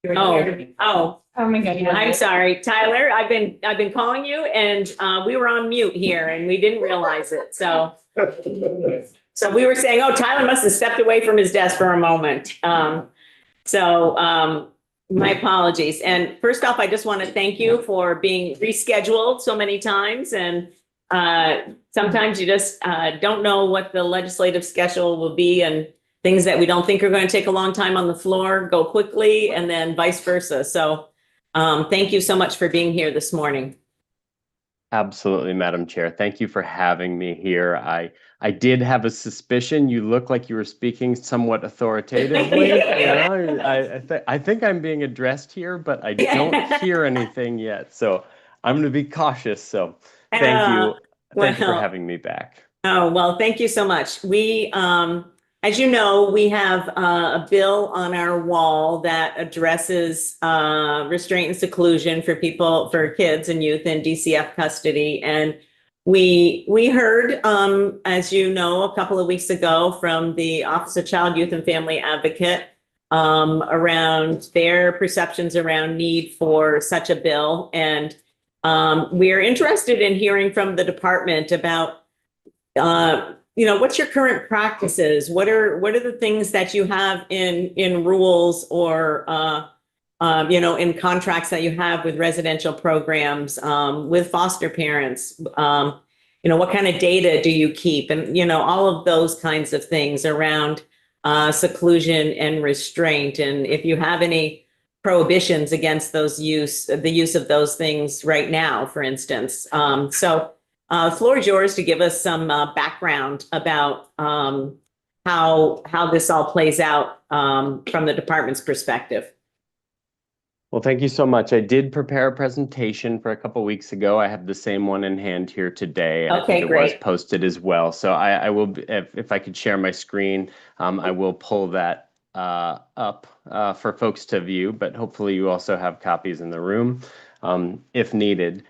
Oh my God. I'm sorry, Tyler. I've been calling you, and we were on mute here, and we didn't realize it. So we were saying, oh, Tyler must have stepped away from his desk for a moment. My apologies. And first off, I just want to thank you for being rescheduled so many times. And sometimes you just don't know what the legislative schedule will be, and things that we don't think are going to take a long time on the floor go quickly, and then vice versa. So thank you so much for being here this morning. Absolutely, Madam Chair. Thank you for having me here. I did have a suspicion you look like you were speaking somewhat authoritatively. I think I'm being addressed here, but I don't hear anything yet. So I'm going to be cautious. So thank you. Thank you for having me back. Oh, well, thank you so much. As you know, we have a bill on our wall that addresses restraint and seclusion for kids and youth in DCF custody. And we heard, as you know, a couple of weeks ago from the Office of Child, Youth, and Family Advocate around their perceptions around need for such a bill. And we're interested in hearing from the department about what's your current practices? What are the things that you have in rules or in contracts that you have with residential programs, with foster parents? What kind of data do you keep? And all of those kinds of things around seclusion and restraint. And if you have any prohibitions against the use of those things right now, for instance. The floor is yours to give us some background about how this all plays out from the department's perspective. Well, thank you so much. I did prepare a presentation for a couple weeks ago. I have the same one in hand here today. Okay, I think great. It was posted as well. So I will, if I could share my screen, I will pull that up for folks to view, but hopefully you also have copies in the room if needed.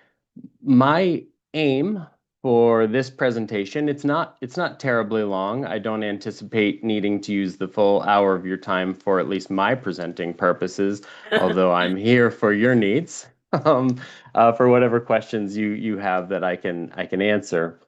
My aim for this presentation, it's not terribly long. I don't anticipate needing to use the full hour of your time for at least my presenting purposes, although I'm here for your needs, for whatever questions you have that I can answer.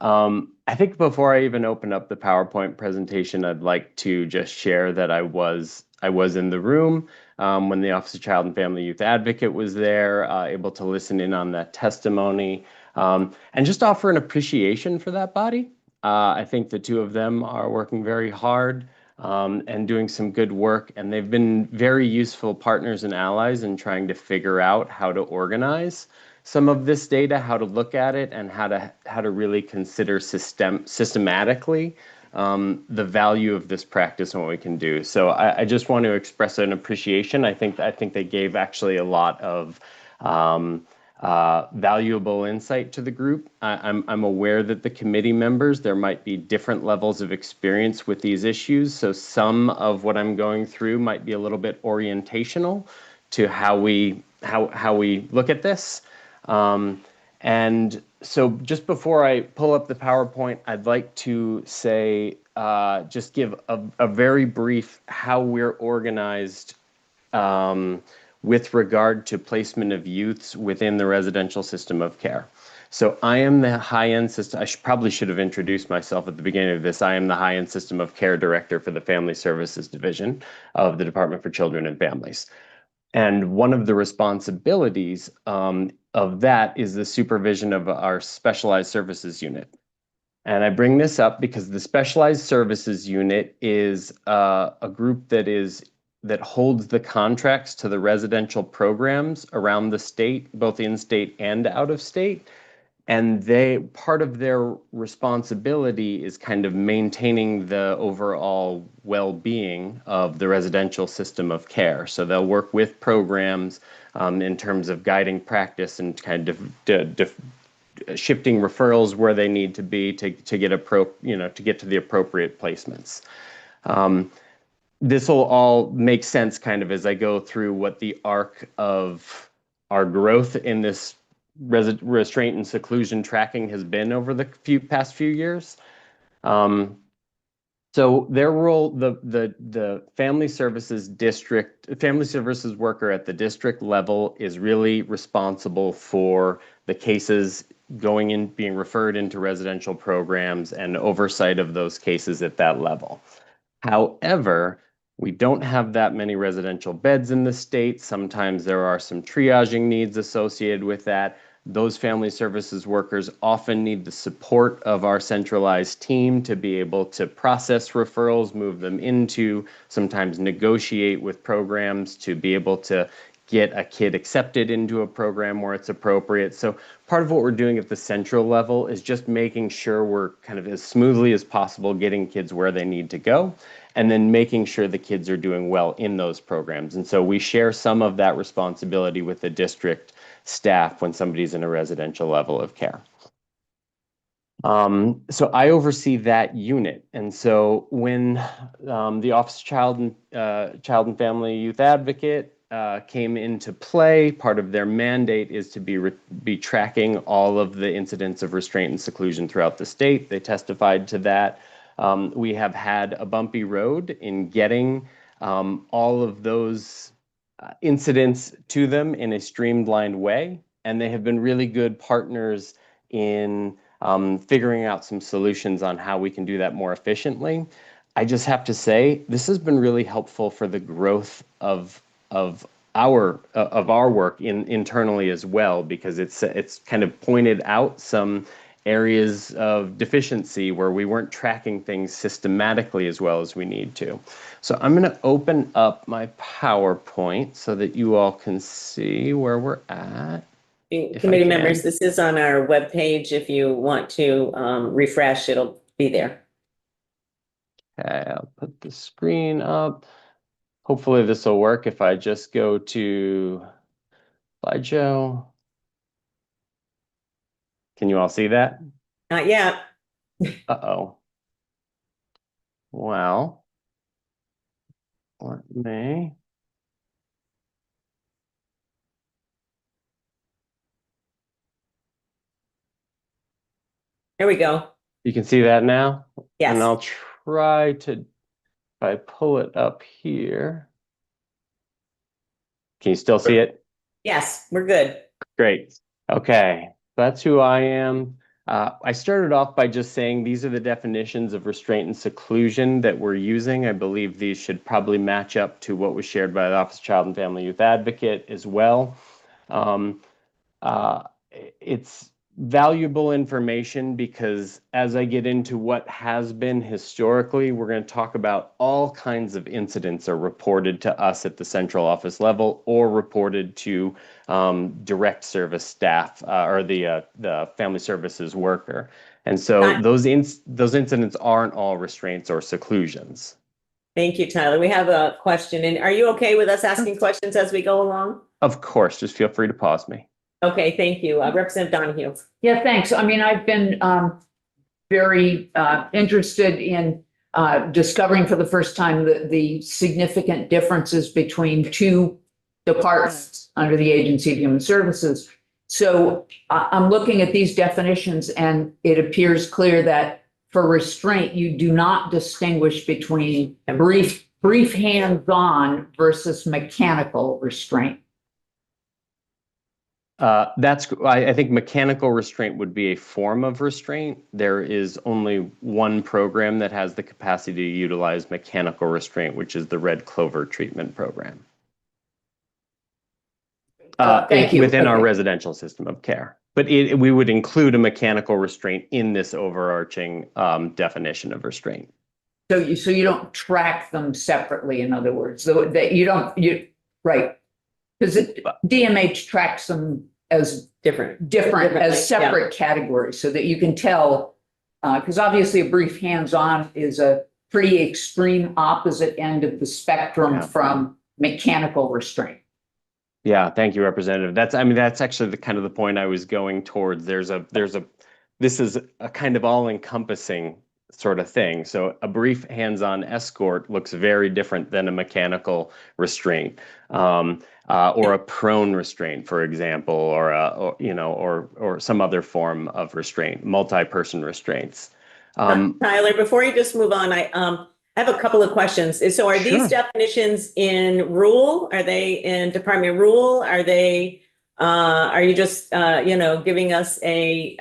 I think before I even open up the PowerPoint presentation, I'd like to just share that I was in the room when the Office of Child and Family Youth Advocate was there, able to listen in on that testimony, and just offer an appreciation for that body. I think the two of them are working very hard and doing some good work, and they've been very useful partners and allies in trying to figure out how to organize some of this data, how to look at it, and how to really consider systematically the value of this practice and what we can do. So I just want to express an appreciation. I think they gave actually a lot of valuable insight to the group. I'm aware that the committee members, there might be different levels of experience with these issues. So some of what I'm going through might be a little bit orientational to how we look at this. And so just before I pull up the PowerPoint, I'd like to say, just give a very brief how we're organized with regard to placement of youths within the residential system of care. So I am the high-end system, probably should have introduced myself at the beginning of this. I am the high-end system of care director for the Family Services Division of the Department for Children and Families. And one of the responsibilities of that is the supervision of our specialized services unit. And I bring this up because the specialized services unit is a group that holds the contracts to the residential programs around the state, both in state and out of state. And part of their responsibility is kind of maintaining the overall well-being of the residential system of care. So they'll work with programs in terms of guiding practice and kind of shifting referrals where they need to be to get to the appropriate placements. This will all make sense kind of as I go through what the arc of our growth in this restraint and seclusion tracking has been over the past few years. So their role, the family services worker at the district level is really responsible for the cases going in, being referred into residential programs and oversight of those cases at that level. However, we don't have that many residential beds in the state. Sometimes there are some triaging needs associated with that. Those family services workers often need the support of our centralized team to be able to process referrals, move them into, sometimes negotiate with programs to be able to get a kid accepted into a program where it's appropriate. So part of what we're doing at the central level is just making sure we're kind of as smoothly as possible getting kids where they need to go, and then making sure the kids are doing well in those programs. And so we share some of that responsibility with the district staff when somebody's in a residential level of care. So I oversee that unit. And so when the Office of Child and Family Youth Advocate came into play, part of their mandate is to be tracking all of the incidents of restraint and seclusion throughout the state. They testified to that. We have had a bumpy road in getting all of those incidents to them in a streamlined way, and they have been really good partners in figuring out some solutions on how we can do that more efficiently. I just have to say, this has been really helpful for the growth of our work internally as well, because it's kind of pointed out some areas of deficiency where we weren't tracking things systematically as well as we need to. So I'm going to open up my PowerPoint so that you all can see where we're at. Committee members, this is on our webpage. If you want to refresh, it'll be there. Okay, I'll put the screen up. Hopefully this will work if I just go to slideshow. Can you all see that? Not yet. Uh-oh. Well, let me. Here we go. You can see that now? Yes. And I'll try to, if I pull it up here. Can you still see it? Yes, we're good. Great. Okay, that's who I am. I started off by just saying these are the definitions of restraint and seclusion that we're using. I believe these should probably match up to what was shared by the Office of Child and Family Youth Advocate as well. It's valuable information because as I get into what has been historically, we're going to talk about all kinds of incidents are reported to us at the central office level or reported to direct service staff or the family services worker. And so those incidents aren't all restraints or seclusions. Thank you, Tyler. We have a question. And are you okay with us asking questions as we go along? Of course, just feel free to pause me. Okay, thank you. Representative Donahue. Yeah, thanks. I mean, I've been very interested in discovering for the first time the significant differences between two departments under the Agency of Human Services. So I'm looking at these definitions, and it appears clear that for restraint, you do not distinguish between brief hands-on versus mechanical restraint. I think mechanical restraint would be a form of restraint. There is only one program that has the capacity to utilize mechanical restraint, which is the Red Clover treatment program. Thank you. Within our residential system of care. But we would include a mechanical restraint in this overarching definition of restraint. So you don't track them separately, in other words, right? Because DMH tracks them as different as separate categories, so that you can tell, because obviously a brief hands-on is a pretty extreme opposite end of the spectrum from mechanical restraint. Yeah, thank you, Representative. That's actually the kind of the point I was going towards. This is a kind of all-encompassing sort of thing. So a brief hands-on escort looks very different than a mechanical restraint, or a prone restraint, for example, or some other form of restraint, multi-person restraints. Tyler, before you just move on, I have a couple of questions. So are these Sure. definitions in rule? Are they in Department of Rule? Are you just, giving us a,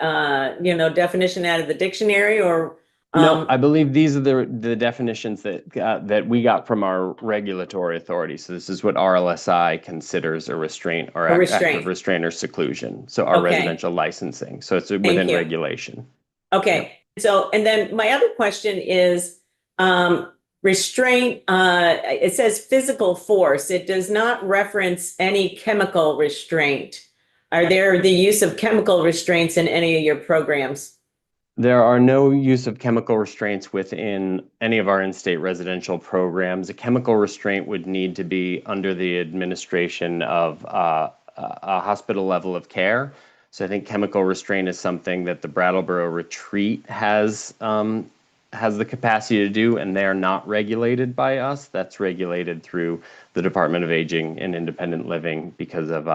definition out of the dictionary or? No, I believe these are the definitions that we got from our regulatory authority. So this is what RLSI considers a restraint or A restraint. active restraint or seclusion. So our Okay. residential licensing. So it's within you. regulation. Okay, so, and then my other question is, restraint, it says physical force. It does not reference any chemical restraint. Are there the use of chemical restraints in any of your programs? There are no use of chemical restraints within any of our in-state residential programs. A chemical restraint would need to be under the administration of a hospital level of care. So I think chemical restraint is something that the Brattleboro Retreat has the capacity to do, and they are not regulated by us. That's regulated through the Department of Aging and Independent Living because of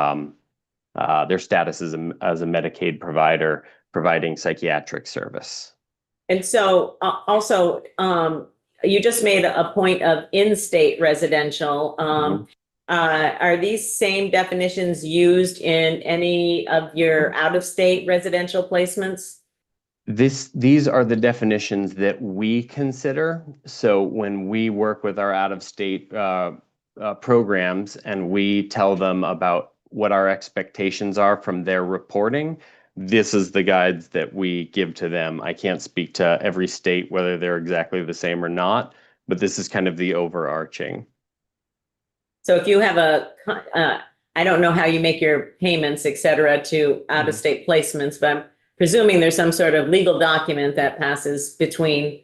their status as a Medicaid provider providing psychiatric service. And so also, you just made a point of in-state residential. Are these same definitions used in any of your out-of-state residential placements? These are the definitions that we consider. So when we work with our out-of-state programs and we tell them about what our expectations are from their reporting, this is the guides that we give to them. I can't speak to every state, whether they're exactly the same or not, but this is kind of the overarching. So if you have I don't know how you make your payments, et cetera, to out-of-state placements, but I'm presuming there's some sort of legal document that passes between,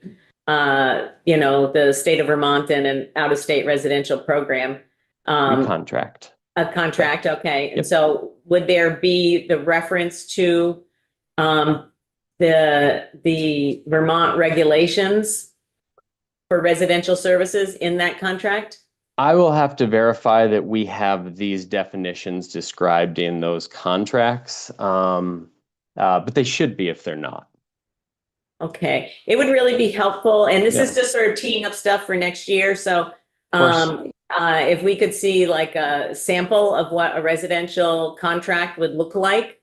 the state of Vermont and an out-of-state residential program. A contract. A contract, okay. And Yep. so would there be the reference to the Vermont regulations for residential services in that contract? I will have to verify that we have these definitions described in those contracts, but they should be if they're not. Okay, it would really be helpful, and this Yeah. is just sort of teeing up stuff for next year, so course. if we could see like a sample of what a residential contract would look like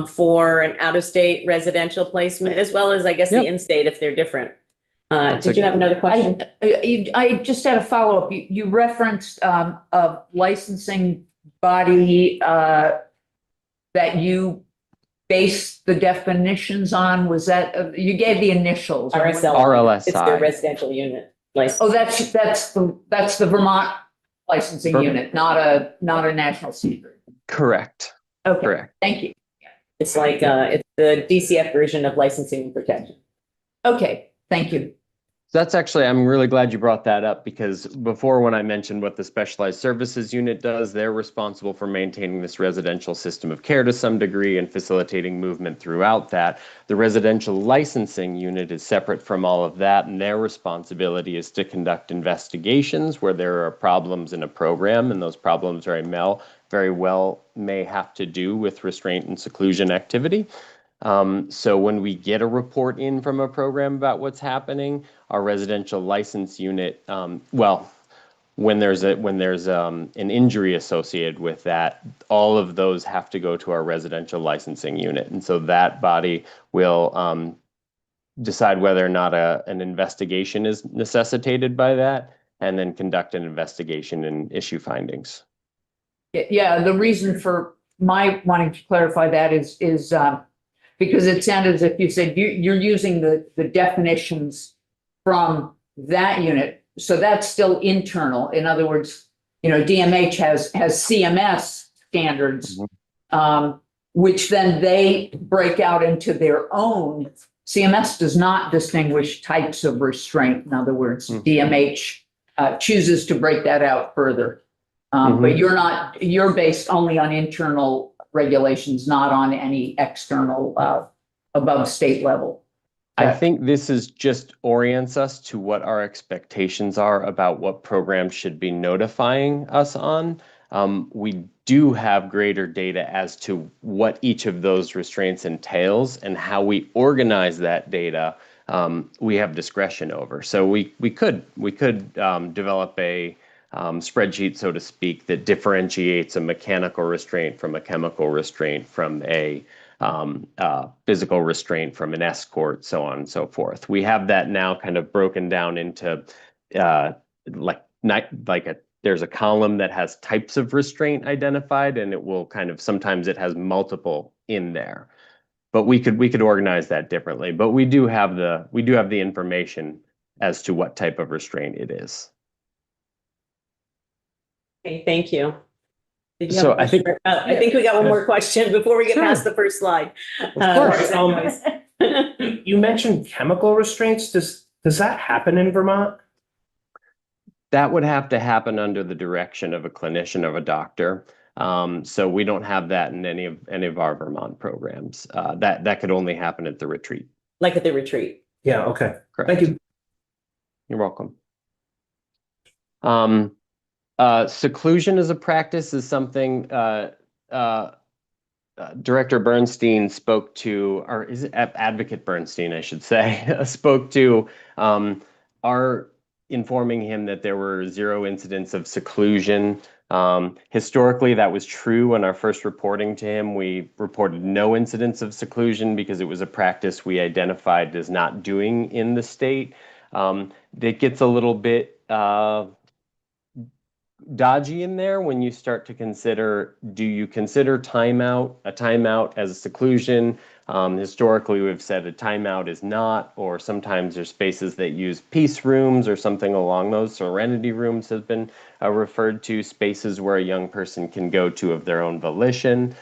for an out-of-state residential placement, as well as, I guess, Yep. the in-state if they're different. That's Did you have another question? I just had a follow-up. You referenced a licensing body that you base the definitions on. Was that, you gave the initials? RSL. RLSI. It's their residential unit license. Oh, that's the Vermont licensing Vermont. unit, not a national secret. Correct. Okay, Correct. thank you. It's like, it's the DCF version of licensing and protection. Okay, thank you. That's actually, I'm really glad you brought that up because before when I mentioned what the specialized services unit does, they're responsible for maintaining this residential system of care to some degree and facilitating movement throughout that. The residential licensing unit is separate from all of that, and their responsibility is to conduct investigations where there are problems in a program, and those problems very well may have to do with restraint and seclusion activity. So when we get a report in from a program about what's happening, our residential license unit, when there's an injury associated with that, all of those have to go to our residential licensing unit, and so that body will decide whether or not an investigation is necessitated by that, and then conduct an investigation and issue findings. Yeah, the reason for my wanting to clarify that is because it sounded as if you said you're using the definitions from that unit. So that's still internal. In other words, DMH has CMS standards, which then they break out into their own. CMS does not distinguish types of restraint. In other words, DMH chooses to break that out further. But you're based only on internal regulations, not on any external above state level. I think this just orients us to what our expectations are about what programs should be notifying us on. We do have greater data as to what each of those restraints entails and how we organize that data we have discretion over. So we could develop a spreadsheet, so to speak, that differentiates a mechanical restraint from a chemical restraint from a physical restraint from an escort, so on and so forth. We have that now kind of broken down into there's a column that has types of restraint identified, and it will kind of, sometimes it has multiple in there. But we could organize that differently. But we do have the information as to what type of restraint it is. Okay, thank you. Did you have So a question? I think we got one more question before we get Sure. past the first slide. Of course. You mentioned chemical restraints. Does that happen in Vermont? That would have to happen under the direction of a clinician, of a doctor. So we don't have that in any of our Vermont programs. That could only happen at the retreat. Like at the retreat. Yeah, okay. Correct. Thank you. You're welcome. Seclusion as a practice is something Director Bernstein spoke to, or is it Advocate Bernstein, I should say, spoke to our informing him that there were 0 incidents of seclusion. Historically, that was true. In our first reporting to him, we reported no incidents of seclusion because it was a practice we identified as not doing in the state. It gets a little bit dodgy in there when you start to consider, do you consider a timeout as a seclusion? Historically, we've said a timeout is not, or sometimes there's spaces that use peace rooms or something along those. Serenity rooms have been referred to, spaces where a young person can go to of their own volition.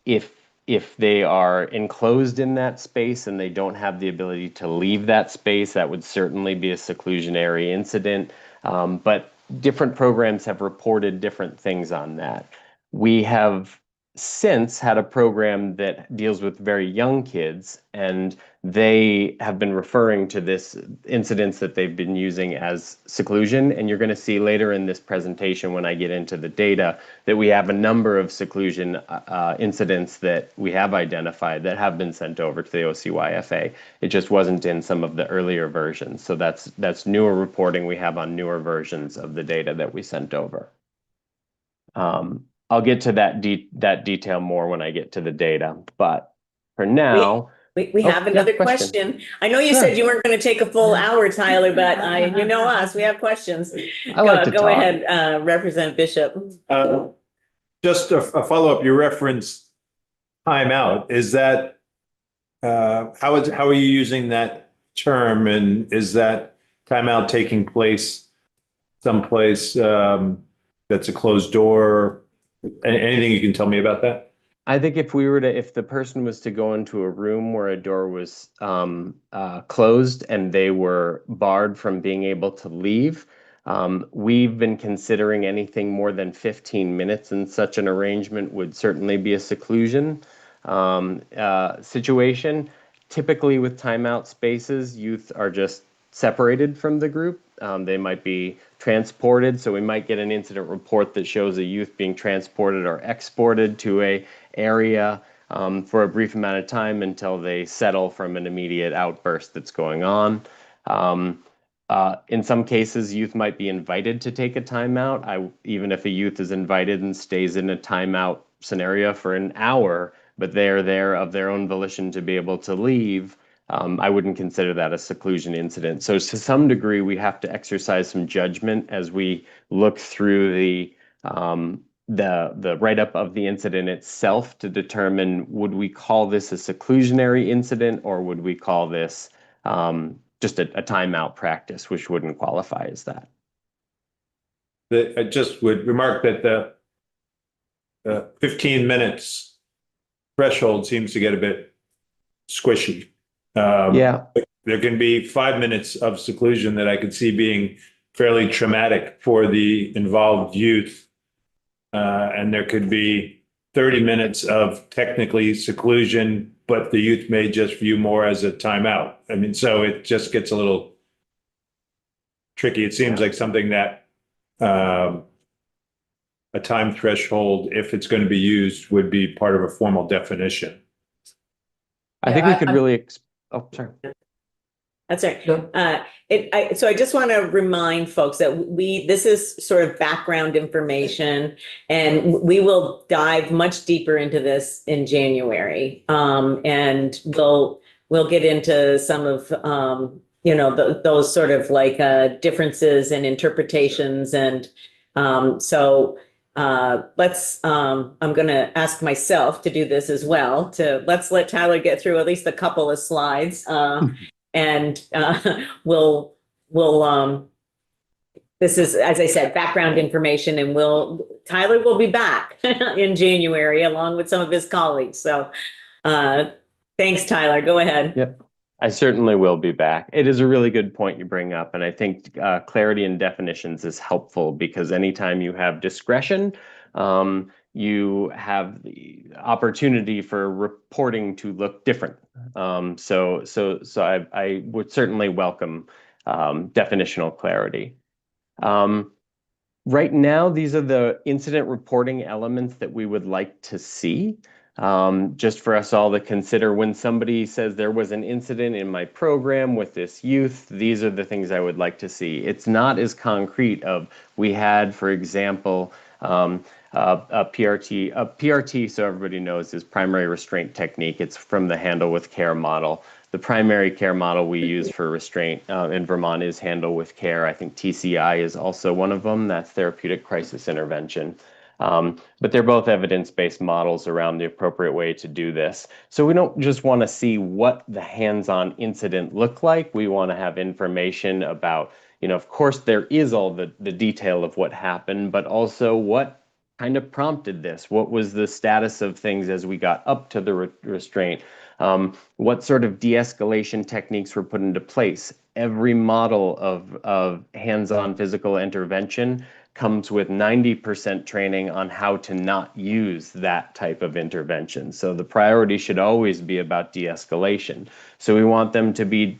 If they are enclosed in that space and they don't have the ability to leave that space, that would certainly be a seclusionary incident. But different programs have reported different things on that. We have since had a program that deals with very young kids, and they have been referring to this incidents that they've been using as seclusion. And you're going to see later in this presentation, when I get into the data, that we have a number of seclusion incidents that we have identified that have been sent over to the OCYFA. It just wasn't in some of the earlier versions. So that's newer reporting we have on newer versions of the data that we sent over. I'll get to that detail more when I get to the data, but for now. We have another question. I know you Sure. said you weren't going to take a full hour, Tyler, but you know us, we have questions. I like to Go talk. ahead, Representative Bishop. Just a follow-up, you referenced timeout. Is that, how are you using that term? And is that timeout taking place someplace that's a closed door? Anything you can tell me about that? I think if the person was to go into a room where a door was closed and they were barred from being able to leave, we've been considering anything more than 15 minutes in such an arrangement would certainly be a seclusion situation. Typically with timeout spaces, youth are just separated from the group. They might be transported, so we might get an incident report that shows a youth being transported or exported to a area for a brief amount of time until they settle from an immediate outburst that's going on. In some cases, youth might be invited to take a timeout. Even if a youth is invited and stays in a timeout scenario for an hour, but they're there of their own volition to be able to leave, I wouldn't consider that a seclusion incident. So to some degree, we have to exercise some judgment as we look through the write-up of the incident itself to determine, would we call this a seclusionary incident, or would we call this just a timeout practice, which wouldn't qualify as that. I just would remark that the 15 minutes threshold seems to get a bit squishy. Yeah. There can be 5 minutes of seclusion that I could see being fairly traumatic for the involved youth. And there could be 30 minutes of technically seclusion, but the youth may just view more as a timeout. I mean, so it just gets a little tricky. It seems like something that a time threshold, if it's going to be used, would be part of a formal definition. I think we could really, oh, sorry. That's right. Yeah. So I just want to remind folks that this is sort of background information, and we will dive much deeper into this in January. And we'll get into some of, those sort of like, differences and interpretations. And, so, I'm going to ask myself to do this as well, let's let Tyler get through at least a couple of slides. And this is, as I said, background information, and Tyler will be back in January along with some of his colleagues. So thanks, Tyler. Go ahead. Yep. I certainly will be back. It is a really good point you bring up, and I think clarity in definitions is helpful, because anytime you have discretion, you have the opportunity for reporting to look different. So I would certainly welcome definitional clarity. Right now, these are the incident reporting elements that we would like to see. Just for us all to consider, when somebody says there was an incident in my program with this youth, these are the things I would like to see. It's not as concrete of, we had, for example, a PRT. A PRT, so everybody knows, is primary restraint technique. It's from the Handle with Care model. The primary care model we use for restraint in Vermont is Handle with Care. I think TCI is also one of them. That's therapeutic crisis intervention. But they're both evidence-based models around the appropriate way to do this. So we don't just want to see what the hands-on incident looked like. We want to have information about, of course, there is all the detail of what happened, but also what kind of prompted this. What was the status of things as we got up to the restraint? What sort of de-escalation techniques were put into place? Every model of hands-on physical intervention comes with 90% training on how to not use that type of intervention. So the priority should always be about de-escalation. So we want them to be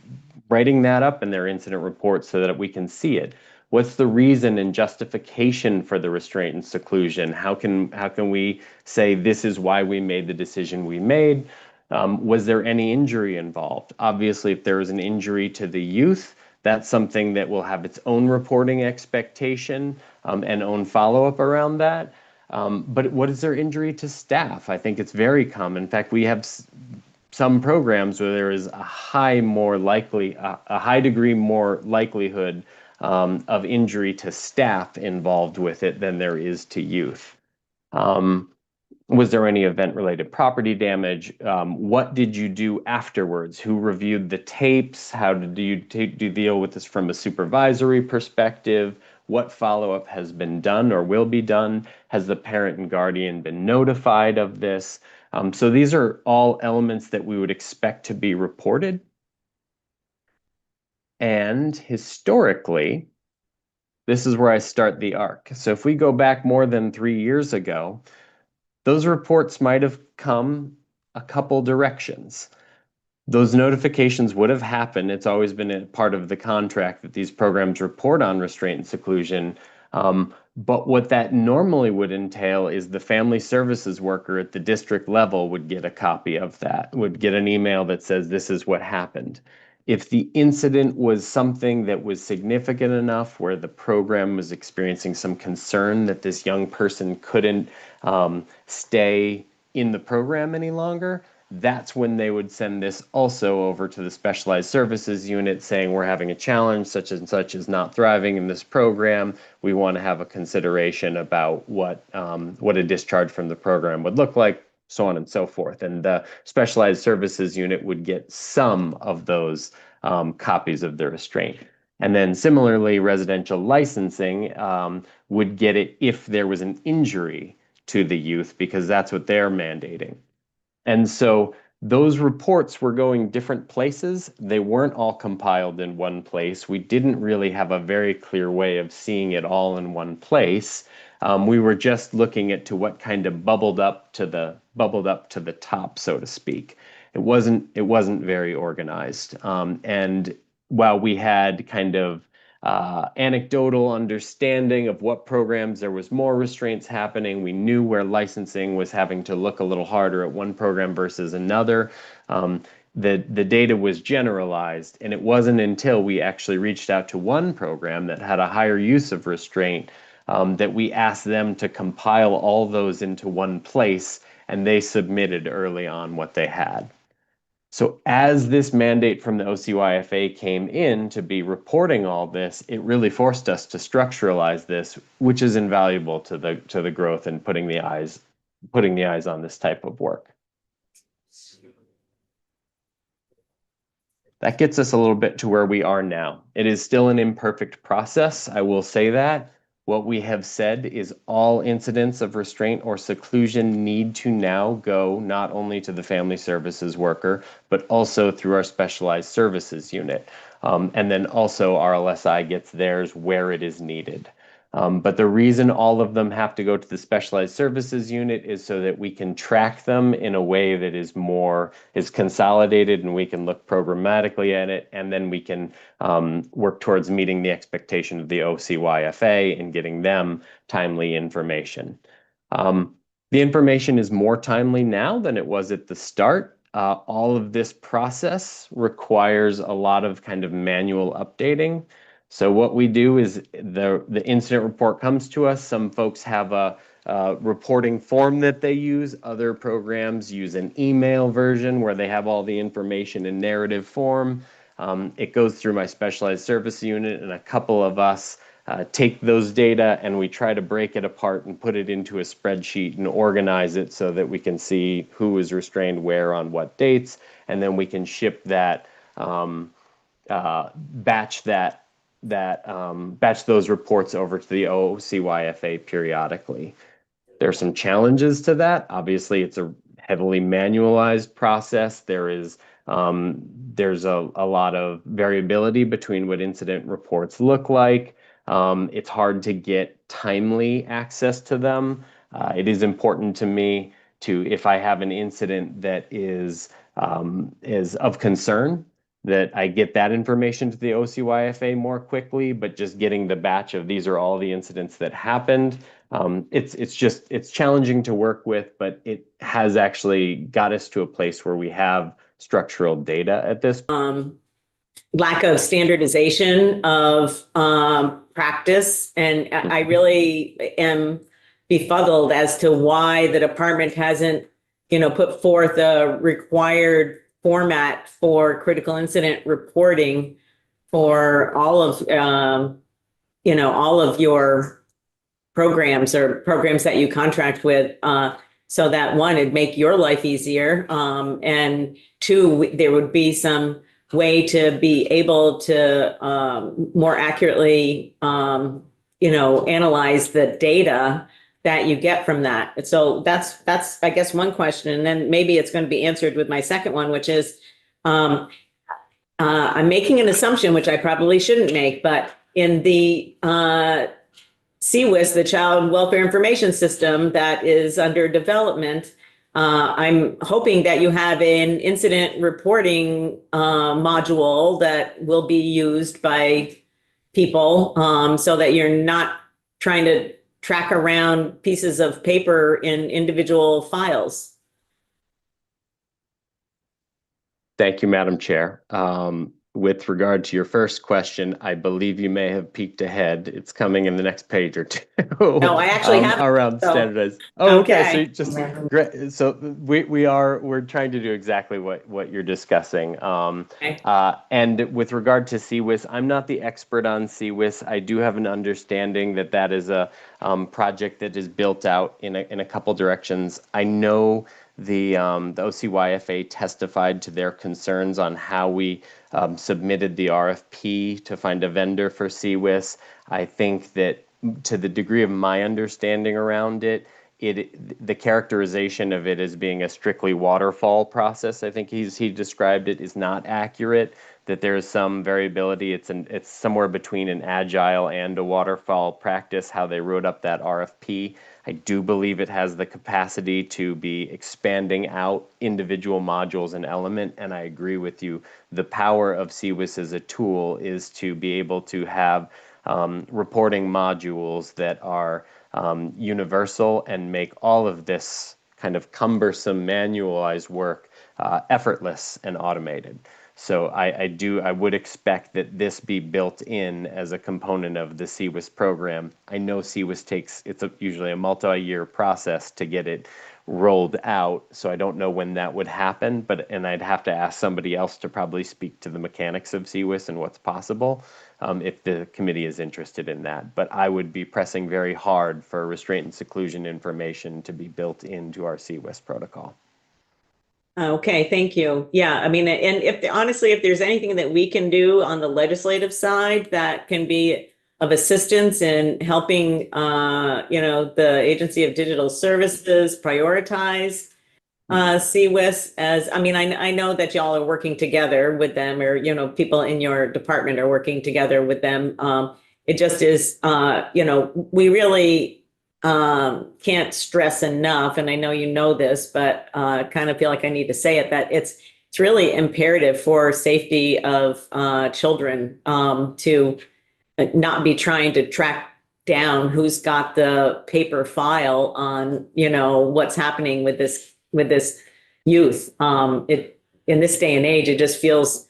writing that up in their incident report so that we can see it. What's the reason and justification for the restraint and seclusion? How can we say this is why we made the decision we made? Was there any injury involved? Obviously, if there was an injury to the youth, that's something that will have its own reporting expectation and own follow-up around that. But what is their injury to staff? I think it's very common. In fact, we have some programs where there is a high degree more likelihood of injury to staff involved with it than there is to youth. Was there any event-related property damage? What did you do afterwards? Who reviewed the tapes? How did you deal with this from a supervisory perspective? What follow-up has been done or will be done? Has the parent and guardian been notified of this? So these are all elements that we would expect to be reported. And historically, this is where I start the arc. So if we go back more than 3 years ago, those reports might have come a couple directions. Those notifications would have happened. It's always been a part of the contract that these programs report on restraint and seclusion. But what that normally would entail is the family services worker at the district level would get a copy of that, would get an email that says this is what happened. If the incident was something that was significant enough where the program was experiencing some concern that this young person couldn't stay in the program any longer, that's when they would send this also over to the specialized services unit saying, we're having a challenge, such and such is not thriving in this program. We want to have a consideration about what a discharge from the program would look like, so on and so forth. And the specialized services unit would get some of those copies of the restraint. And then similarly, residential licensing would get it if there was an injury to the youth, because that's what they're mandating. And so those reports were going different places. They weren't all compiled in one place. We didn't really have a very clear way of seeing it all in one place. We were just looking at to what kind of bubbled up to the top, so to speak. It wasn't very organized. And while we had kind of anecdotal understanding of what programs there was more restraints happening, we knew where licensing was having to look a little harder at one program versus another. the data was generalized, and it wasn't until we actually reached out to one program that had a higher use of restraint that we asked them to compile all those into one place, and they submitted early on what they had. So as this mandate from the OCYFA came in to be reporting all this, it really forced us to structuralize this, which is invaluable to the growth and putting the eyes on this type of work. That gets us a little bit to where we are now. It is still an imperfect process, I will say that. What we have said is all incidents of restraint or seclusion need to now go not only to the family services worker, but also through our specialized services unit. And then also RLSI gets theirs where it is needed. But the reason all of them have to go to the specialized services unit is so that we can track them in a way that is consolidated, and we can look programmatically at it, and then we can work towards meeting the expectation of the OCYFA and getting them timely information. The information is more timely now than it was at the start. All of this process requires a lot of kind of manual updating. So what we do is the incident report comes to us. Some folks have a reporting form that they use. Other programs use an email version where they have all the information in narrative form. It goes through my specialized service unit, and a couple of us take those data and we try to break it apart and put it into a spreadsheet and organize it so that we can see who is restrained where on what dates, and then we can ship that batch those reports over to the OCYFA periodically. There are some challenges to that. Obviously, it's a heavily manualized process. There's a lot of variability between what incident reports look like. It's hard to get timely access to them. It is important to me if I have an incident that is of concern, that I get that information to the OCYFA more quickly, but just getting the batch of these are all the incidents that happened. It's challenging to work with, but it has actually got us to a place where we have structural data at this point. Lack of standardization of practice. And I really am befuddled as to why the department hasn't, put forth a required format for critical incident reporting for all of your programs or programs that you contract with, so that one, it'd make your life easier, and two, there would be some way to be able to more accurately analyze the data that you get from that. So that's I guess one question, and then maybe it's going to be answered with my second one, which is I'm making an assumption, which I probably shouldn't make, but in the CWIS, the Child Welfare Information System that is under development, I'm hoping that you have an incident reporting module that will be used by people, so that you're not trying to track around pieces of paper in individual files. Thank you, Madam Chair. With regard to your first question, I believe you may have peeked ahead. It's coming in the next page or two. No, I actually haven't. Around So- standardized. Oh, okay. Okay. So just great. So we're trying to do exactly what you're discussing. Okay. And with regard to CWIS, I'm not the expert on CWIS. I do have an understanding that is a project that is built out in a couple directions. I know the OCYFA testified to their concerns on how we submitted the RFP to find a vendor for CWIS. I think that to the degree of my understanding around it, the characterization of it as being a strictly waterfall process, I think he described it, is not accurate, that there is some variability. It's somewhere between an agile and a waterfall practice, how they wrote up that RFP. I do believe it has the capacity to be expanding out individual modules and element, and I agree with you. The power of CWIS as a tool is to be able to have reporting modules that are universal and make all of this kind of cumbersome manualized work effortless and automated. So I would expect that this be built in as a component of the CWIS program. I know CWIS it's usually a multi-year process to get it rolled out, so I don't know when that would happen, and I'd have to ask somebody else to probably speak to the mechanics of CWIS and what's possible, if the committee is interested in that. But I would be pressing very hard for restraint and seclusion information to be built into our CWIS protocol. Okay, thank you. Yeah, I mean, and honestly, if there's anything that we can do on the legislative side that can be of assistance in helping, the Agency of Digital Services prioritize CWIS as, I mean, I know that y'all are working together with them, or, people in your department are working together with them. It just is, we really can't stress enough, and I know you know this, but kind of feel like I need to say it, that it's really imperative for safety of children to not be trying to track down who's got the paper file on, what's happening with this youth. In this day and age, it just feels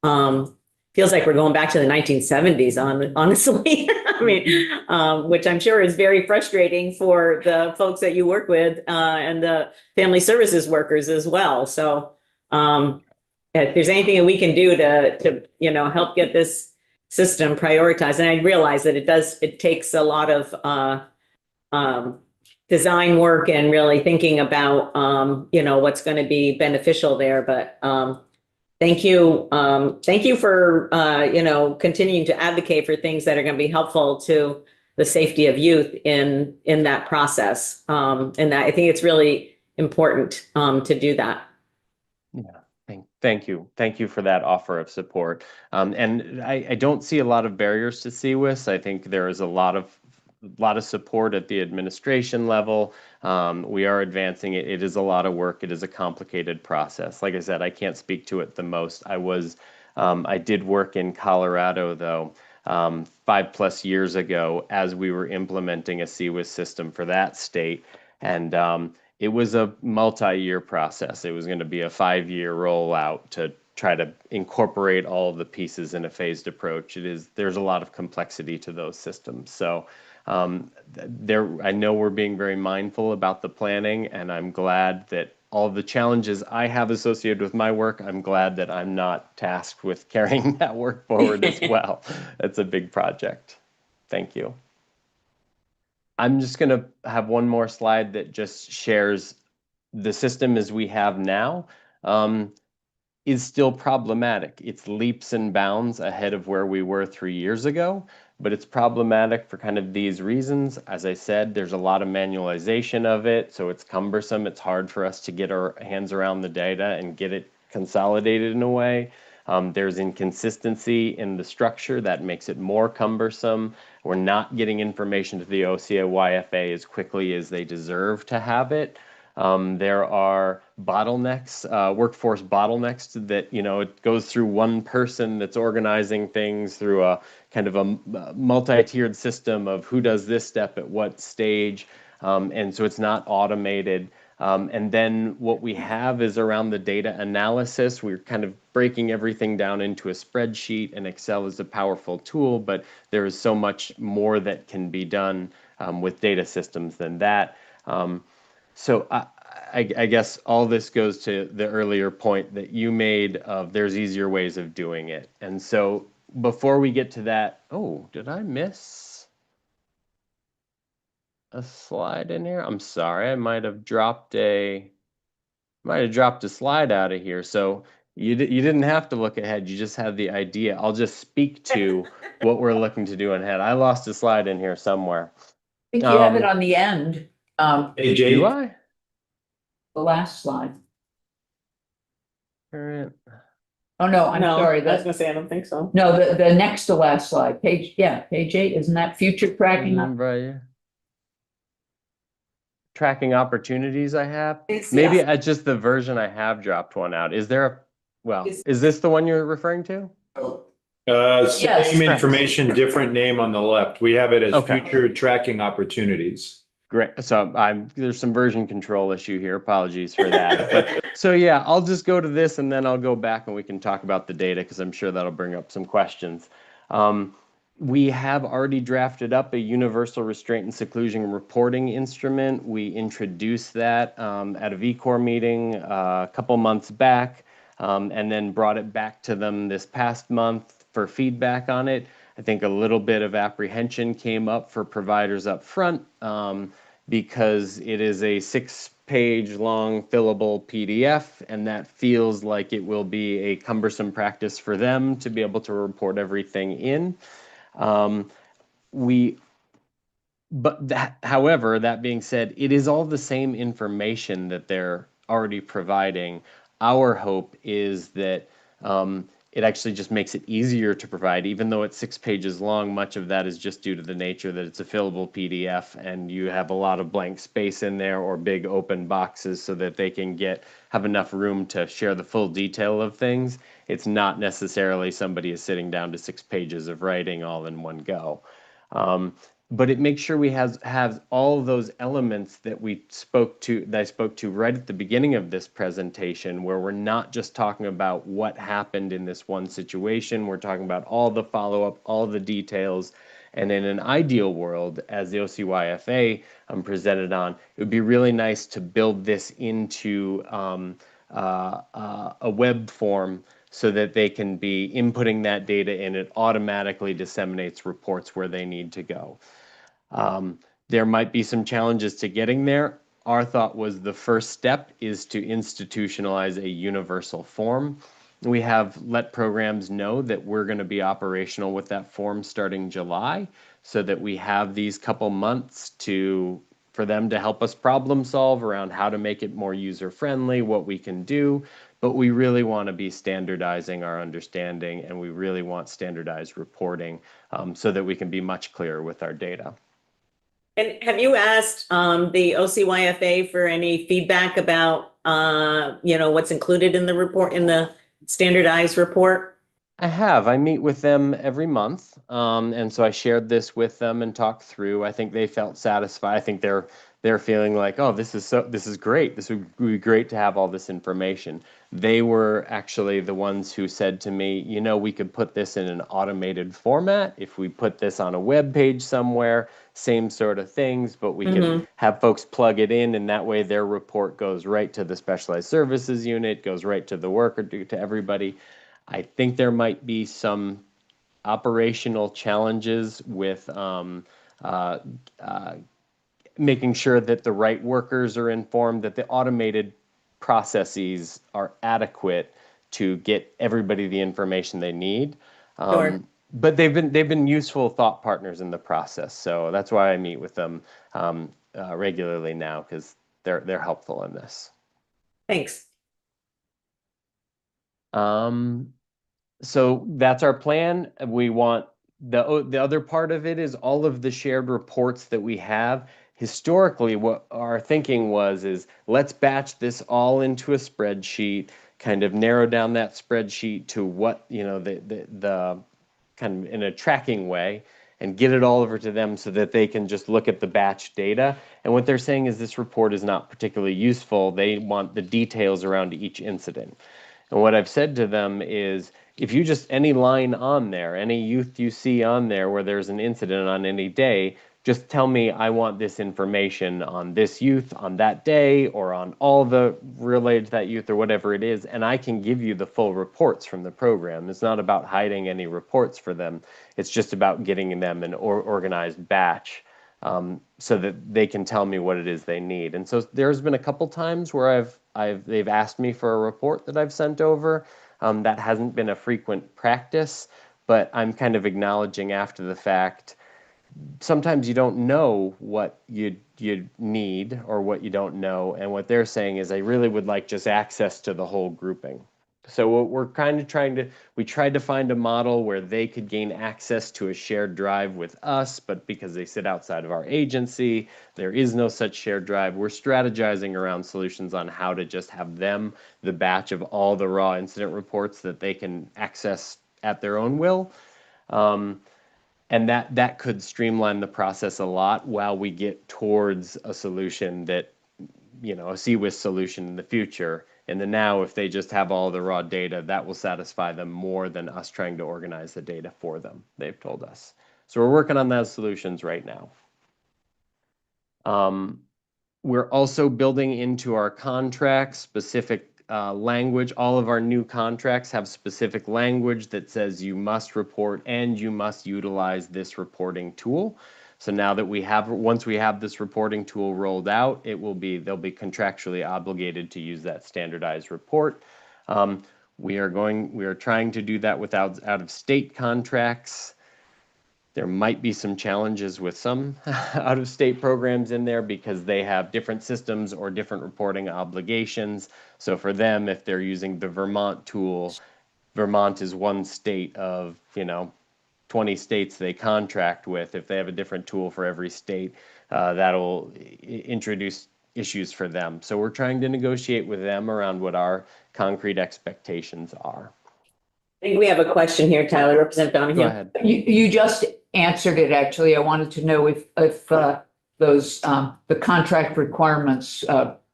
like we're going back to the 1970s, honestly. I mean, which I'm sure is very frustrating for the folks that you work with and the family services workers as well. So if there's anything that we can do to help get this system prioritized, and I realize that it takes a lot of design work and really thinking about what's going to be beneficial there. But thank you. Thank you for, continuing to advocate for things that are going to be helpful to the safety of youth in that process. And that I think it's really important to do that. Yeah, thank you. Thank you for that offer of support. And I don't see a lot of barriers to CWIS. I think there is a lot of support at the administration level. We are advancing it. It is a lot of work. It is a complicated process. Like I said, I can't speak to it the most. I did work in Colorado though, 5+ years ago as we were implementing a CWIS system for that state. And it was a multi-year process. It was going to be a 5-year rollout to try to incorporate all of the pieces in a phased approach. There's a lot of complexity to those systems. So I know we're being very mindful about the planning, and I'm glad that all of the challenges I have associated with my work, I'm glad that I'm not tasked with carrying that work forward as well. It's a big project. Thank you. I'm just going to have one more slide that just shares the system as we have now is still problematic. It's leaps and bounds ahead of where we were 3 years ago, but it's problematic for kind of these reasons. As I said, there's a lot of manualization of it, so it's cumbersome. It's hard for us to get our hands around the data and get it consolidated in a way. There's inconsistency in the structure that makes it more cumbersome. We're not getting information to the OCA-YFA as quickly as they deserve to have it. There are bottlenecks, workforce bottlenecks that, it goes through one person that's organizing things through a kind of a multi-tiered system of who does this step at what stage. And so it's not automated. And then what we have is around the data analysis. We're kind of breaking everything down into a spreadsheet, and Excel is a powerful tool, but there is so much more that can be done with data systems than that. So I guess all this goes to the earlier point that you made of there's easier ways of doing it. And so before we get to that, oh, did I miss a slide in here? I'm sorry, I might have dropped a slide out of here. So you didn't have to look ahead, you just had the idea. I'll just speak to what we're looking to do ahead. I lost a slide in here somewhere. I think you have it on the end, Hey, Jay, Do I? the last slide. Current. Oh, no, I'm No, sorry. I was gonna say, I don't think so. No, the next to last slide, page 8, isn't that future tracking? Right. Tracking opportunities I have. Yes. Maybe it's just the version I have dropped one out. Is this the one you're referring to? same information, different name on the left. We have it as Okay. future tracking opportunities. Great. So there's some version control issue here. Apologies for that. But so yeah, I'll just go to this and then I'll go back and we can talk about the data because I'm sure that'll bring up some questions. We have already drafted up a universal restraint and seclusion reporting instrument. We introduced that at a VCOR meeting a couple months back, and then brought it back to them this past month for feedback on it. I think a little bit of apprehension came up for providers up front because it is a 6-page long fillable PDF, and that feels like it will be a cumbersome practice for them to be able to report everything in. However, that being said, it is all the same information that they're already providing. Our hope is that it actually just makes it easier to provide, even though it's 6 pages long. Much of that is just due to the nature that it's a fillable PDF and you have a lot of blank space in there or big open boxes so that they can have enough room to share the full detail of things. It's not necessarily somebody is sitting down to 6 pages of writing all in one go. But it makes sure we have all of those elements that I spoke to right at the beginning of this presentation, where we're not just talking about what happened in this one situation, we're talking about all the follow-up, all the details. And in an ideal world, as the OCYFA presented on, it would be really nice to build this into a web form so that they can be inputting that data and it automatically disseminates reports where they need to go. There might be some challenges to getting there. Our thought was the first step is to institutionalize a universal form. We have let programs know that we're going to be operational with that form starting July, so that we have these couple months for them to help us problem solve around how to make it more user friendly, what we can do. But we really want to be standardizing our understanding, and we really want standardized reporting so that we can be much clearer with our data. And have you asked the OCYFA for any feedback about what's included in the report, in the standardized report? I have. I meet with them every month, and so I shared this with them and talked through. I think they felt satisfied. I think they're feeling like, oh, this is great. This would be great to have all this information. They were actually the ones who said to me, we could put this in an automated format. If we put this on a web page somewhere, same sort of things, but we can have folks plug it in, and that way their report goes right to the specialized services unit, goes right to the worker, to everybody. I think there might be some operational challenges with making sure that the right workers are informed, that the automated processes are adequate to get everybody the information they need. Sure. But they've been useful thought partners in the process, so that's why I meet with them regularly now, because they're helpful in this. Thanks. So that's our plan. We want the other part of it is all of the shared reports that we have. Historically, what our thinking is let's batch this all into a spreadsheet, kind of narrow down that spreadsheet to what, the kind of in a tracking way, and get it all over to them so that they can just look at the batch data. And what they're saying is this report is not particularly useful. They want the details around each incident. And what I've said to them is, if you just, any line on there, any youth you see on there where there's an incident on any day, just tell me I want this information on this youth on that day, or on all the related to that youth, or whatever it is, and I can give you the full reports from the program. It's not about hiding any reports for them. It's just about getting them an organized batch so that they can tell me what it is they need. And so there's been a couple times where they've asked me for a report that I've sent over. That hasn't been a frequent practice, but I'm kind of acknowledging after the fact, sometimes you don't know what you need or what you don't know. And what they're saying is, I really would like just access to the whole grouping. So what we're kind of we tried to find a model where they could gain access to a shared drive with us, but because they sit outside of our agency, there is no such shared drive. We're strategizing around solutions on how to just have them the batch of all the raw incident reports that they can access at their own will. And that could streamline the process a lot while we get towards a solution that, you know, a CWIS solution in the future. In the now, if they just have all the raw data, that will satisfy them more than us trying to organize the data for them, they've told us. So we're working on those solutions right now. We're also building into our contracts specific language. All of our new contracts have specific language that says you must report and you must utilize this reporting tool. So now that once we have this reporting tool rolled out, they'll be contractually obligated to use that standardized report. We are trying to do that without out-of-state contracts. There might be some challenges with some out-of-state programs in there because they have different systems or different reporting obligations. So for them, if they're using the Vermont tool, Vermont is one state of, 20 states they contract with. If they have a different tool for every state, that'll introduce issues for them. So we're trying to negotiate with them around what our concrete expectations are. I think we have a question here, Tyler, Representative Donahue. Go ahead. You just answered it, actually. I wanted to know if those, the contract requirements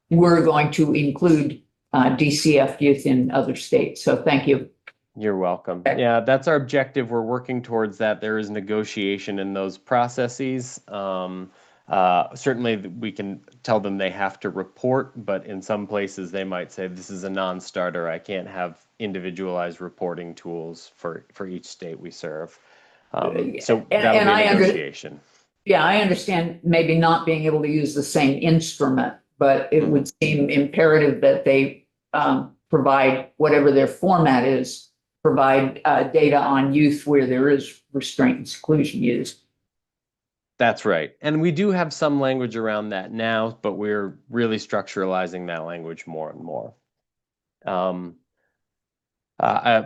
were going to include DCF youth in other states. So thank you. You're welcome. Yeah, that's our objective. We're working towards that. There is negotiation in those processes. Certainly we can tell them they have to report, but in some places they might say this is a non-starter. I can't have individualized reporting tools for each state we serve. So that'll be a negotiation. Yeah, I understand maybe not being able to use the same instrument, but it would seem imperative that they provide whatever their format is, provide data on youth where there is restraint and seclusion used. That's right. And we do have some language around that now, but we're really structuralizing that language more and more.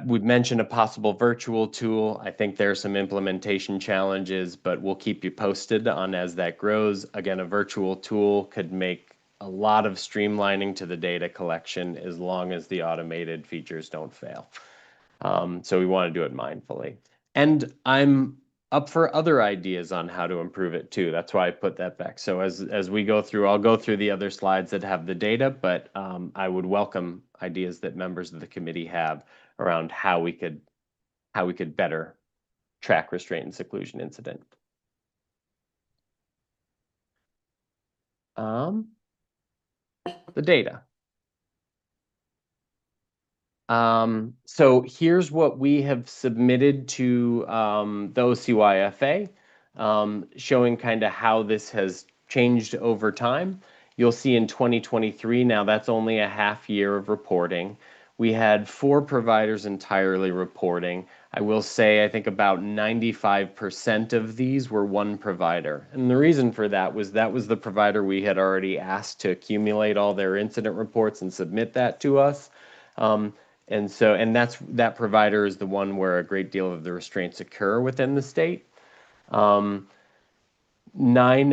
We've mentioned a possible virtual tool. I think there are some implementation challenges, but we'll keep you posted on as that grows. Again, a virtual tool could make a lot of streamlining to the data collection as long as the automated features don't fail. So we want to do it mindfully. And I'm up for other ideas on how to improve it too. That's why I put that back. So as we go through, I'll go through the other slides that have the data, but I would welcome ideas that members of the committee have around how we could better track restraint and seclusion incident. The data. So here's what we have submitted to the OCYFA, showing kind of how this has changed over time. You'll see in 2023, now that's only a half year of reporting. We had 4 providers entirely reporting. I will say I think about 95% of these were one provider. And the reason for that was the provider we had already asked to accumulate all their incident reports and submit that to us. And that provider is the one where a great deal of the restraints occur within the state. 9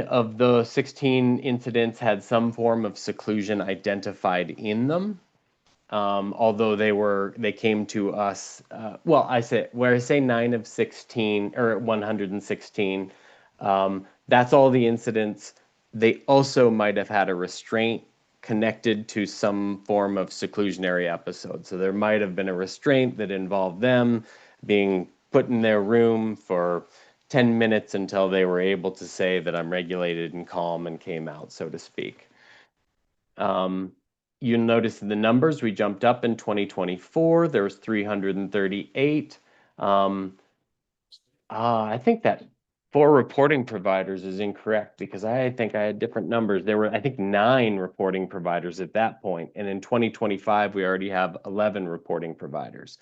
of the 16 incidents had some form of seclusion identified in them. Although they came to us, where I say 9 of 16 or 116, that's all the incidents. They also might have had a restraint connected to some form of seclusionary episode. So there might have been a restraint that involved them being put in their room for 10 minutes until they were able to say that I'm regulated and calm and came out, so to speak. You'll notice in the numbers, we jumped up in 2024. There was 338. I think that 4 reporting providers is incorrect because I think I had different numbers. There were, I think, 9 reporting providers at that point. And in 2025, we already have 11 reporting providers.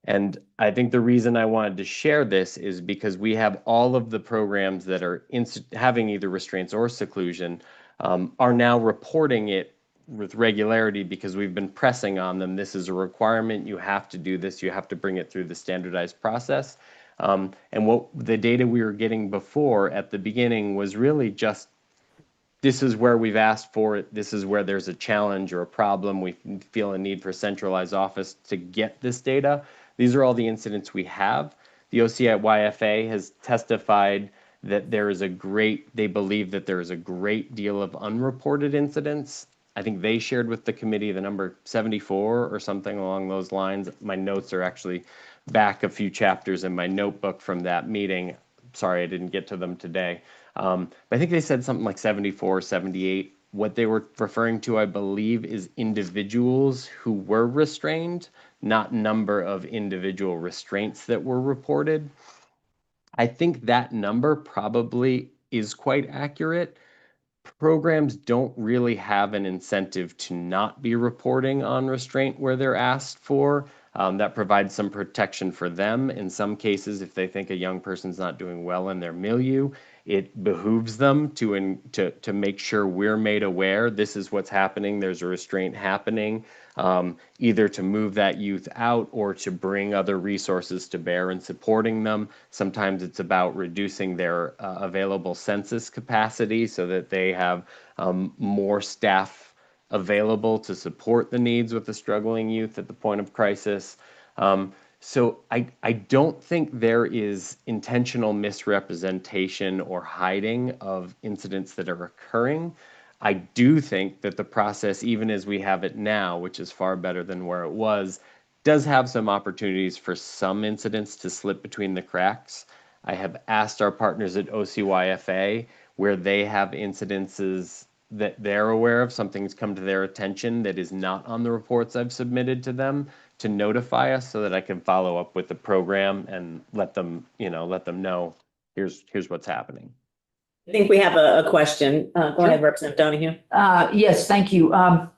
And I think the reason I wanted to share this is because we have all of the programs that are having either restraints or seclusion are now reporting it with regularity because we've been pressing on them. This is a requirement. You have to do this. You have to bring it through the standardized process. And what the data we were getting before at the beginning was really just, this is where we've asked for it. This is where there's a challenge or a problem. We feel a need for a centralized office to get this data. These are all the incidents we have. The OCYFA has testified that they believe that there is a great deal of unreported incidents. I think they shared with the committee the number 74 or something along those lines. My notes are actually back a few chapters in my notebook from that meeting. Sorry, I didn't get to them today. But I think they said something like 74, 78. What they were referring to, I believe, is individuals who were restrained, not number of individual restraints that were reported. I think that number probably is quite accurate. Programs don't really have an incentive to not be reporting on restraint where they're asked for. That provides some protection for them. In some cases, if they think a young person's not doing well in their milieu, it behooves them to make sure we're made aware this is what's happening, there's a restraint happening, either to move that youth out or to bring other resources to bear in supporting them. Sometimes it's about reducing their available census capacity so that they have more staff available to support the needs with the struggling youth at the point of crisis. So I don't think there is intentional misrepresentation or hiding of incidents that are occurring. I do think that the process, even as we have it now, which is far better than where it was, does have some opportunities for some incidents to slip between the cracks. I have asked our partners at OCYFA where they have incidences that they're aware of, something's come to their attention that is not on the reports I've submitted to them, to notify us so that I can follow up with the program and let them know here's what's happening. I think we have a question. Go ahead, Representative Donahue. Yes, thank you. I've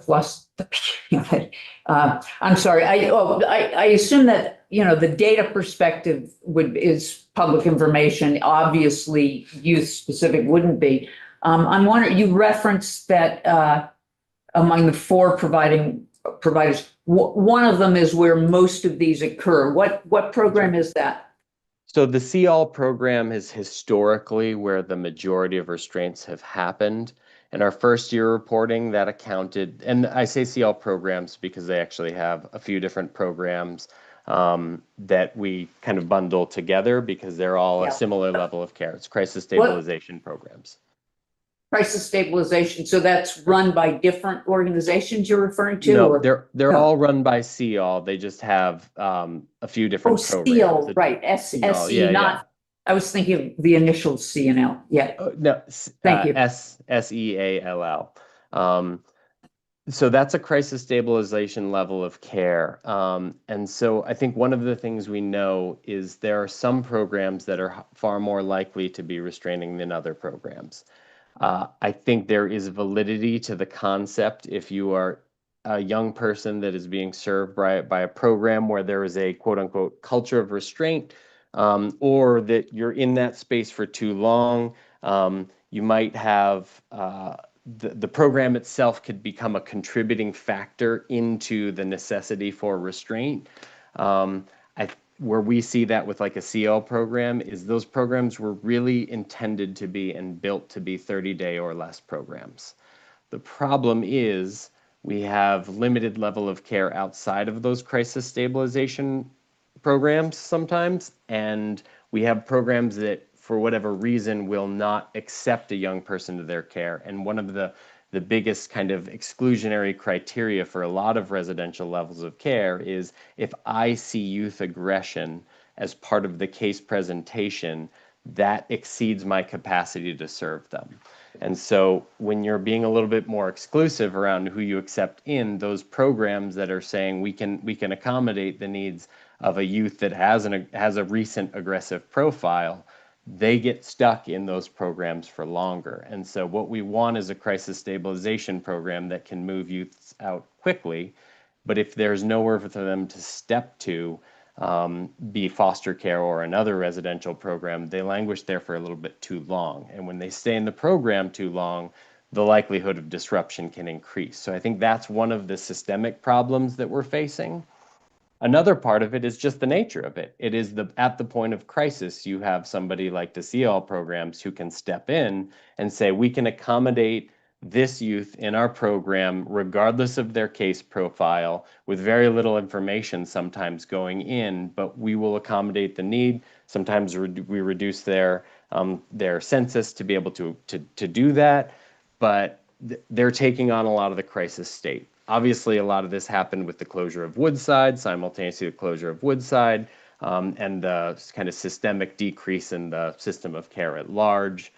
lost the beginning of it. I'm sorry. I assume that, the data perspective is public information. Obviously, youth specific wouldn't be. I'm wondering, you referenced that among the four providers, one of them is where most of these occur. What program is that? So the See All program is historically where the majority of restraints have happened. In our first year reporting, that accounted, and I say See All programs because they actually have a few different programs that we kind of bundle together because they're all a similar level of care. It's crisis stabilization programs. Crisis stabilization. So that's run by different organizations you're referring to? No, or? they're all run by See All. They just have a few different programs. See All, right. SE, not. I was thinking of the initial C&L. Yeah. No, Thank you. SEALL. So that's a crisis stabilization level of care. And so I think one of the things we know is there are some programs that are far more likely to be restraining than other programs. I think there is validity to the concept if you are a young person that is being served by a program where there is a quote unquote culture of restraint, or that you're in that space for too long. You might have the program itself could become a contributing factor into the necessity for restraint. Where we see that with like a CL program is those programs were really intended to be and built to be 30-day or less programs. The problem is we have limited level of care outside of those crisis stabilization programs sometimes, and we have programs that for whatever reason will not accept a young person to their care. And one of the biggest kind of exclusionary criteria for a lot of residential levels of care is if I see youth aggression as part of the case presentation, that exceeds my capacity to serve them. And so when you're being a little bit more exclusive around who you accept in, those programs that are saying we can accommodate the needs of a youth that has a recent aggressive profile, they get stuck in those programs for longer. And so what we want is a crisis stabilization program that can move youths out quickly. But if there's nowhere for them to step to, be foster care or another residential program, they languish there for a little bit too long. And when they stay in the program too long, the likelihood of disruption can increase. So I think that's one of the systemic problems that we're facing. Another part of it is just the nature of it. It is at the point of crisis, you have somebody like the See All programs who can step in and say, we can accommodate this youth in our program, regardless of their case profile, with very little information sometimes going in, but we will accommodate the need. Sometimes we reduce their census to be able to do that, but they're taking on a lot of the crisis state. Obviously, a lot of this happened with the closure of Woodside, simultaneously the closure of Woodside, and the kind of systemic decrease in the system of care at large.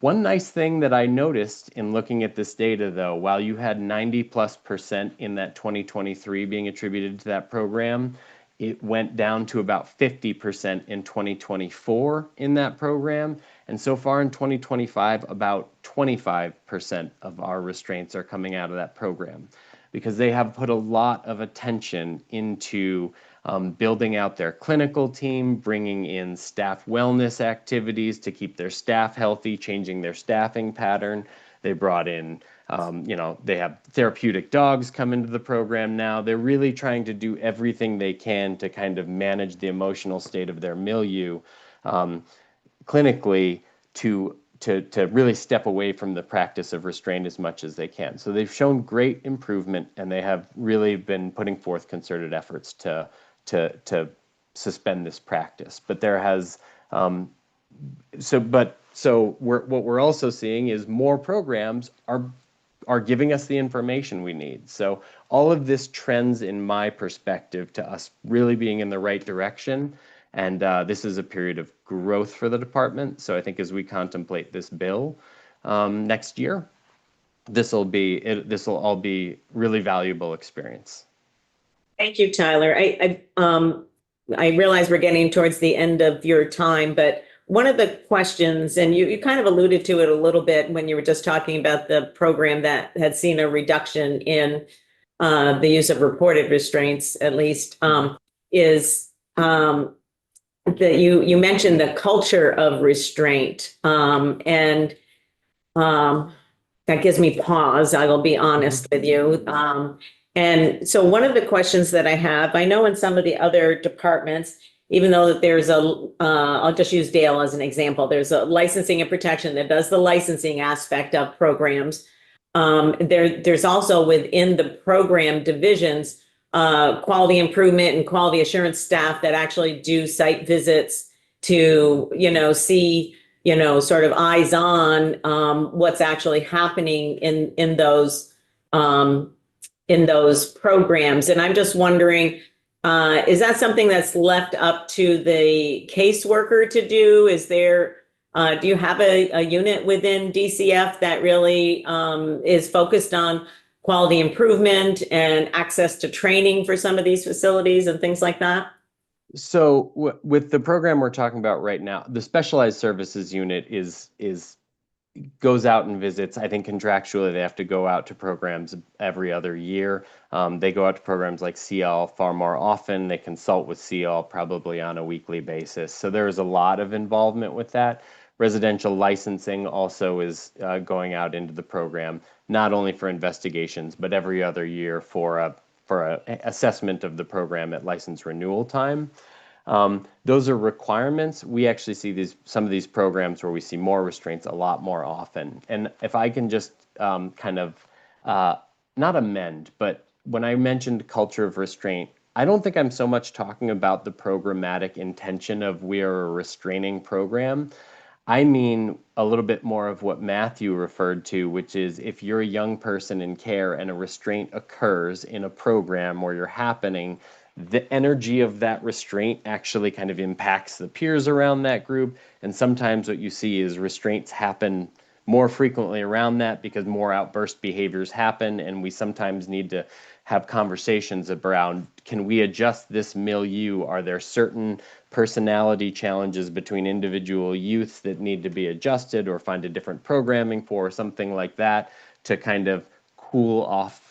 One nice thing that I noticed in looking at this data, though, while you had 90+% in that 2023 being attributed to that program, it went down to about 50% in 2024 in that program. And so far in 2025, about 25% of our restraints are coming out of that program because they have put a lot of attention into building out their clinical team, bringing in staff wellness activities to keep their staff healthy, changing their staffing pattern. They brought in, they have therapeutic dogs come into the program now. They're really trying to do everything they can to kind of manage the emotional state of their milieu clinically to really step away from the practice of restraint as much as they can. So they've shown great improvement, and they have really been putting forth concerted efforts to suspend this practice. But there has what we're also seeing is more programs are giving us the information we need. So all of this trends, in my perspective, to us really being in the right direction. And this is a period of growth for the department. So I think as we contemplate this bill next year, this will all be really valuable experience. Thank you, Tyler. I realize we're getting towards the end of your time, but one of the questions, and you kind of alluded to it a little bit when you were just talking about the program that had seen a reduction in the use of reported restraints, at least, is that you mentioned the culture of restraint, and that gives me pause. I will be honest with you. And so one of the questions that I have, I know in some of the other departments, even though that there's I'll just use Dale as an example, there's a licensing and protection that does the licensing aspect of programs. There's also within the program divisions, quality improvement and quality assurance staff that actually do site visits to, see, sort of eyes on what's actually happening in those programs. And I'm just wondering, is that something that's left up to the caseworker to do? Is there, do you have a unit within DCF that really is focused on quality improvement and access to training for some of these facilities and things like that? So with the program we're talking about right now, the specialized services unit goes out and visits. I think contractually they have to go out to programs every other year. They go out to programs like CL far more often. They consult with CL probably on a weekly basis. So there is a lot of involvement with that. Residential licensing also is going out into the program, not only for investigations, but every other year for a assessment of the program at license renewal time. Those are requirements. We actually see some of these programs where we see more restraints a lot more often. And if I can just not amend, but when I mentioned culture of restraint, I don't think I'm so much talking about the programmatic intention of we are a restraining program. I mean a little bit more of what Matthew referred to, which is if you're a young person in care and a restraint occurs in a program where you're happening, the energy of that restraint actually kind of impacts the peers around that group. And sometimes what you see is restraints happen more frequently around that because more outburst behaviors happen. And we sometimes need to have conversations around, can we adjust this milieu? Are there certain personality challenges between individual youths that need to be adjusted or find a different programming for, or something like that, to kind of cool off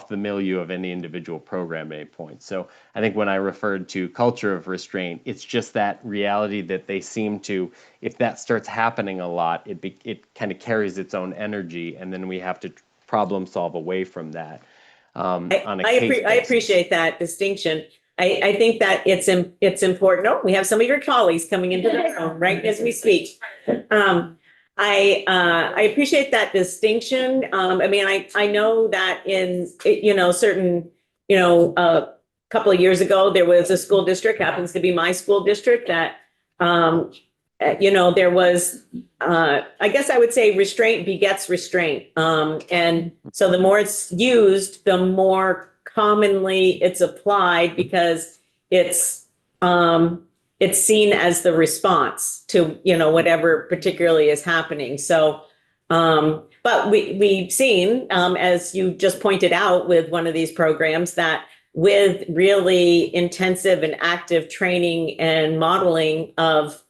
the milieu of any individual program at any point. So I think when I referred to culture of restraint, it's just that reality that they seem to, if that starts happening a lot, it kind of carries its own energy, and then we have to problem solve away from that. I appreciate that distinction. I think that it's important. Oh, we have some of your colleagues coming into the room right as we speak. I appreciate that distinction. I mean, I know that in, you know, certain, you know, a couple of years ago, there was a school district, happens to be my school district, that, you know, there was, I guess I would say restraint begets restraint. And so the more it's used, the more commonly it's applied because it's seen as the response to, you know, whatever particularly is happening. So, but we've seen, as you just pointed out with one of these programs, that with really intensive and active training and modeling of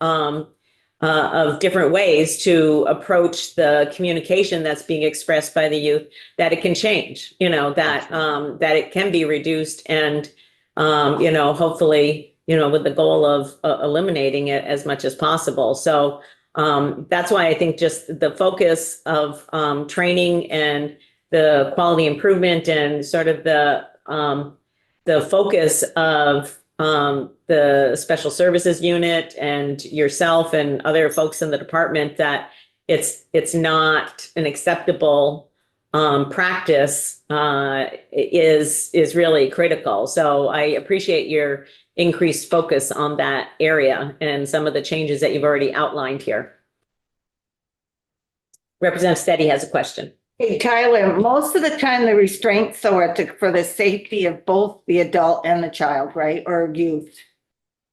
different ways to approach the communication that's being expressed by the youth, that it can change, you know, that it can be reduced and, you know, hopefully, you know, with the goal of eliminating it as much as possible. So that's why I think just the focus of training and the quality improvement and sort of the focus of the special services unit and yourself and other folks in the department, that it's not an acceptable practice is really critical. So I appreciate your increased focus on that area and some of the changes that you've already outlined here. Representative Steady has a question. Hey, Tyler, most of the time the restraints are for the safety of both the adult and the child, right? Or youth?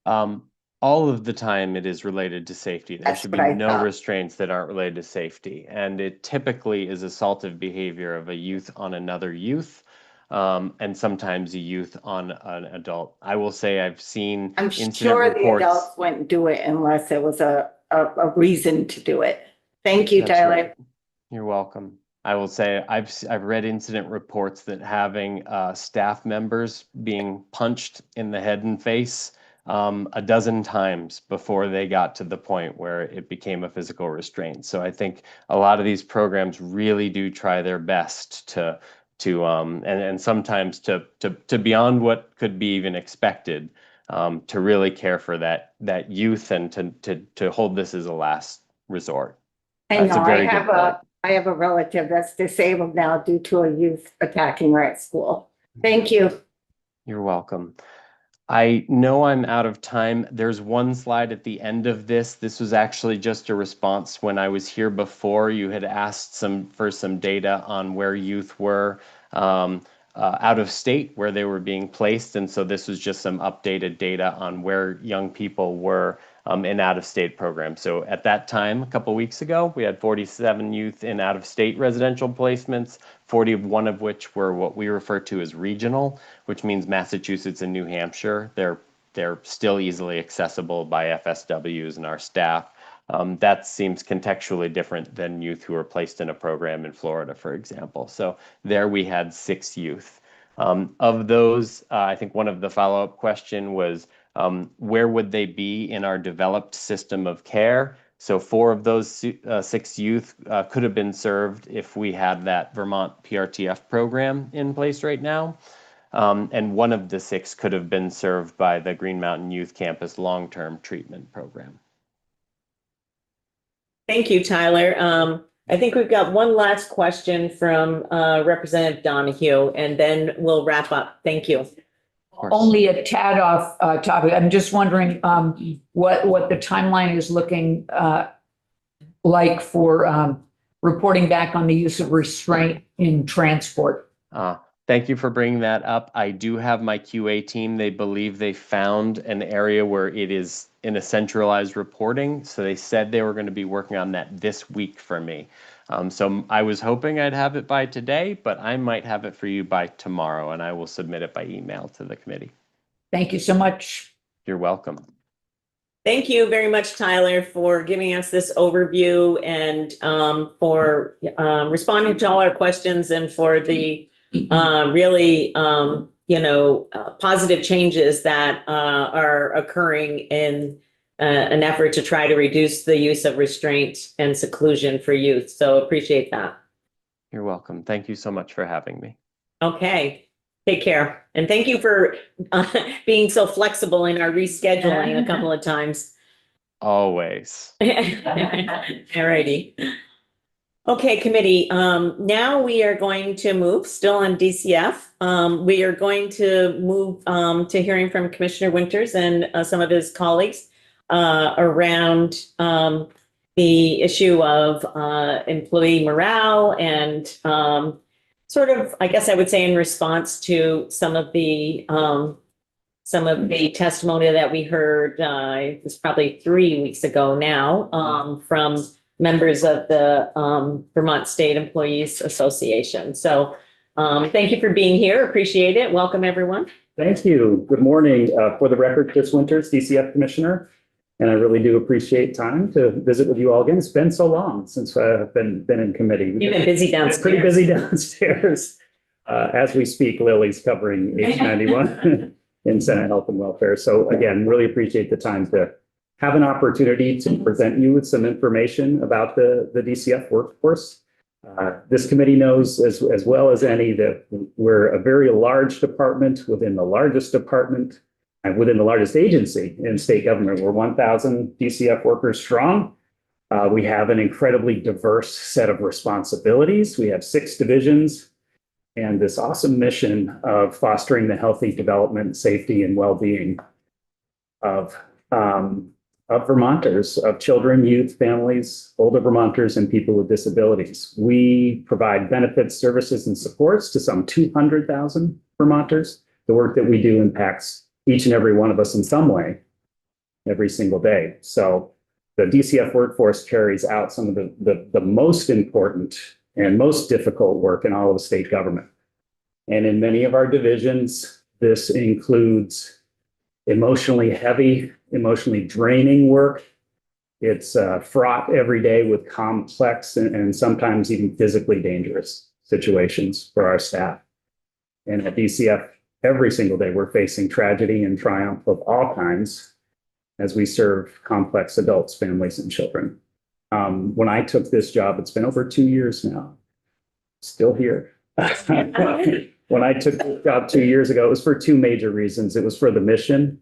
All of the time it is related to safety. There That's should what be I no thought. restraints that aren't related to safety. And it typically is assaultive behavior of a youth on another youth, and sometimes a youth on an adult. I will say I've seen I'm incident sure the reports. adults wouldn't do it unless there was a reason to do it. Thank you, That's Tyler. right. You're welcome. I will say I've read incident reports that having staff members being punched in the head and face a dozen times before they got to the point where it became a physical restraint. So I think a lot of these programs really do try their best to and sometimes to beyond what could be even expected, to really care for that youth and to hold this as a last resort. I That's a know, very good point. I have a relative that's disabled now due to a youth attacking her at school. Thank you. You're welcome. I know I'm out of time. There's one slide at the end of this. This was actually just a response when I was here before. You had asked for some data on where youth were out of state, where they were being placed. And so this was just some updated data on where young people were in out-of-state programs. So at that time, a couple weeks ago, we had 47 youth in out-of-state residential placements, 41 of which were what we refer to as regional, which means Massachusetts and New Hampshire. They're still easily accessible by FSWs and our staff. That seems contextually different than youth who were placed in a program in Florida, for example. So there we had 6 youth. Of those, I think one of the follow-up question was, where would they be in our developed system of care? So 4 of those 6 youth could have been served if we had that Vermont PRTF program in place right now. And 1 of the 6 could have been served by the Green Mountain Youth Campus long-term treatment program. Thank you, Tyler. I think we've got one last question from Representative Donahue, and then we'll wrap up. Thank you. Only a tad off topic. I'm just wondering what the timeline is looking like for reporting back on the use of restraint in transport. Thank you for bringing that up. I do have my QA team. They believe they found an area where it is in a centralized reporting. So they said they were going to be working on that this week for me. So I was hoping I'd have it by today, but I might have it for you by tomorrow, and I will submit it by email to the committee. Thank you so much. You're welcome. Thank you very much, Tyler, for giving us this overview and for responding to all our questions and for the really, positive changes that are occurring in an effort to try to reduce the use of restraint and seclusion for youth. So appreciate that. You're welcome. Thank you so much for having me. Okay. Take care. And thank you for being so flexible in our rescheduling a couple of times. Always. Alrighty. Okay, committee, now we are going to move, still on DCF. We are going to move, to hearing from Commissioner Winters and some of his colleagues, around, the issue of, employee morale and, sort of, I guess I would say in response to some of the testimony that we heard, it was probably 3 weeks ago now, from members of the Vermont State Employees Association. So thank you for being here. Appreciate it. Welcome, everyone. Thank you. Good morning. For the record, Chris Winters, DCF Commissioner, and I really do appreciate time to visit with you all again. It's been so long since I've been in committee. You've been busy It's downstairs. pretty busy downstairs. As we speak, Lily's covering H91 in Senate Health and Welfare. So again, really appreciate the time to have an opportunity to present you with some information about the DCF workforce. This committee knows as well as any that we're a very large department within the largest department and within the largest agency in state government. We're 1,000 DCF workers strong. We have an incredibly diverse set of responsibilities. We have 6 divisions and this awesome mission of fostering the healthy development, safety, and well-being of Vermonters, of children, youth, families, older Vermonters, and people with disabilities. We provide benefits, services, and supports to some 200,000 Vermonters. The work that we do impacts each and every one of us in some way every single day. So the DCF workforce carries out some of the most important and most difficult work in all of state government. And in many of our divisions, this includes emotionally heavy, emotionally draining work. It's fraught every day with complex and sometimes even physically dangerous situations for our staff. And at DCF, every single day, we're facing tragedy and triumph of all kinds as we serve complex adults, families, and children. When I took this job, it's been over 2 years now, still here. When I took this job 2 years ago, it was for 2 major reasons. It was for the mission.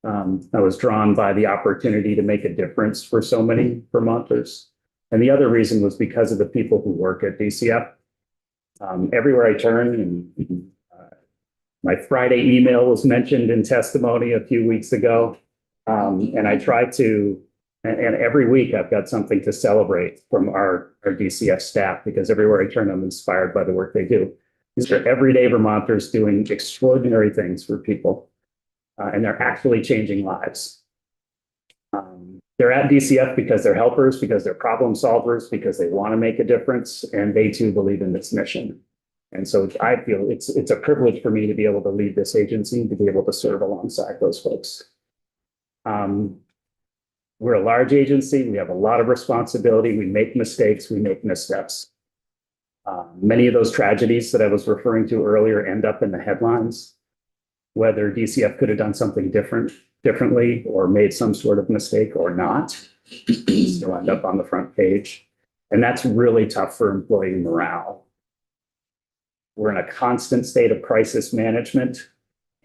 I was drawn by the opportunity to make a difference for so many Vermonters. And the other reason was because of the people who work at DCF. Everywhere I turn, and my Friday email was mentioned in testimony a few weeks ago. And I try to, and every week I've got something to celebrate from our DCF staff, because everywhere I turn, I'm inspired by the work they do. These are everyday Vermonters doing extraordinary things for people. And they're actually changing lives. They're at DCF because they're helpers, because they're problem solvers, because they want to make a difference, and they too believe in this mission. And so I feel it's a privilege for me to be able to lead this agency, to be able to serve alongside those folks. We're a large agency. We have a lot of responsibility. We make mistakes. We make missteps. Many of those tragedies that I was referring to earlier end up in the headlines. Whether DCF could have done something differently or made some sort of mistake or not, still end up on the front page. And that's really tough for employee morale. We're in a constant state of crisis management.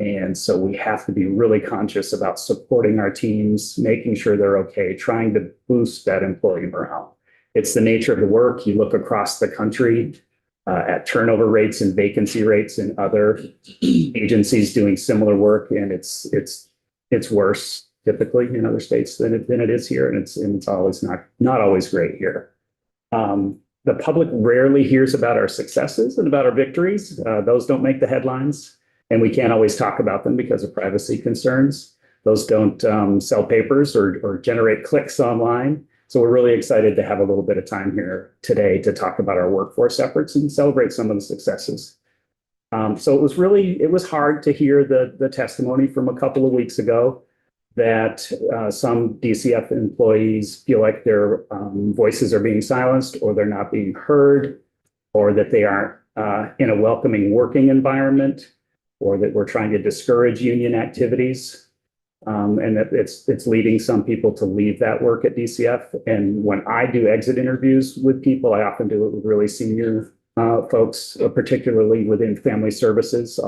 And so we have to be really conscious about supporting our teams, making sure they're okay, trying to boost that employee morale. It's the nature of the work. You look across the country at turnover rates and vacancy rates in other agencies doing similar work, and it's worse typically in other states than it is here, and it's always not always great here. The public rarely hears about our successes and about our victories. Those don't make the headlines, and we can't always talk about them because of privacy concerns. Those don't sell papers or generate clicks online. So we're really excited to have a little bit of time here today to talk about our workforce efforts and celebrate some of the successes. So it was hard to hear the testimony from a couple of weeks ago that some DCF employees feel like their voices are being silenced, or they're not being heard, or that they aren't in a welcoming working environment, or that we're trying to discourage union activities. And that it's leading some people to leave that work at DCF. And when I do exit interviews with people, I often do it with really senior folks, particularly within family services.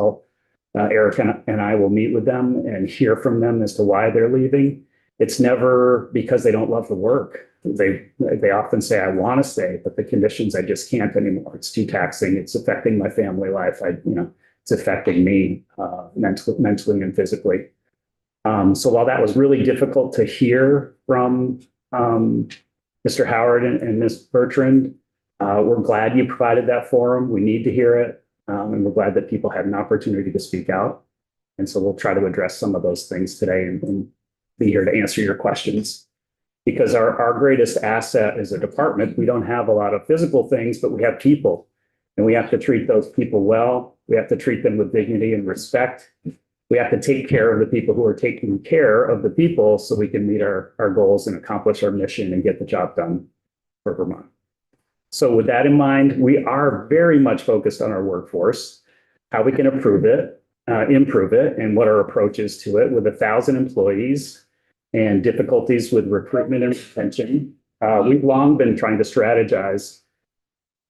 Eric and I will meet with them and hear from them as to why they're leaving. it's never because they don't love the work. They often say, I want to stay, but the conditions, I just can't anymore. It's too taxing. It's affecting my family life. It's affecting me mentally and physically. So while that was really difficult to hear from Mr. Howard and Ms. Bertrand, we're glad you provided that forum. We need to hear it. And we're glad that people had an opportunity to speak out. And so we'll try to address some of those things today and be here to answer your questions. Because our greatest asset as a department, we don't have a lot of physical things, but we have people. And we have to treat those people well. We have to treat them with dignity and respect. We have to take care of the people who are taking care of the people so we can meet our goals and accomplish our mission and get the job done for Vermont. So with that in mind, we are very much focused on our workforce, how we can improve it, and what our approach is to it. With 1,000 employees and difficulties with recruitment and retention, we've long been trying to strategize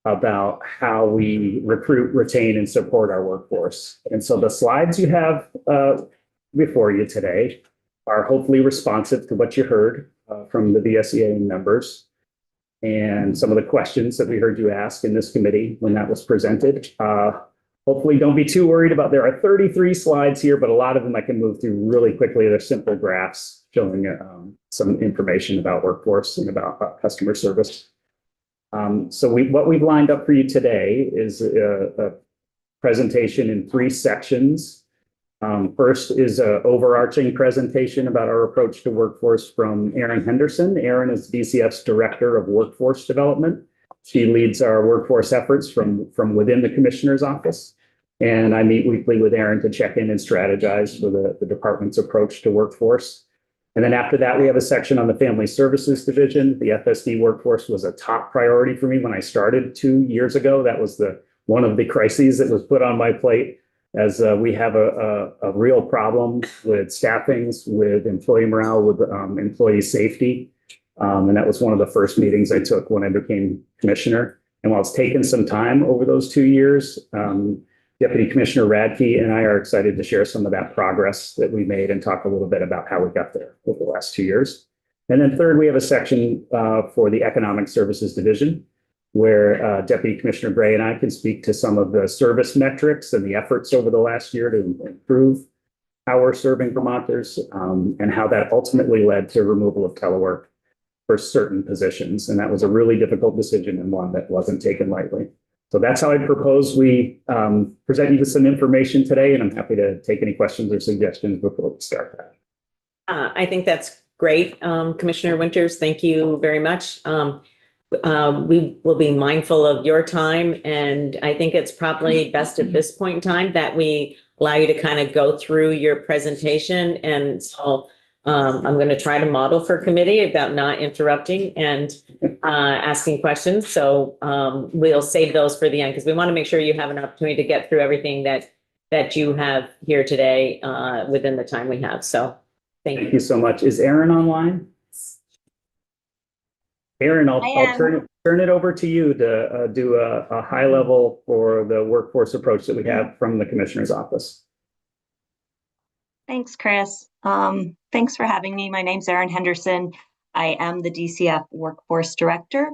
about how we recruit, retain, and support our workforce. And so the slides you have before you today are hopefully responsive to what you heard from the VSEA members and some of the questions that we heard you ask in this committee when that was presented. Hopefully don't be too worried about, there are 33 slides here, but a lot of them I can move through really quickly. They're simple graphs showing some information about workforce and about customer service. So what we've lined up for you today is a presentation in 3 sections. First is an overarching presentation about our approach to workforce from Erin Henderson. Erin is DCF's Director of Workforce Development. She leads our workforce efforts from within the Commissioner's office. And I meet weekly with Erin to check in and strategize for the department's approach to workforce. And then after that, we have a section on the Family Services Division. The FSD workforce was a top priority for me when I started 2 years ago. That was one of the crises that was put on my plate, as we have a real problem with staffings, with employee morale, with employee safety. And that was one of the first meetings I took when I became commissioner. And while it's taken some time over those 2 years, Deputy Commissioner Radke and I are excited to share some of that progress that we made and talk a little bit about how we got there over the last 2 years. And then third, we have a section for the Economic Services Division, where Deputy Commissioner Gray and I can speak to some of the service metrics and the efforts over the last year to improve how we're serving Vermonters and how that ultimately led to removal of telework for certain positions. And that was a really difficult decision and one that wasn't taken lightly. So that's how I propose we present you with some information today, and I'm happy to take any questions or suggestions before we start that. I think that's great. Commissioner Winters, thank you very much. We will be mindful of your time, and I think it's probably best at this point in time that we allow you to kind of go through your presentation. And so I'm going to try to model for committee about not interrupting and asking questions. So we'll save those for the end because we want to make sure you have an opportunity to get through everything that you have here today within the time we have. So Thank you so much. Is Erin online? Erin, I'll turn it over to you to do a high level for the workforce approach that we have from the Commissioner's office. Thanks, Chris. Thanks for having me. My name's Erin Henderson. I am the DCF Workforce Director.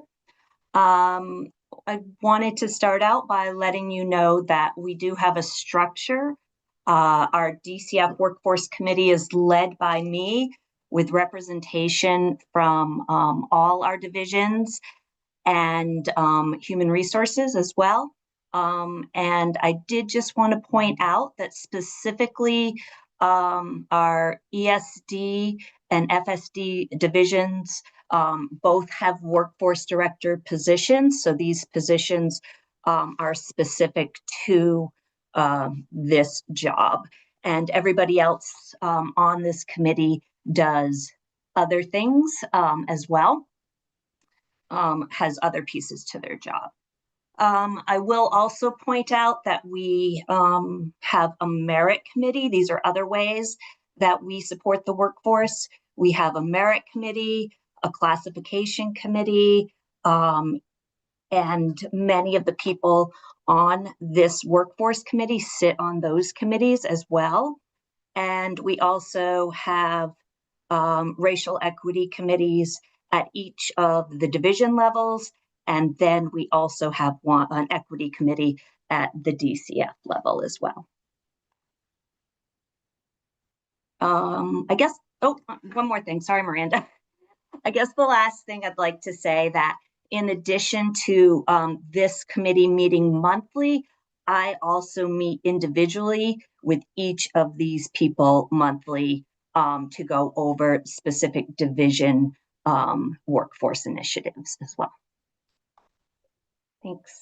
I wanted to start out by letting you know that we do have a structure. Our DCF Workforce Committee is led by me with representation from all our divisions and human resources as well. And I did just want to point out that specifically our ESD and FSD divisions both have workforce director positions. So these positions are specific to this job. And everybody else on this committee does other things as well, has other pieces to their job. I will also point out that we have a merit committee. These are other ways that we support the workforce. We have a merit committee, a classification committee, and many of the people on this workforce committee sit on those committees as well. And we also have racial equity committees at each of the division levels. And then we also have an equity committee at the DCF level as well. I guess, oh, one more thing. Sorry, Miranda. I guess the last thing I'd like to say that in addition to this committee meeting monthly, I also meet individually with each of these people monthly to go over specific division workforce initiatives as well. Thanks.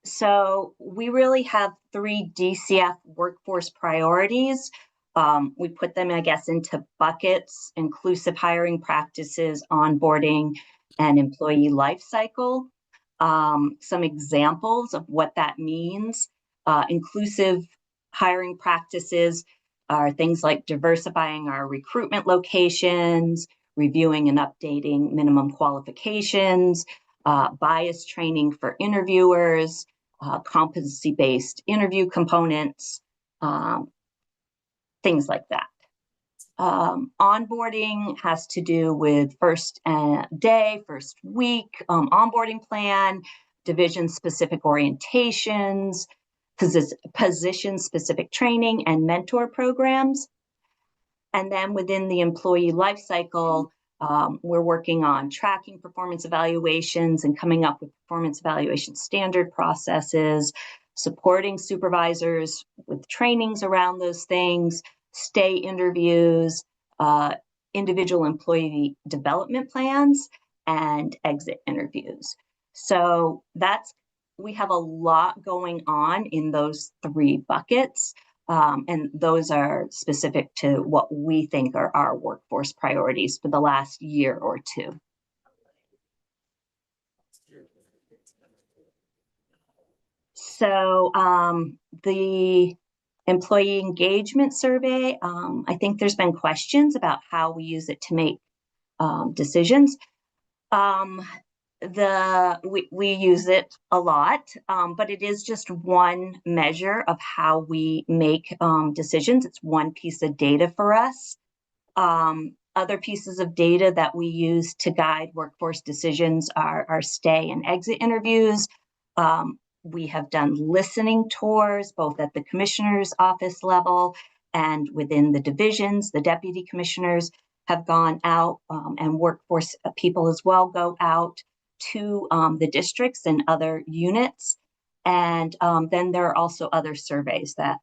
So we really have 3 DCF workforce priorities. We put them, I guess, into buckets: inclusive hiring practices, onboarding, and employee life cycle. Some examples of what that means. Inclusive hiring practices are things like diversifying our recruitment locations, reviewing and updating minimum qualifications, bias training for interviewers, competency-based interview components, things like that. Onboarding has to do with first day, first week, onboarding plan, division-specific orientations, position-specific training, and mentor programs. And then within the employee life cycle, we're working on tracking performance evaluations and coming up with performance evaluation standard processes, supporting supervisors with trainings around those things, stay interviews, individual employee development plans, and exit interviews. So we have a lot going on in those 3 buckets. And those are specific to what we think are our workforce priorities for the last year or 2. So the employee engagement survey, I think there's been questions about how we use it to make decisions. We use it a lot, but it is just one measure of how we make decisions. It's one piece of data for us. Other pieces of data that we use to guide workforce decisions are our stay and exit interviews. We have done listening tours, both at the commissioner's office level and within the divisions. The deputy commissioners have gone out, and workforce people as well go out to the districts and other units. And then there are also other surveys that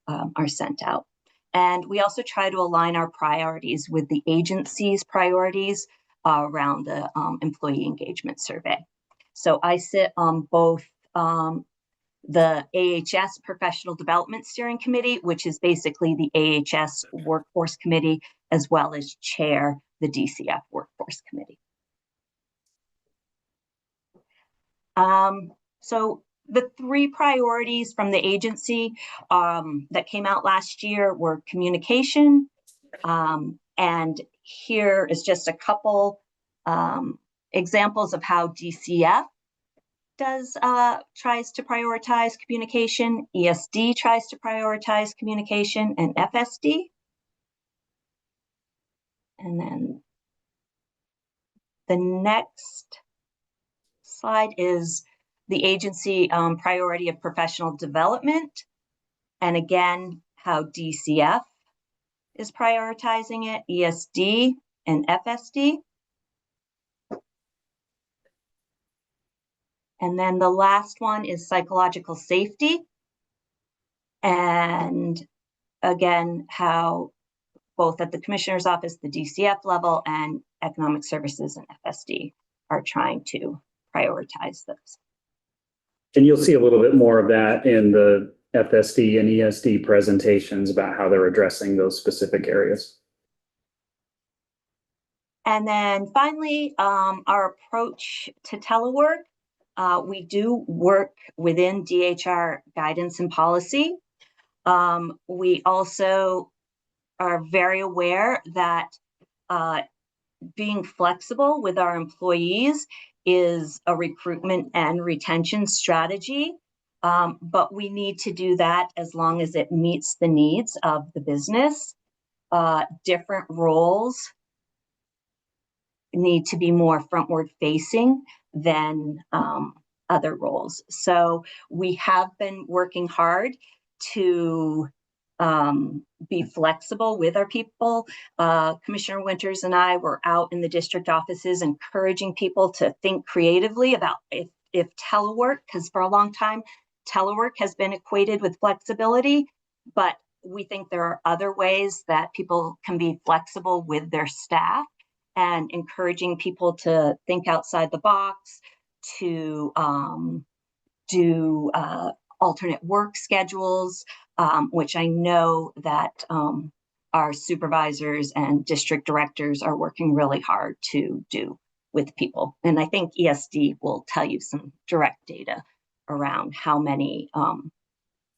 are sent out. And we also try to align our priorities with the agency's priorities around the employee engagement survey. So I sit on both the AHS Professional Development Steering Committee, which is basically the AHS Workforce Committee, as well as chair the DCF Workforce Committee. So the 3 priorities from the agency that came out last year were communication. And here is just a couple examples of how DCF tries to prioritize communication, ESD tries to prioritize communication, and FSD. And then the next slide is the agency priority of professional development. And again, how DCF is prioritizing it, ESD and FSD. And then the last one is psychological safety. And again, how both at the commissioner's office, the DCF level, and economic services and FSD are trying to prioritize those. And you'll see a little bit more of that in the FSD and ESD presentations about how they're addressing those specific areas. And then finally, our approach to telework. We do work within DHR guidance and policy. We also are very aware that being flexible with our employees is a recruitment and retention strategy. But we need to do that as long as it meets the needs of the business. Different roles need to be more frontward facing than other roles. So we have been working hard to be flexible with our people. Commissioner Winters and I were out in the district offices encouraging people to think creatively about if telework, because for a long time, telework has been equated with flexibility, but we think there are other ways that people can be flexible with their staff, and encouraging people to think outside the box, to do alternate work schedules, which I know that our supervisors and district directors are working really hard to do with people. And I think ESD will tell you some direct data around how many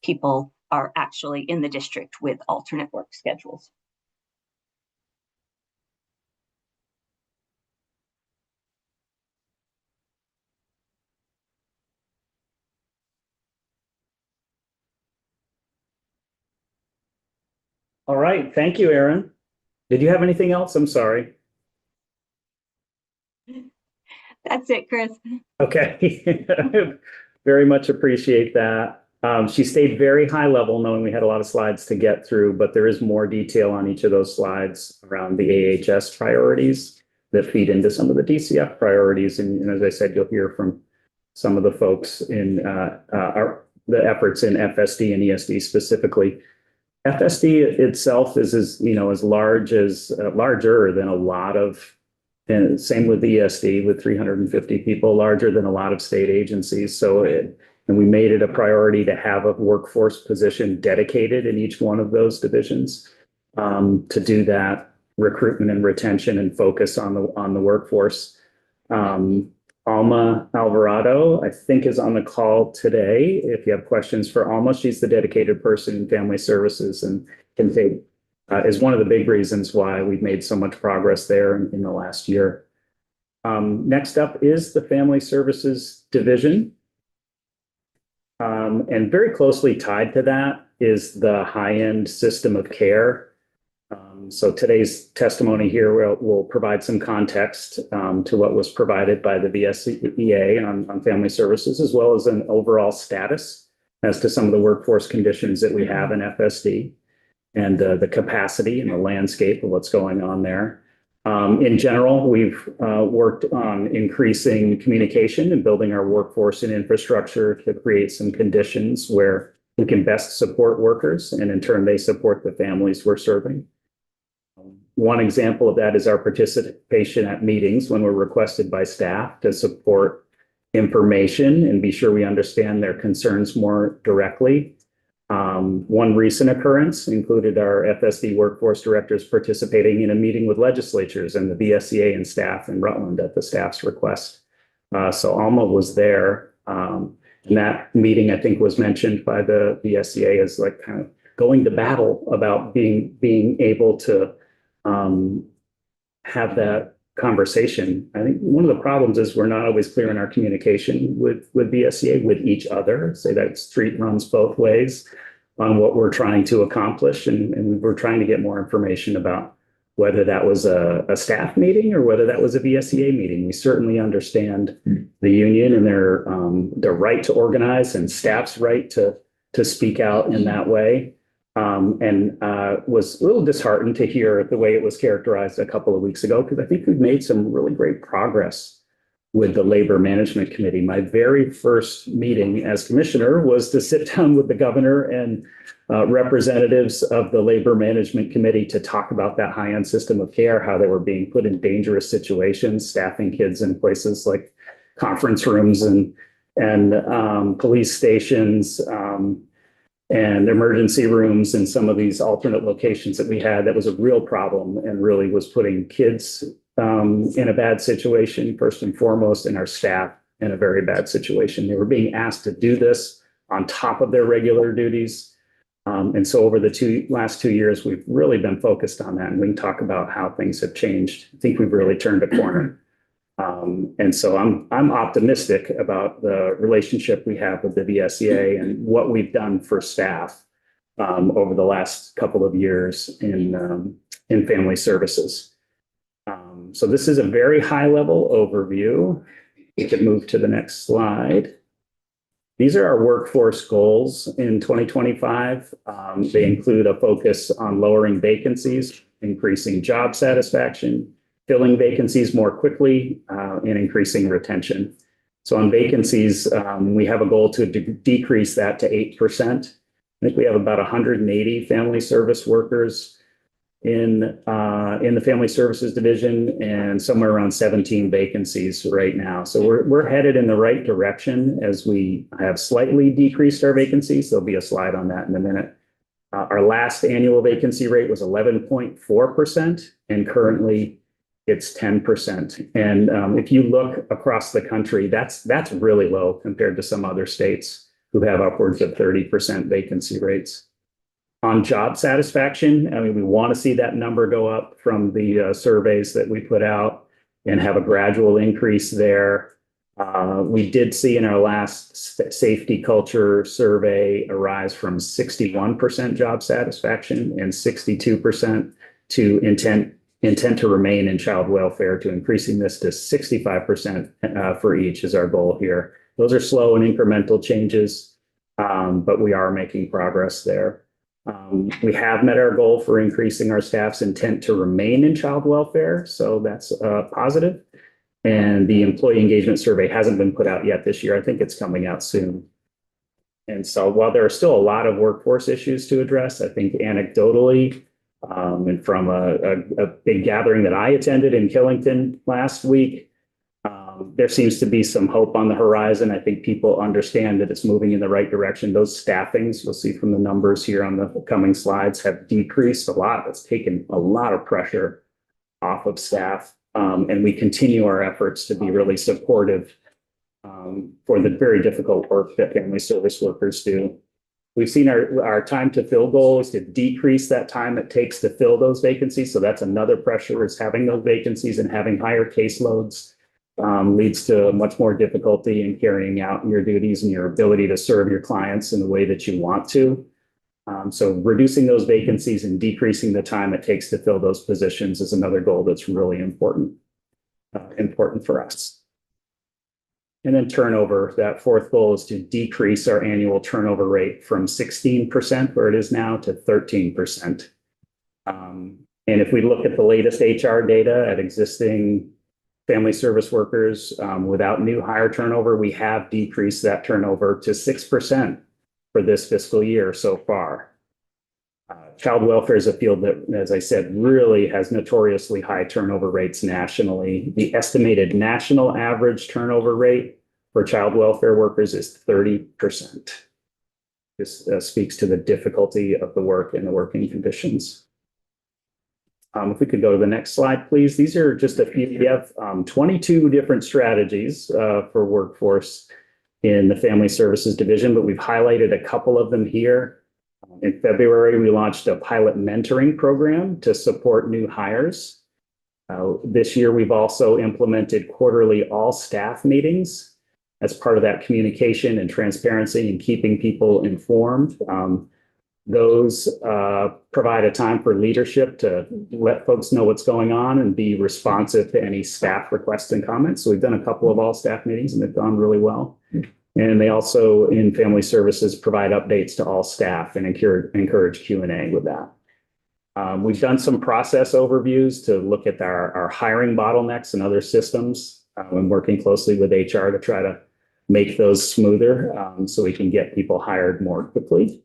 people are actually in the district with alternate work schedules. All right, thank you, Erin. Did you have anything else? I'm sorry. That's it, Chris. Okay, very much appreciate that. She stayed very high level, knowing we had a lot of slides to get through, but there is more detail on each of those slides around the AHS priorities that feed into some of the DCF priorities. And as I said, you'll hear from some of the folks in the efforts in FSD and ESD specifically. FSD itself is larger than a lot of, and same with ESD with 350 people, larger than a lot of state agencies. And we made it a priority to have a workforce position dedicated in each one of those divisions to do that recruitment and retention and focus on the workforce. Alma Alvarado, I think, is on the call today. If you have questions for Alma, she's the dedicated person in family services and can take is one of the big reasons why we've made so much progress there in the last year. Next up is the Family Services Division. And very closely tied to that is the high-end system of care. So today's testimony here will provide some context to what was provided by the VSEA on family services, as well as an overall status as to some of the workforce conditions that we have in FSD and the capacity and the landscape of what's going on there. In general, we've worked on increasing communication and building our workforce and infrastructure to create some conditions where we can best support workers, and in turn, they support the families we're serving. One example of that is our participation at meetings when we're requested by staff to support information and be sure we understand their concerns more directly. One recent occurrence included our FSD workforce directors participating in a meeting with legislatures and the VSEA and staff in Rutland at the staff's request. So Alma was there. And that meeting, I think, was mentioned by the VSEA as like kind of going to battle about being able to have that conversation. I think one of the problems is we're not always clear in our communication with VSEA, with each other. Say that street runs both ways on what we're trying to accomplish. And we're trying to get more information about whether that was a staff meeting or whether that was a VSEA meeting. We certainly understand the union and their right to organize and staff's right to speak out in that way. And was a little disheartened to hear the way it was characterized a couple of weeks ago, because I think we've made some really great progress with the Labor Management Committee. My very first meeting as commissioner was to sit down with the governor and representatives of the Labor Management Committee to talk about that high-end system of care, how they were being put in dangerous situations, staffing kids in places like conference rooms and police stations, and emergency rooms and some of these alternate locations that we had. That was a real problem and really was putting kids in a bad situation, first and foremost, and our staff in a very bad situation. They were being asked to do this on top of their regular duties. And so over the last 2 years, we've really been focused on that. And we can talk about how things have changed. I think we've really turned a corner. And so I'm optimistic about the relationship we have with the VSEA and what we've done for staff over the last couple of years in family services. So this is a very high level overview. We can move to the next slide. These are our workforce goals in 2025. They include a focus on lowering vacancies, increasing job satisfaction, filling vacancies more quickly, and increasing retention. So on vacancies, we have a goal to decrease that to 8%. I think we have about 180 family service workers in the family services division and somewhere around 17 vacancies right now. So we're headed in the right direction as we have slightly decreased our vacancies. There'll be a slide on that in a minute. Our last annual vacancy rate was 11.4%, and currently it's 10%. And if you look across the country, that's really low compared to some other states who have upwards of 30% vacancy rates. On job satisfaction, I mean, we want to see that number go up from the surveys that we put out and have a gradual increase there. We did see in our last safety culture survey a rise from 61% job satisfaction and 62% to intent to remain in child welfare, to increasing this to 65% for each is our goal here. Those are slow and incremental changes, but we are making progress there. We have met our goal for increasing our staff's intent to remain in child welfare, so that's positive. And the employee engagement survey hasn't been put out yet this year. I think it's coming out soon. And so while there are still a lot of workforce issues to address, I think anecdotally, and from a big gathering that I attended in Killington last week, there seems to be some hope on the horizon. I think people understand that it's moving in the right direction. Those staffings, you'll see from the numbers here on the coming slides, have decreased a lot. It's taken a lot of pressure off of staff. And we continue our efforts to be really supportive for the very difficult work that family service workers do. We've seen our time to fill goal is to decrease that time it takes to fill those vacancies. So that's another pressure, is having those vacancies and having higher caseloads leads to much more difficulty in carrying out your duties and your ability to serve your clients in the way that you want to. So reducing those vacancies and decreasing the time it takes to fill those positions is another goal that's really important for us. And then turnover, that fourth goal is to decrease our annual turnover rate from 16%, where it is now, to 13%. And if we look at the latest HR data at existing family service workers without new hire turnover, we have decreased that turnover to 6% for this fiscal year so far. Child welfare is a field that, as I said, really has notoriously high turnover rates nationally. The estimated national average turnover rate for child welfare workers is 30%. This speaks to the difficulty of the work and the working conditions. If we could go to the next slide, please. These are just a few. We have 22 different strategies for workforce in the family services division, but we've highlighted a couple of them here. In February, we launched a pilot mentoring program to support new hires. This year, we've also implemented quarterly all staff meetings as part of that communication and transparency and keeping people informed. Those provide a time for leadership to let folks know what's going on and be responsive to any staff requests and comments. So we've done a couple of all staff meetings and they've gone really well. And they also, in family services, provide updates to all staff and encourage Q&A with that. We've done some process overviews to look at our hiring bottlenecks and other systems, and working closely with HR to try to make those smoother so we can get people hired more quickly.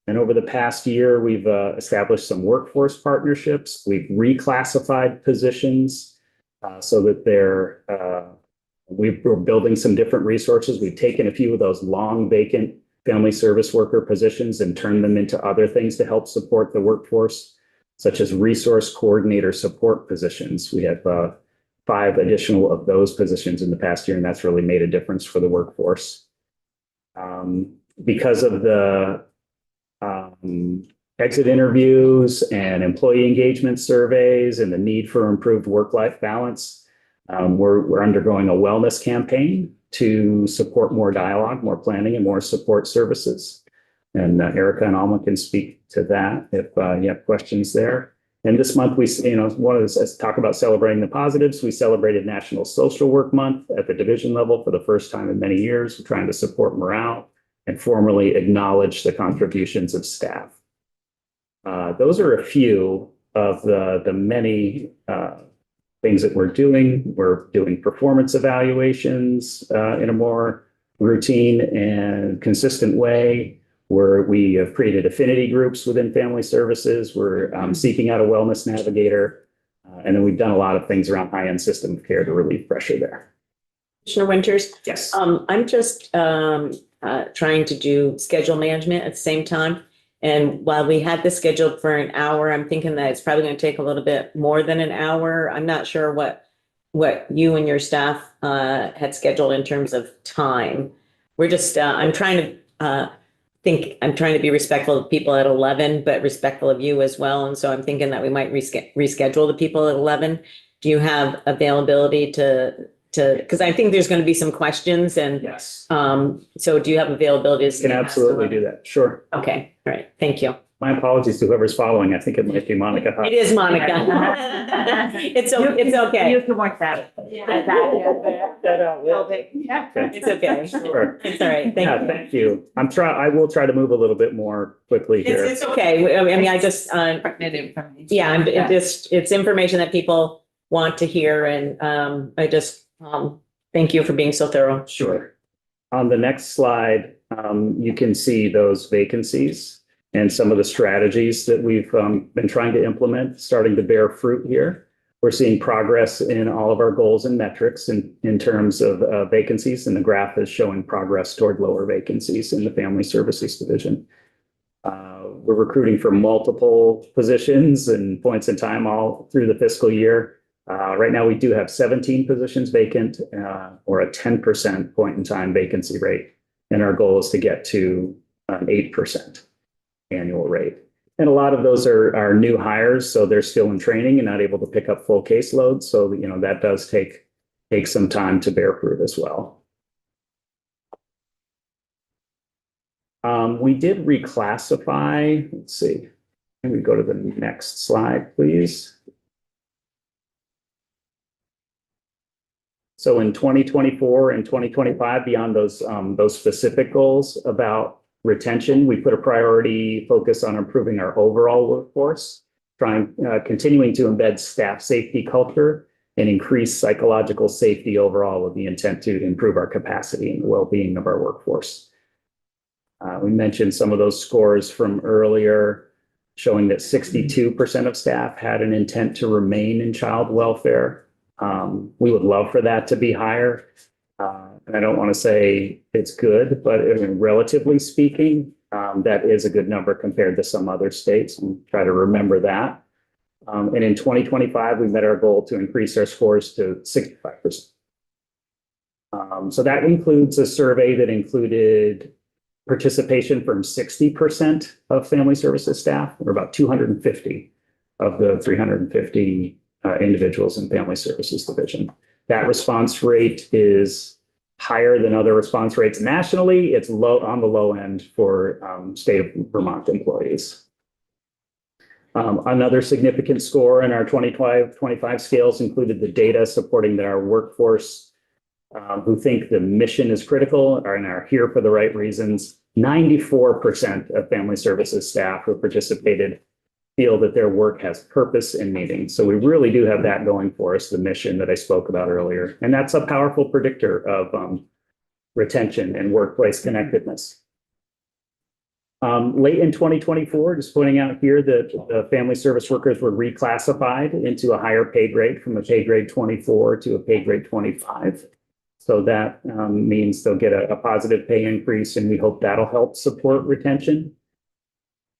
And over the past year, we've established some workforce partnerships. We've reclassified positions so that we're building some different resources. We've taken a few of those long vacant family service worker positions and turned them into other things to help support the workforce, such as resource coordinator support positions. We have 5 additional of those positions in the past year, and that's really made a difference for the workforce. Because of the exit interviews and employee engagement surveys and the need for improved work-life balance. We're undergoing a wellness campaign to support more dialogue, more planning, and more support services. And Erica and Alma can speak to that if you have questions there. And this month, we, one of this, let's talk about celebrating the positives. We celebrated National Social Work Month at the division level for the first time in many years. We're trying to support morale and formally acknowledge the contributions of staff. Those are a few of the many things that we're doing. We're doing performance evaluations in a more routine and consistent way, where we have created affinity groups within family services. We're seeking out a wellness navigator. And then we've done a lot of things around high-end system of care to relieve pressure there. Commissioner Winters? Yes. I'm just trying to do schedule management at the same time. And while we had this scheduled for an hour, I'm thinking that it's probably going to take a little bit more than an hour. I'm not sure what you and your staff had scheduled in terms of time. We're just, I'm trying to be respectful of people at 11, but respectful of you as well. And so I'm thinking that we might reschedule the people at 11. Do you have availability because I think there's going to be some questions and Yes. so do you have availability? Can absolutely do that. Sure. Okay. All right. Thank you. My apologies to whoever's following. I think it might be Monica Huff. It is Monica. It's okay. You can work that. It's okay. Sure. It's all right. Yeah, Thank you. thank you. I will try to move a little bit more quickly here. It's okay. I mean, I just, yeah, it's information that people want to hear. And I just, thank you for being so thorough. Sure. On the next slide, you can see those vacancies and some of the strategies that we've been trying to implement, starting to bear fruit here. We're seeing progress in all of our goals and metrics in terms of vacancies, and the graph is showing progress toward lower vacancies in the Family Services Division. We're recruiting for multiple positions and points in time all through the fiscal year. Right now, we do have 17 positions vacant, or a 10% point in time vacancy rate. And our goal is to get to an 8% annual rate. And a lot of those are new hires, so they're still in training and not able to pick up full caseloads. So, that does take some time to bear fruit as well. We did reclassify, let's see, can we go to the next slide, please? So in 2024 and 2025, beyond those specific goals about retention, we put a priority focus on improving our overall workforce, continuing to embed staff safety culture and increase psychological safety overall with the intent to improve our capacity and the well-being of our workforce. We mentioned some of those scores from earlier, showing that 62% of staff had an intent to remain in child welfare. We would love for that to be higher. And I don't want to say it's good, but relatively speaking, that is a good number compared to some other states, and try to remember that. And in 2025, we met our goal to increase our scores to 65%. So that includes a survey that included participation from 60% of family services staff, or about 250 of the 350 individuals in Family Services Division. That response rate is higher than other response rates nationally. It's low on the low end for state of Vermont employees. Another significant score in our 2025 scales included the data supporting that our workforce who think the mission is critical and are here for the right reasons. 94% of family services staff who participated feel that their work has purpose and meaning. So we really do have that going for us, the mission that I spoke about earlier. And that's a powerful predictor of retention and workplace connectedness. Late in 2024, just pointing out here that the family service workers were reclassified into a higher pay grade, from a pay grade 24 to a pay grade 25. So that means they'll get a positive pay increase, and we hope that'll help support retention.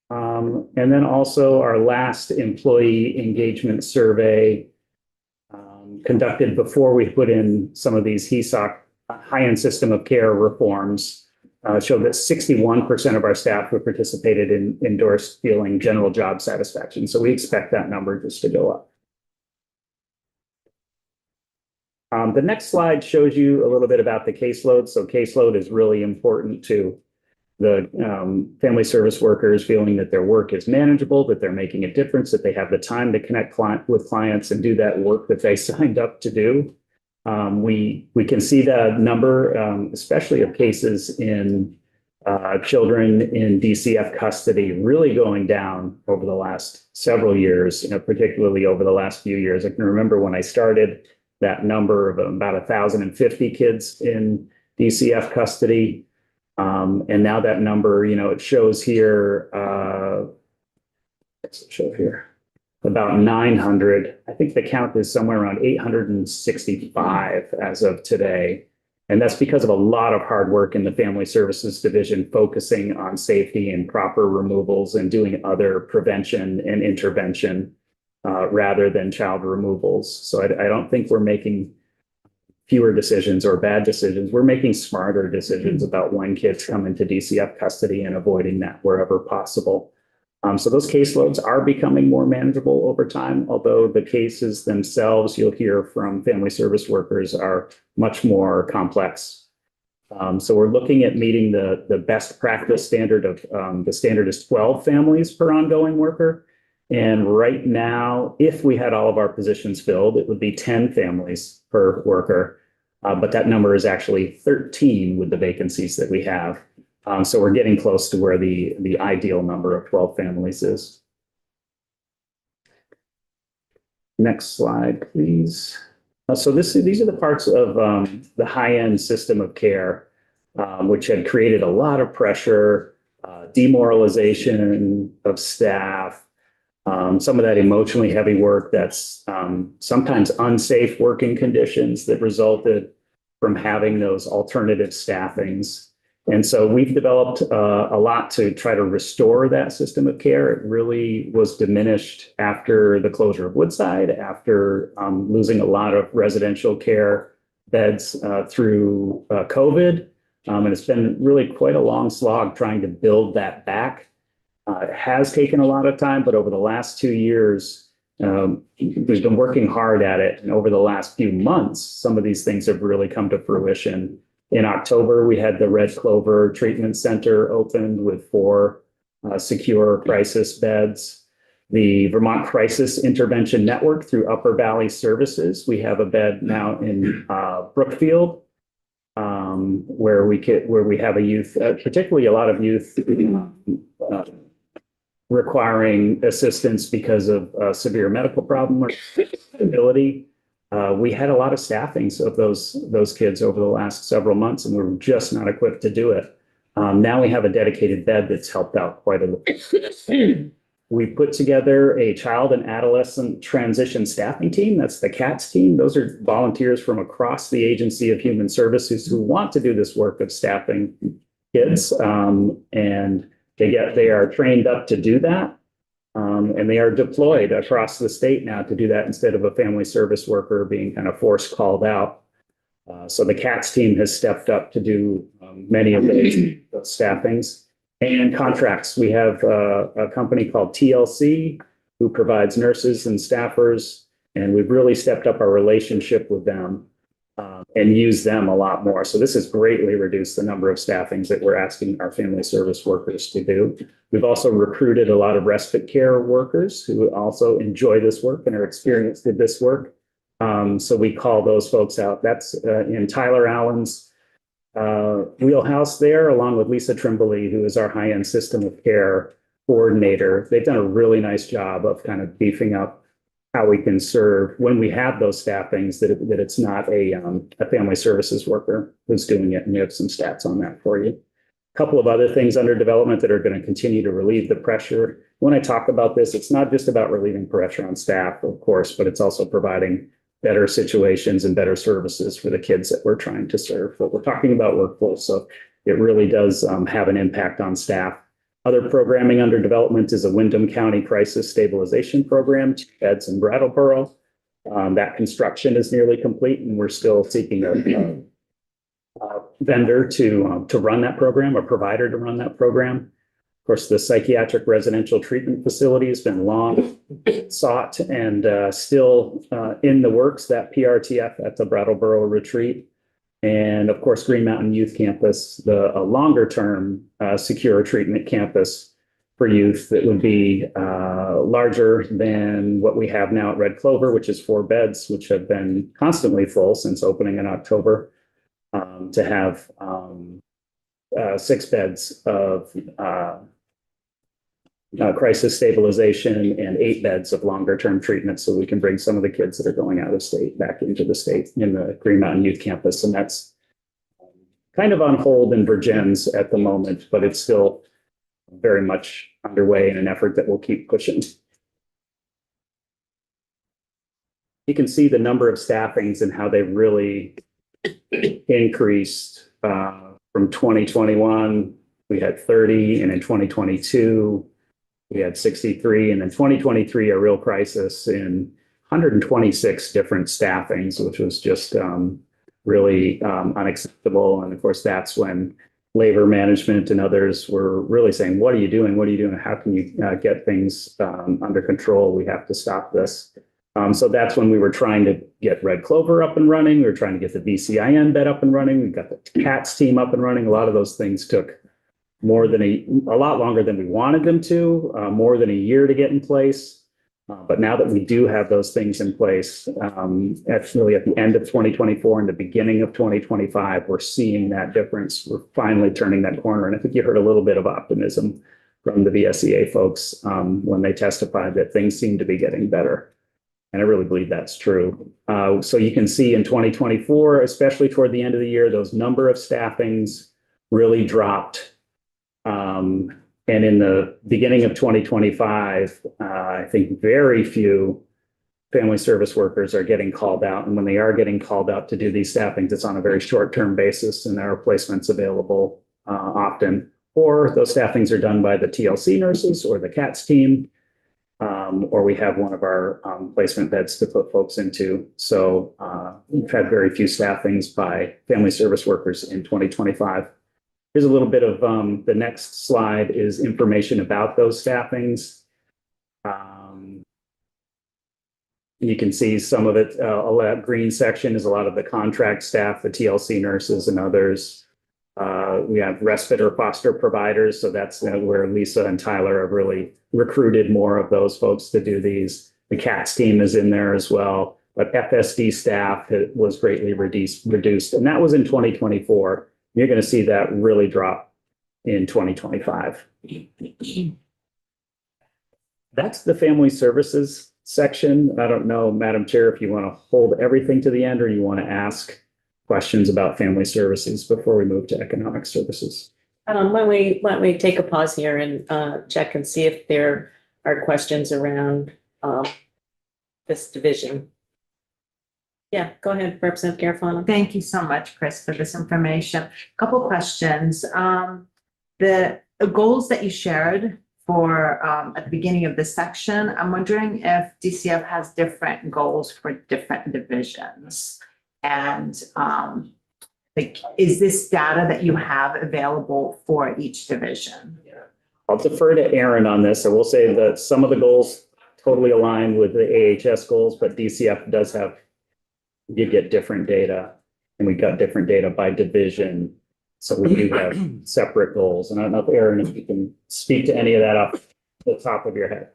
And then also our last employee engagement survey conducted before we put in some of these HESOC high-end system of care reforms showed that 61% of our staff who participated in endorsed feeling general job satisfaction. So we expect that number just to go up. The next slide shows you a little bit about the caseload. So caseload is really important to the family service workers feeling that their work is manageable, that they're making a difference, that they have the time to connect with clients and do that work that they signed up to do. We can see the number, especially of cases in children in DCF custody, really going down over the last several years, particularly over the last few years. I can remember when I started, that number of about 1,050 kids in DCF custody. And now that number, it shows here, about 900. I think the count is somewhere around 865 as of today. And that's because of a lot of hard work in the Family Services Division, focusing on safety and proper removals and doing other prevention and intervention rather than child removals. So I don't think we're making fewer decisions or bad decisions. We're making smarter decisions about when kids come into DCF custody and avoiding that wherever possible. So those caseloads are becoming more manageable over time, although the cases themselves, you'll hear from family service workers, are much more complex. So we're looking at meeting the best practice standard of, the standard is 12 families per ongoing worker. And right now, if we had all of our positions filled, it would be 10 families per worker. But that number is actually 13 with the vacancies that we have. So we're getting close to where the ideal number of 12 families is. Next slide, please. So these are the parts of the high-end system of care, which had created a lot of pressure, demoralization of staff, some of that emotionally heavy work that's sometimes unsafe working conditions that resulted from having those alternative staffings. And so we've developed a lot to try to restore that system of care. It really was diminished after the closure of Woodside, after losing a lot of residential care beds through COVID. And it's been really quite a long slog trying to build that back. It has taken a lot of time, but over the last 2 years, we've been working hard at it. And over the last few months, some of these things have really come to fruition. In October, we had the Red Clover Treatment Center opened with 4 secure crisis beds. The Vermont Crisis Intervention Network through Upper Valley Services. We have a bed now in Brookfield, where we have a youth, particularly a lot of youth requiring assistance because of a severe medical problem or disability. We had a lot of staffings of those kids over the last several months, and we were just not equipped to do it. Now we have a dedicated bed that's helped out quite a bit. We put together a child and adolescent transition staffing team. That's the CATS team. Those are volunteers from across the Agency of Human Services who want to do this work of staffing kids. And they are trained up to do that. And they are deployed across the state now to do that instead of a family service worker being kind of force called out. So the CATS team has stepped up to do many of those staffings. And contracts. We have a company called TLC who provides nurses and staffers, and we've really stepped up our relationship with them and use them a lot more. So this has greatly reduced the number of staffings that we're asking our family service workers to do. We've also recruited a lot of respite care workers who also enjoy this work and are experienced with this work. So we call those folks out. That's in Tyler Allen's wheelhouse there, along with Lisa Trimbley, who is our high-end system of care coordinator. They've done a really nice job of kind of beefing up how we can serve when we have those staffings, that it's not a family services worker who's doing it. And we have some stats on that for you. A couple of other things under development that are going to continue to relieve the pressure. When I talk about this, it's not just about relieving pressure on staff, of course, but it's also providing better situations and better services for the kids that we're trying to serve. But we're talking about workforce, so it really does have an impact on staff. Other programming under development is a Windham County Crisis Stabilization Program, 2 beds in Brattleboro. That construction is nearly complete, and we're still seeking vendor to run that program, a provider to run that program. Of course, the psychiatric residential treatment facility has been long sought and still in the works, that PRTF at the Brattleboro Retreat. And of course, Green Mountain Youth Campus, a longer term secure treatment campus for youth that would be larger than what we have now at Red Clover, which is 4 beds, which have been constantly full since opening in October, to have 6 beds of crisis stabilization and 8 beds of longer term treatment, so we can bring some of the kids that are going out of state back into the state in the Green Mountain Youth Campus. And that's kind of on hold in Virgins at the moment, but it's still very much underway in an effort that we'll keep pushing. You can see the number of staffings and how they really increased from 2021. We had 30, and in 2022, we had 63, and in 2023, a real crisis in 126 different staffings, which was just really unacceptable. And of course, that's when labor management and others were really saying, what are you doing? What are you doing? How can you get things under control? We have to stop this. So that's when we were trying to get Red Clover up and running. We were trying to get the VCIN bed up and running. We got the CATS team up and running. A lot of those things took more than a lot longer than we wanted them to, more than a year to get in place. But now that we do have those things in place, actually at the end of 2024 and the beginning of 2025, we're seeing that difference. We're finally turning that corner. And I think you heard a little bit of optimism from the VSEA folks when they testified that things seem to be getting better. And I really believe that's true. So you can see in 2024, especially toward the end of the year, those number of staffings really dropped. And in the beginning of 2025, I think very few family service workers are getting called out. And when they are getting called out to do these staffings, it's on a very short-term basis, and there are placements available often. Or those staffings are done by the TLC nurses or the CATS team, or we have one of our placement beds to put folks into. So we've had very few staffings by family service workers in 2025. Here's a little bit of the next slide is information about those staffings. You can see some of it. A green section is a lot of the contract staff, the TLC nurses and others. We have respite or foster providers. So that's where Lisa and Tyler have really recruited more of those folks to do these. The CATS team is in there as well, but FSD staff was greatly reduced. And that was in 2024. You're going to see that really drop in 2025. That's the family services section. I don't know, Madam Chair, if you want to hold everything to the end or you want to ask questions about family services before we move to economic services. Why don't we take a pause here and check and see if there are questions around this division. Yeah, go ahead, Representative Garofano. Thank you so much, Chris, for this information. Couple questions. The goals that you shared for at the beginning of this section, I'm wondering if DCF has different goals for different divisions. And like, is this data that you have available for each division? I'll defer to Aaron on this. I will say that some of the goals totally align with the AHS goals, but DCF does have, you get different data, and we got different data by division. So we do have separate goals. And I don't know if Aaron, if you can speak to any of that off the top of your head.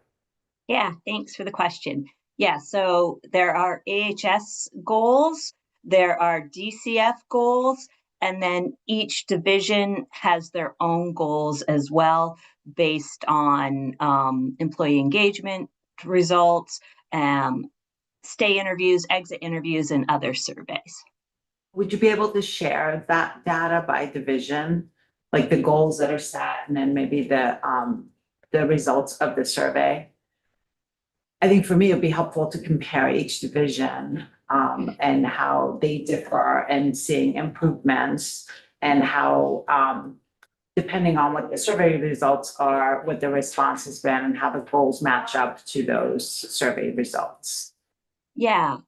Yeah, thanks for the question. Yeah, so there are AHS goals, there are DCF goals, and then each division has their own goals as well, based on employee engagement results, stay interviews, exit interviews, and other surveys. Would you be able to share that data by division, like the goals that are set and then maybe the results of the survey? I think for me, it'd be helpful to compare each division and how they differ and seeing improvements and how, depending on what the survey results are, what the response has been and how the goals match up to those survey results. Yeah,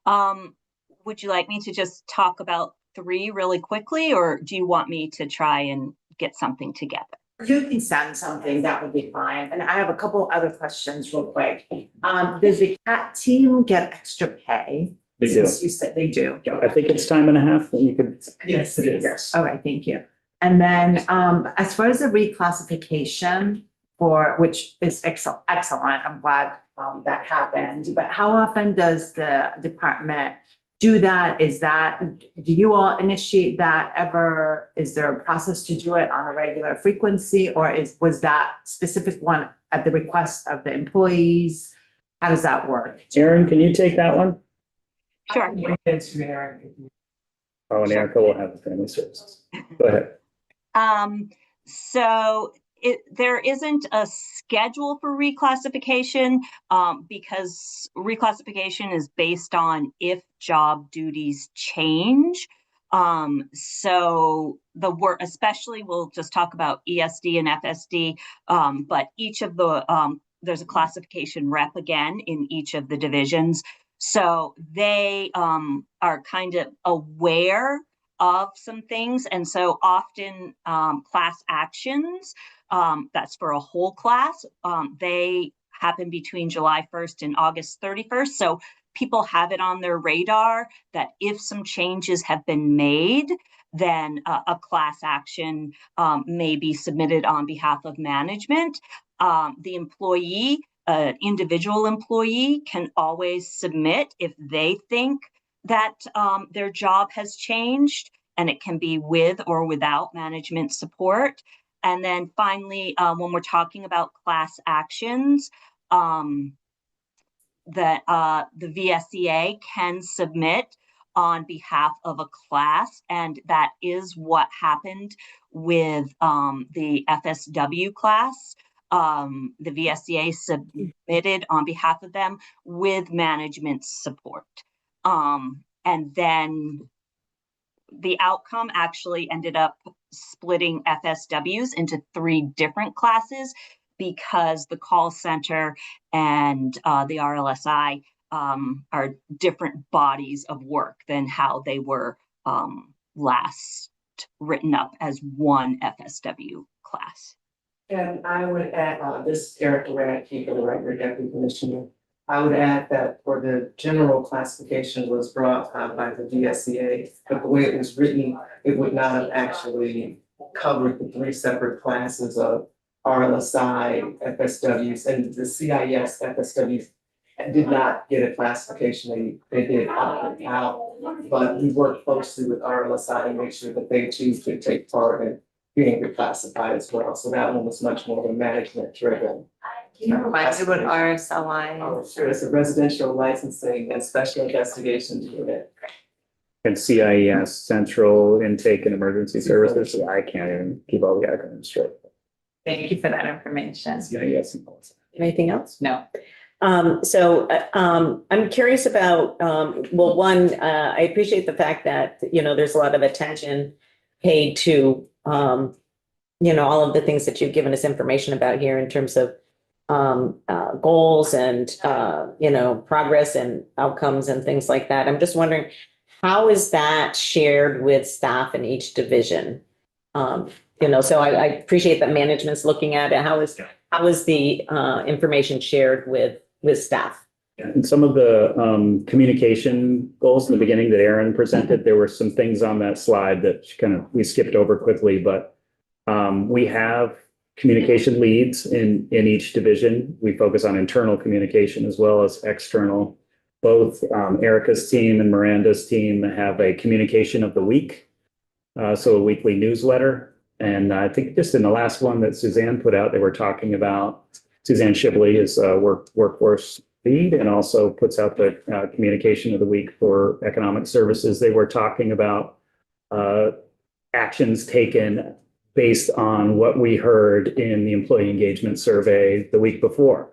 would you like me to just talk about 3 really quickly, or do you want me to try and get something together? You can send something, that would be fine. And I have a couple other questions real quick. Does the CAT team get extra pay? They do. Since you said they do. Yeah, I think it's time and a half that you could. Yes, it is. Yes. All right, thank you. And then, as far as the reclassification for, which is excellent, I'm glad, that happened. But how often does the department do that? Do you all initiate that ever? Is there a process to do it on a regular frequency? Or was that specific one at the request of the employees? How does that work? Erin, can you take that one? Sure. Oh, and Erica will have the family services. Go ahead. So there isn't a schedule for reclassification because reclassification is based on if job duties change. So the work, especially we'll just talk about ESD and FSD, but each of the, there's a classification rep again in each of the divisions. So they are kind of aware of some things. And so often class actions, that's for a whole class, they happen between July 1st and August 31st. So people have it on their radar that if some changes have been made, then a class action may be submitted on behalf of management. The employee, individual employee can always submit if they think that their job has changed, and it can be with or without management support. And then finally, when we're talking about class actions, the VSEA can submit on behalf of a class, and that is what happened with the FSW class. The VSEA submitted on behalf of them with management support. And then the outcome actually ended up splitting FSWs into 3 different classes because the call center and the RLSI are different bodies of work than how they were last written up as one FSW class. And I would add, this is Eric Radke for the record, Deputy Commissioner. I would add that for the general classification was brought by the VSEA, but the way it was written, it would not have actually covered the 3 separate classes of RLSI, FSWs, and the CIS FSWs did not get a classification. They did opt out, but we worked closely with RLSI to make sure that they choose to take part in being reclassified as well. So that one was much more of a management driven. Can you remind me what RSLI is? Sure, it's a residential licensing and special investigations unit. And CIES, Central Intake and Emergency Services. I can't even keep all the acronyms straight. Thank you for that information. CIES. Anything else? No. So I'm curious about, well, one, I appreciate the fact that, there's a lot of attention paid to, all of the things that you've given us information about here in terms of goals and, progress and outcomes and things like that. I'm just wondering, how is that shared with staff in each division? So I appreciate that management's looking at it. How is the information shared with staff? And some of the communication goals in the beginning that Erin presented, there were some things on that slide that we skipped over quickly, but we have communication leads in each division. We focus on internal communication as well as external. Both Erica's team and Miranda's team have a communication of the week, so a weekly newsletter. And I think just in the last one that Suzanne put out, they were talking about, Suzanne Shibley is workforce lead and also puts out the communication of the week for economic services. They were talking about actions taken based on what we heard in the employee engagement survey the week before,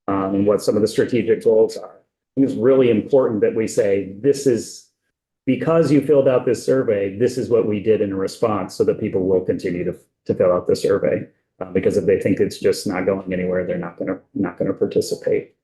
and what some of the strategic goals are. I think it's really important that we say, this is, because you filled out this survey, this is what we did in response, so that people will continue to fill out the survey. Because if they think it's just not going anywhere, they're not going to participate.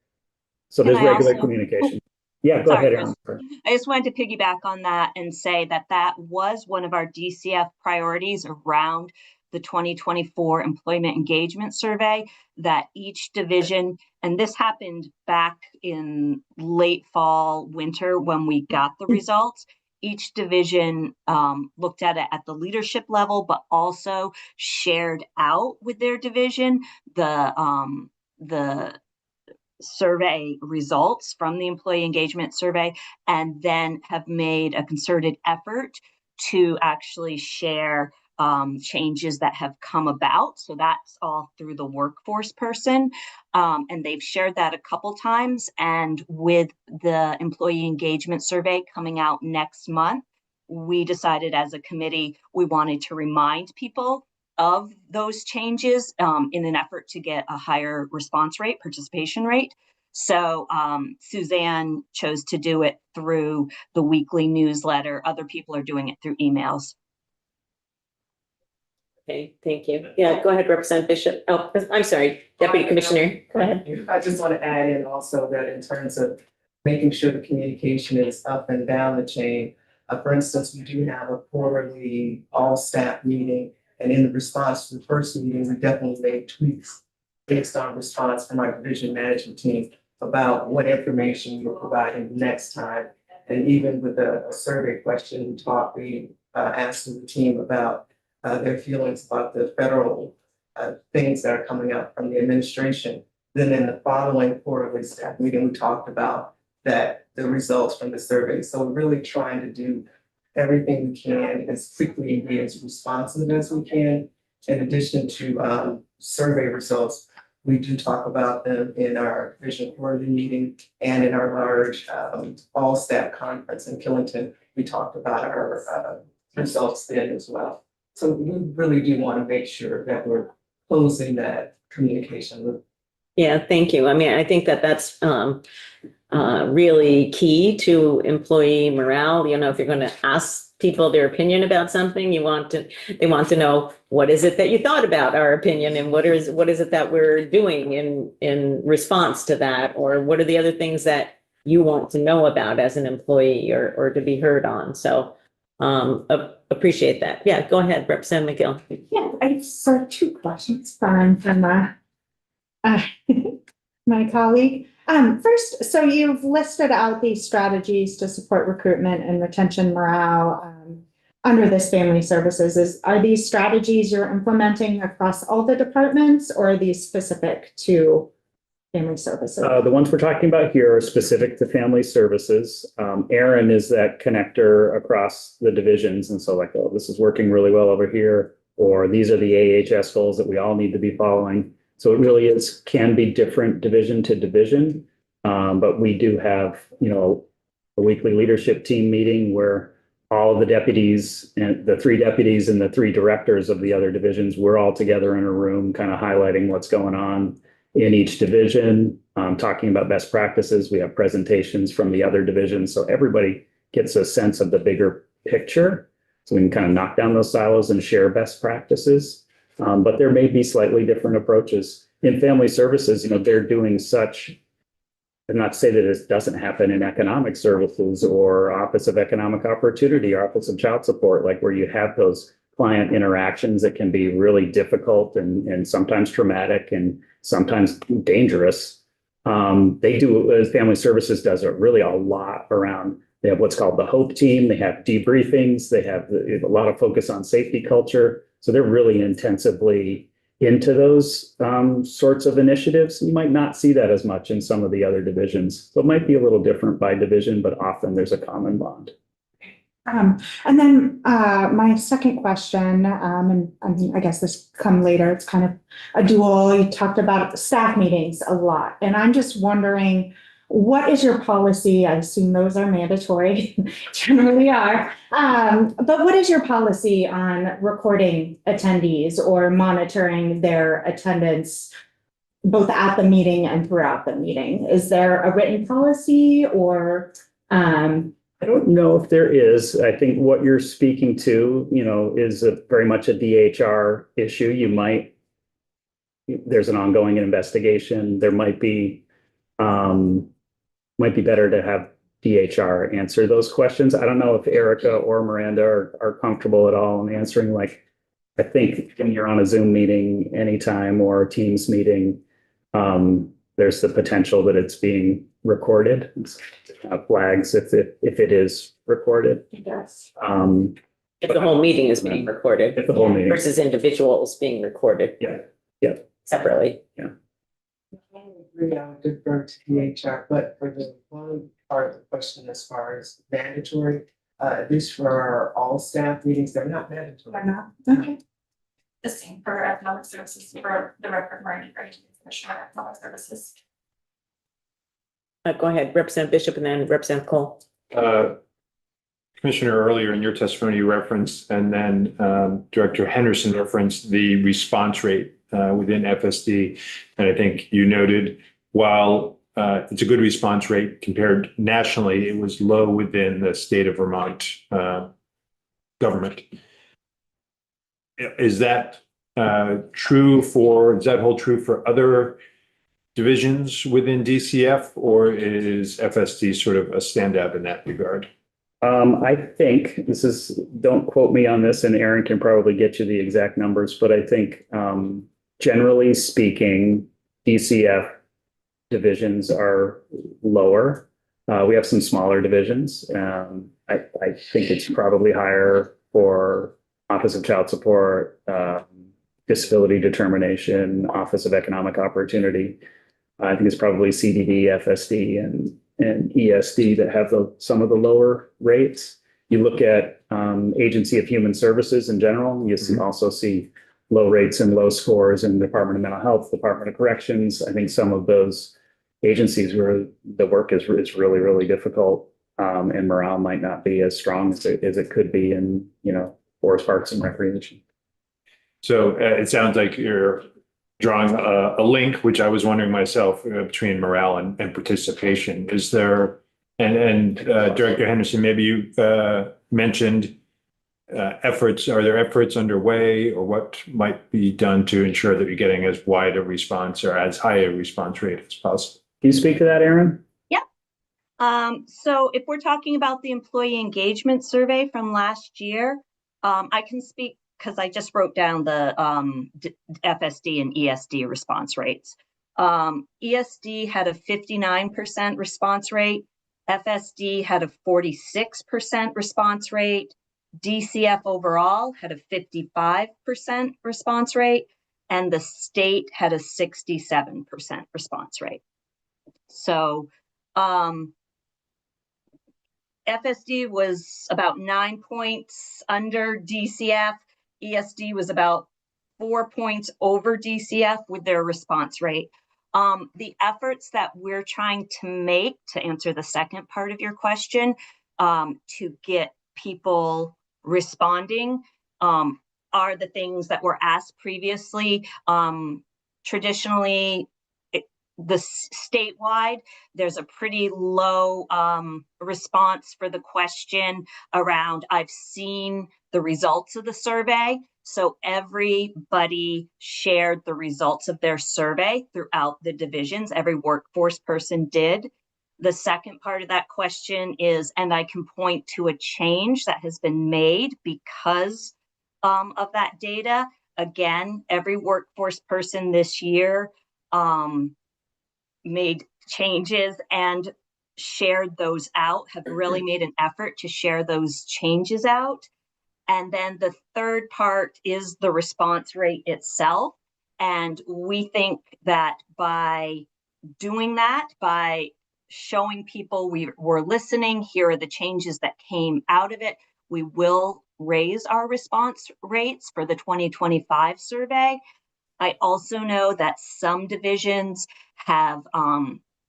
So there's And I regular also- communication. Yeah, go Sorry, ahead, Chris. Aaron. I just wanted to piggyback on that and say that that was one of our DCF priorities around the 2024 Employment Engagement Survey, that each division, and this happened back in late fall, winter, when we got the results, each division looked at it at the leadership level, but also shared out with their division the survey results from the employee engagement survey, and then have made a concerted effort to actually share changes that have come about. So that's all through the workforce person. And they've shared that a couple times. And with the employee engagement survey coming out next month, we decided as a committee, we wanted to remind people of those changes in an effort to get a higher response rate, participation rate. So Suzanne chose to do it through the weekly newsletter. Other people are doing it through emails. Okay, thank you. Yeah, go ahead, Representative Bishop. Oh, I'm sorry, Deputy Commissioner, go ahead. I just want to add in also that in terms of making sure the communication is up and down the chain. For instance, we do have a quarterly all-staff meeting, and in the response to the first meeting, we definitely made tweaks based on response from our division management team about what information we're providing next time. And even with a survey question, we asked the team about their feelings about the federal things that are coming up from the administration. Then in the following quarterly staff meeting, we talked about the results from the survey. So we're really trying to do everything we can as quickly and be as responsive as we can. In addition to survey results, we do talk about them in our division quarterly meeting and in our large all staff conference in Killington. We talked about our results then as well. So we really do want to make sure that we're closing that communication loop. Yeah, thank you. I mean, I think that that's really key to employee morale. You know, if you're going to ask people their opinion about something, they want to know, what is it that you thought about our opinion, and what is it that we're doing in response to that, or what are the other things that you want to know about as an employee or to be heard on. So appreciate that. Yeah, go ahead, Representative McGill. Yeah, I saw two questions from my colleague. First, so you've listed out these strategies to support recruitment and retention morale under this family services. Are these strategies you're implementing across all the departments, or are these specific to family services? The ones we're talking about here are specific to family services. Aaron is that connector across the divisions. And so like, oh, this is working really well over here, or these are the AHS goals that we all need to be following. So it really can be different division to division. But we do have, a weekly leadership team meeting where all of the deputies and the 3 deputies and the 3 directors of the other divisions, we're all together in a room, kind of highlighting what's going on in each division, talking about best practices. We have presentations from the other divisions. So everybody gets a sense of the bigger picture. So we can kind of knock down those silos and share best practices. But there may be slightly different approaches. In family services, they're doing such, and not to say that it doesn't happen in economic services or Office of Economic Opportunity or Office of Child Support, like where you have those client interactions that can be really difficult and sometimes traumatic and sometimes dangerous. They do, family services does really a lot around. They have what's called the HOPE team. They have debriefings. They have a lot of focus on safety culture. So they're really intensively into those sorts of initiatives. You might not see that as much in some of the other divisions. So it might be a little different by division, but often there's a common bond. And then my second question, and I guess this come later, it's kind of a dual. You talked about staff meetings a lot, and I'm just wondering, what is your policy? I assume those are mandatory, generally are. But what is your policy on recording attendees or monitoring their attendance, both at the meeting and throughout the meeting? Is there a written policy or? I don't know if there is. I think what you're speaking to, is very much a DHR issue. There's an ongoing investigation. There might be better to have DHR answer those questions. I don't know if Erica or Miranda are comfortable at all in answering, like, I think when you're on a Zoom meeting anytime or a Teams meeting, there's the potential that it's being recorded. It's, flags if it is recorded. Yes. If the whole meeting is being recorded If the whole meeting. versus individuals being recorded Yeah. separately. I agree, I would defer to DHR, but for the one part of the question as far as mandatory, at least for our all staff meetings, they're not mandatory. Or not? Okay. The same for economic services, for the record, Marty, Commissioner of Economic Services. Go ahead, Representative Bishop and then Representative Cole. Commissioner, earlier in your testimony, you referenced, and then Director Henderson referenced the response rate within FSD. And I think you noted, while it's a good response rate compared nationally, it was low within the state of Vermont government. Is that true for, does that hold true for other divisions within DCF, or is FSD sort of a standout in that regard? I think this is, don't quote me on this, and Aaron can probably get you the exact numbers, but I think generally speaking, DCF divisions are lower. We have some smaller divisions. I think it's probably higher for Office of Child Support, Disability Determination, Office of Economic Opportunity. I think it's probably CDD, FSD, and ESD that have some of the lower rates. You look at Agency of Human Services in general, you also see low rates and low scores in Department of Mental Health, Department of Corrections. I think some of those agencies where the work is really, really difficult, and morale might not be as strong as it could be in, Forest Parks and Recreation. So it sounds like you're drawing a link, which I was wondering myself, between morale and participation. Is there, and Director Henderson, maybe you mentioned efforts, are there efforts underway, or what might be done to ensure that you're getting as wide a response or as high a response rate as possible? Can you speak to that, Aaron? Yeah. So if we're talking about the employee engagement survey from last year, I can speak because I just wrote down the FSD and ESD response rates. ESD had a 59% response rate. FSD had a 46% response rate. DCF overall had a 55% response rate, and the state had a 67% response rate. So FSD was about 9 points under DCF. ESD was about 4 points over DCF with their response rate. The efforts that we're trying to make, to answer the second part of your question, to get people responding, are the things that were asked previously. Traditionally, the statewide, there's a pretty low response for the question around, I've seen the results of the survey. So everybody shared the results of their survey throughout the divisions. Every workforce person did. The second part of that question is, and I can point to a change that has been made because of that data. Again, every workforce person this year made changes and shared those out, have really made an effort to share those changes out. And then the third part is the response rate itself. And we think that by doing that, by showing people we're listening, here are the changes that came out of it, we will raise our response rates for the 2025 survey. I also know that some divisions have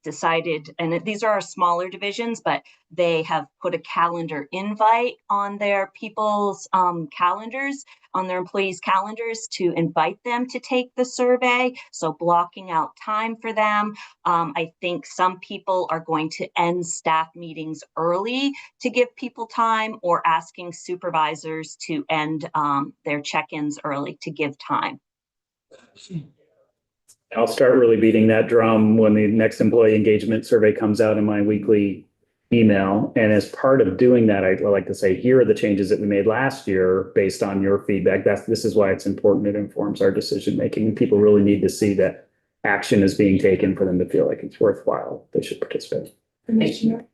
decided, and these are our smaller divisions, but they have put a calendar invite on their people's calendars, on their employees' calendars to invite them to take the survey. So blocking out time for them. I think some people are going to end staff meetings early to give people time, or asking supervisors to end their check-ins early to give time. I'll start really beating that drum when the next employee engagement survey comes out in my weekly email. And as part of doing that, I like to say, here are the changes that we made last year based on your feedback. This is why it's important. It informs our decision making. People really need to see that action is being taken for them to feel like it's worthwhile. They should participate. Commissioner.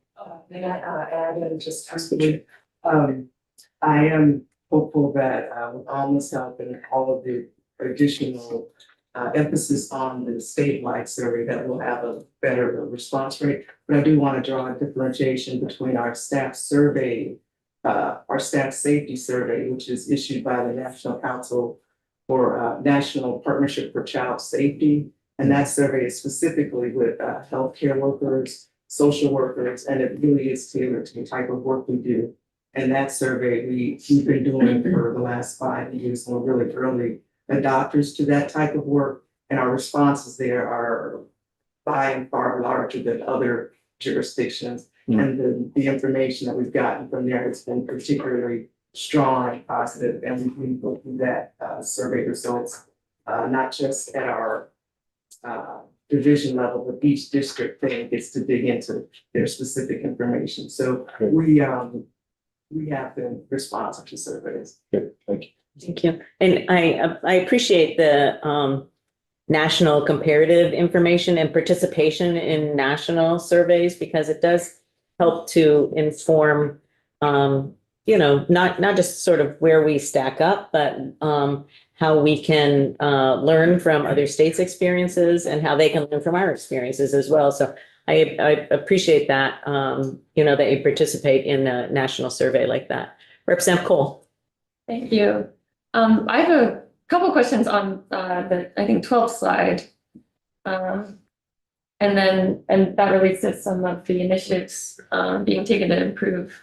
May I add and just absolutely, I am hopeful that with Alma's help and all of the additional emphasis on the statewide survey that will have a better response rate. But I do want to draw a differentiation between our staff survey, our staff safety survey, which is issued by the National Council for National Partnership for Child Safety. And that survey is specifically with healthcare workers, social workers, and it really is tailored to the type of work we do. And that survey we've been doing for the last 5 years, and we're really early adopters to that type of work. And our responses there are by and far larger than other jurisdictions. And the information that we've gotten from there has been particularly strong and positive. And we go through that survey results, not just at our division level, but each district thing gets to dig into their specific information. So we have been responsive to surveys. Good, thank you. Thank you. And I appreciate the national comparative information and participation in national surveys, because it does help to inform, not just sort of where we stack up, but how we can learn from other states' experiences and how they can learn from our experiences as well. So I appreciate that, that you participate in a national survey like that. Representative Cole. Thank you. I have a couple questions on the, I think, 12th slide. And that relates to some of the initiatives being taken to improve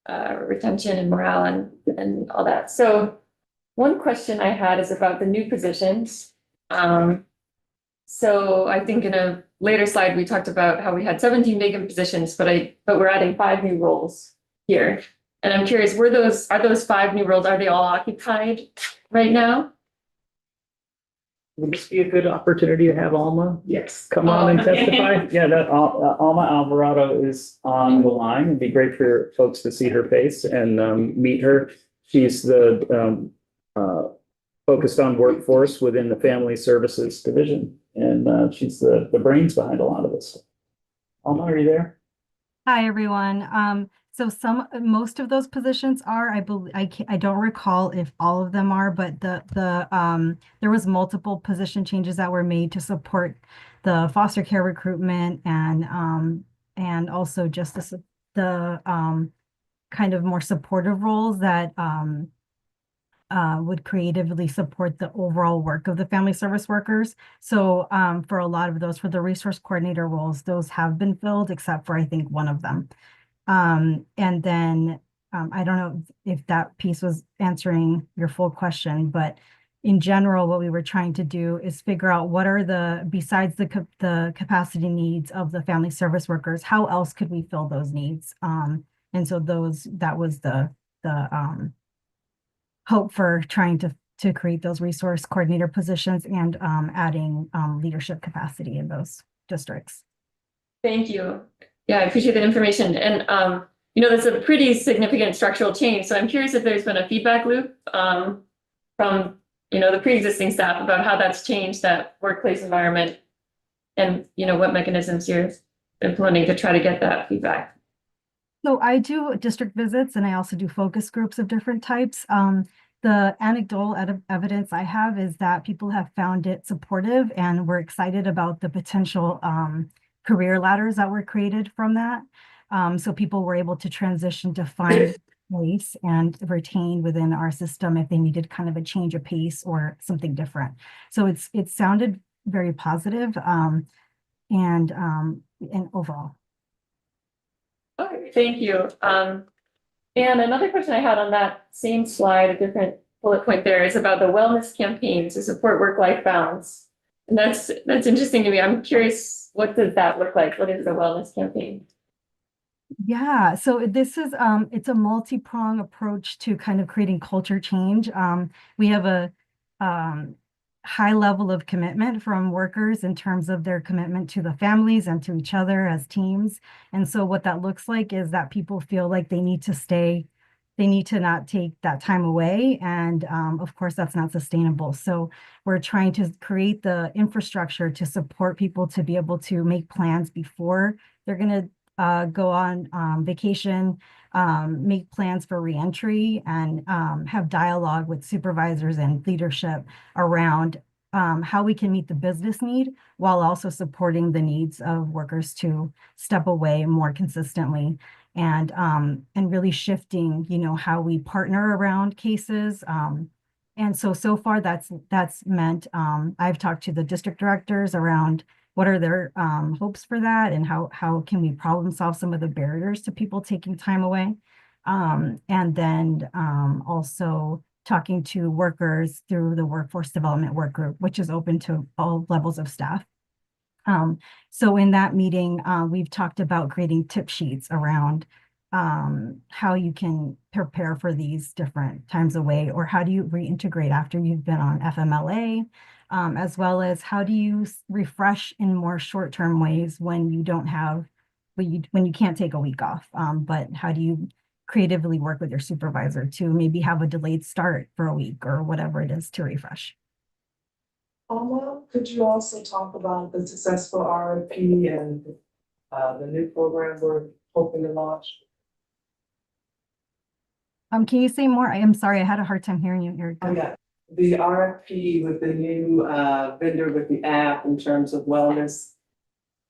retention and morale and all that. So one question I had is about the new positions. So I think in a later slide, we talked about how we had 17 vacant positions, but we're adding 5 new roles here. And I'm curious, are those 5 new roles, are they all occupied right now? Would this be a good opportunity to have Alma? Yes. Come on and testify. Yeah, that Alma Alvarado is on the line. It'd be great for folks to see her face and meet her. She's the focused on workforce within the Family Services Division, and she's the brains behind a lot of this. Alma, are you there? Hi, everyone. So most of those positions are, I believe, I don't recall if all of them are, but there was multiple position changes that were made to support the foster care recruitment and also just the kind of more supportive roles that would creatively support the overall work of the family service workers. So for a lot of those, for the resource coordinator roles, those have been filled except for I think one of them. And then I don't know if that piece was answering your full question, but in general, what we were trying to do is figure out what are besides the capacity needs of the family service workers, how else could we fill those needs? And so that was the hope for trying to create those resource coordinator positions and adding leadership capacity in those districts. Thank you. Yeah, I appreciate that information. And, that's a pretty significant structural change. So I'm curious if there's been a feedback loop from, the pre-existing staff about how that's changed that workplace environment and, what mechanisms you're implementing to try to get that feedback. So I do district visits and I also do focus groups of different types. The anecdotal evidence I have is that people have found it supportive and we're excited about the potential career ladders that were created from that. So people were able to transition to find place and retain within our system if they needed kind of a change of pace or something different. So it sounded very positive and overall. Okay, thank you. And another question I had on that same slide, a different bullet point there, is about the wellness campaign to support work-life balance. And that's interesting to me. I'm curious, what does that look like? What is the wellness campaign? Yeah, so this is it's a multi-prong approach to kind of creating culture change. We have a high level of commitment from workers in terms of their commitment to the families and to each other as teams. And so what that looks like is that people feel like they need to stay, they need to not take that time away. And of course, that's not sustainable. So we're trying to create the infrastructure to support people to be able to make plans before they're going to go on vacation, make plans for reentry, and have dialogue with supervisors and leadership around how we can meet the business need while also supporting the needs of workers to step away more consistently, and really shifting, you know, how we partner around cases. And so far that's meant I've talked to the district directors around what are their hopes for that, and how can we problem solve some of the barriers to people taking time away. And then also talking to workers through the workforce development work group, which is open to all levels of staff. So in that meeting, we've talked about creating tip sheets around how you can prepare for these different times away, or how do you reintegrate after you've been on FMLA, as well as how do you refresh in more short-term ways when you don't have, when you can't take a week off, but how do you creatively work with your supervisor to maybe have a delayed start for a week or whatever it is to refresh. Alma, could you also talk about the successful RFP and the new program we're hoping to launch? Can you say more? I'm sorry, I had a hard time hearing you. Yeah, the RFP with the new vendor with the app in terms of wellness.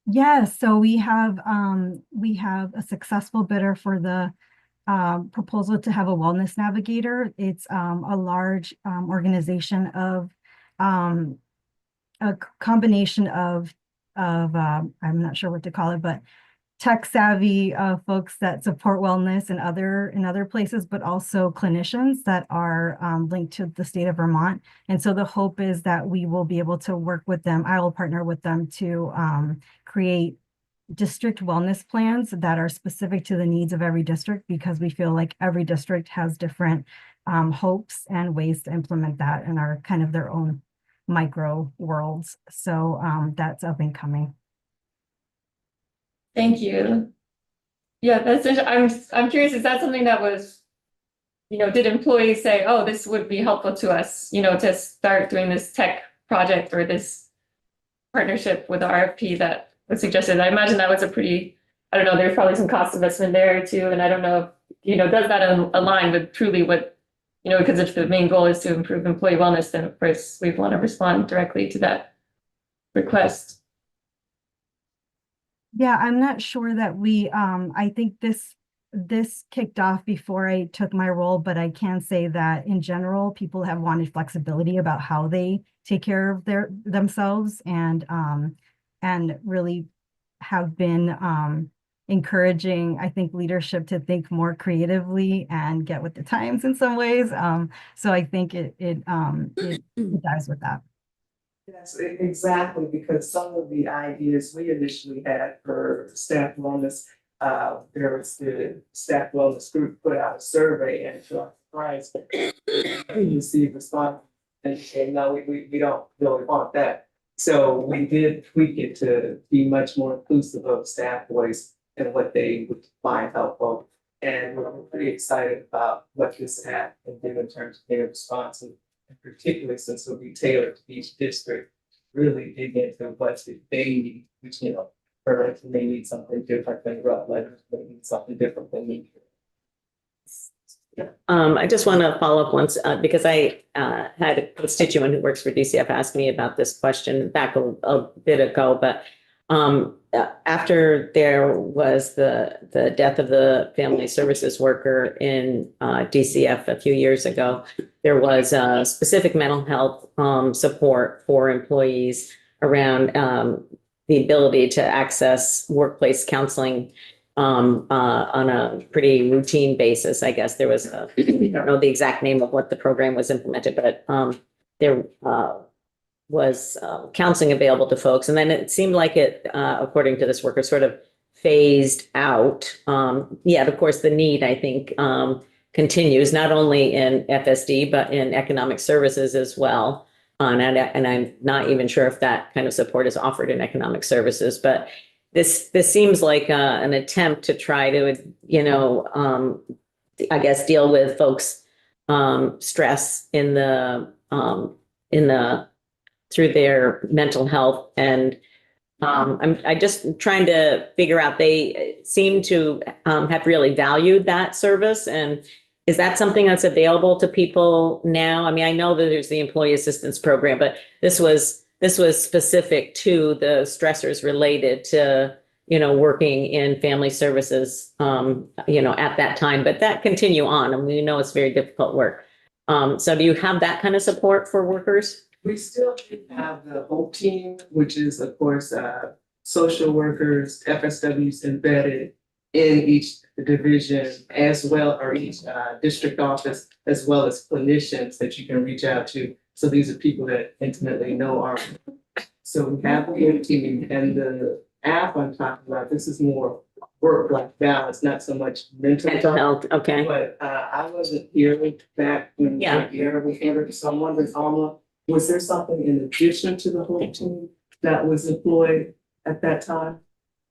Yes, so we have a successful bidder for the proposal to have a wellness navigator. It's a large organization of a combination of I'm not sure what to call it, but tech savvy folks that support wellness in other places, but also clinicians that are linked to the state of Vermont. And so the hope is that we will be able to work with them. I will partner with them to create district wellness plans that are specific to the needs of every district, because we feel like every district has different hopes and ways to implement that and are kind of their own micro worlds. So that's up and coming. Thank you. Yeah, I'm curious, is that something that was, you know, did employees say, oh, this would be helpful to us, you know, to start doing this tech project or this partnership with the RFP that was suggested? I imagine that was a pretty, I don't know, there's probably some cost investment there too. And I don't know, you know, does that align with truly what, you know, because if the main goal is to improve employee wellness, then of course we want to respond directly to that request. Yeah, I'm not sure that we, I think this kicked off before I took my role, but I can say that in general, people have wanted flexibility about how they take care of themselves, and really have been encouraging, I think, leadership to think more creatively and get with the times in some ways. So I think it dies with that. Yes, exactly, because some of the ideas we initially had for staff wellness, there was the staff wellness group put out a survey, and to our surprise, we received response and said, no, we don't really want that. So we did tweak it to be much more inclusive of staff voice and what they would find helpful. And we're pretty excited about what this app can do in terms of their response, and particularly since it'll be tailored to each district, really dig into what they need, which, you know, Burlington may need something different than Rutland, they need something different than me. I just want to follow up once, because I had a constituent who works for DCF ask me about this question back a bit ago, but after there was the death of the family services worker in DCF a few years ago, there was specific mental health support for employees around the ability to access workplace counseling on a pretty routine basis. I guess there was, I don't know the exact name of what the program was implemented, but there was counseling available to folks. And then it seemed like it, according to this worker, sort of phased out. Yet, of course, the need, I think, continues not only in FSD, but in economic services as well. on it, and I'm not even sure if that kind of support is offered in economic services, but this seems like an attempt to try to, I guess, deal with folks' stress in the through their mental health. And I just trying to figure out, they seem to have really valued that service. And is that something that's available to people now? I mean, I know that there's the employee assistance program, but this was specific to the stressors related to, working in family services, at that time, but that continue on. And we know it's very difficult work. So do you have that kind of support for workers? We still have the Hope Team, which is, of course, social workers, FSWs embedded in each division as well, or each district office, as well as clinicians that you can reach out to. So these are people that intimately know our. So we have the Hope Team, and the app I'm talking about, this is more work-life balance, not so much mental health. Okay. But I wasn't here back when we were here with Andrew, so I'm wondering, Alma, was there something in addition to the Hope Team that was employed at that time?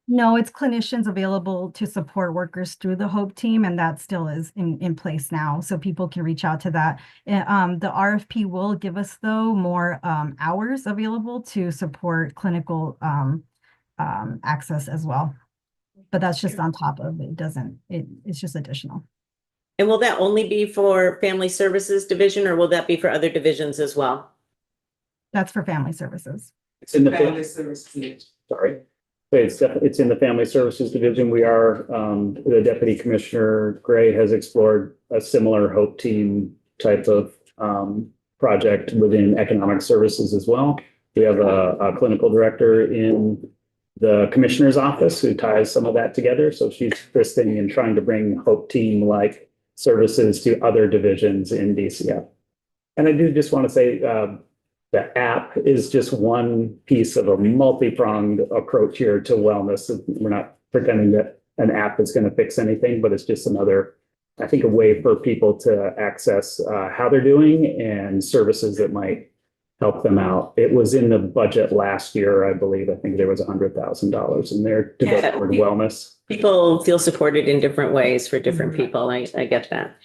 No, it's clinicians available to support workers through the Hope Team, and that still is in place now, so people can reach out to that. The RFP will give us, though, more hours available to support clinical access as well. But that's just on top of it. It's just additional. And will that only be for Family Services Division, or will that be for other divisions as well? That's for family services. It's in the Family Services. Sorry. It's in the Family Services Division. We are, the Deputy Commissioner Gray has explored a similar Hope Team type of project within Economic Services as well. We have a clinical director in the Commissioner's office who ties some of that together. So she's assisting in trying to bring Hope Team-like services to other divisions in DCF. And I do just want to say, the app is just one piece of a multi-pronged approach here to wellness. We're not pretending that an app is going to fix anything, but it's just another, I think, a way for people to access how they're doing and services that might help them out. It was in the budget last year, I believe. I think there was $100,000 in there to go toward wellness. People feel supported in different ways for different people. I get that.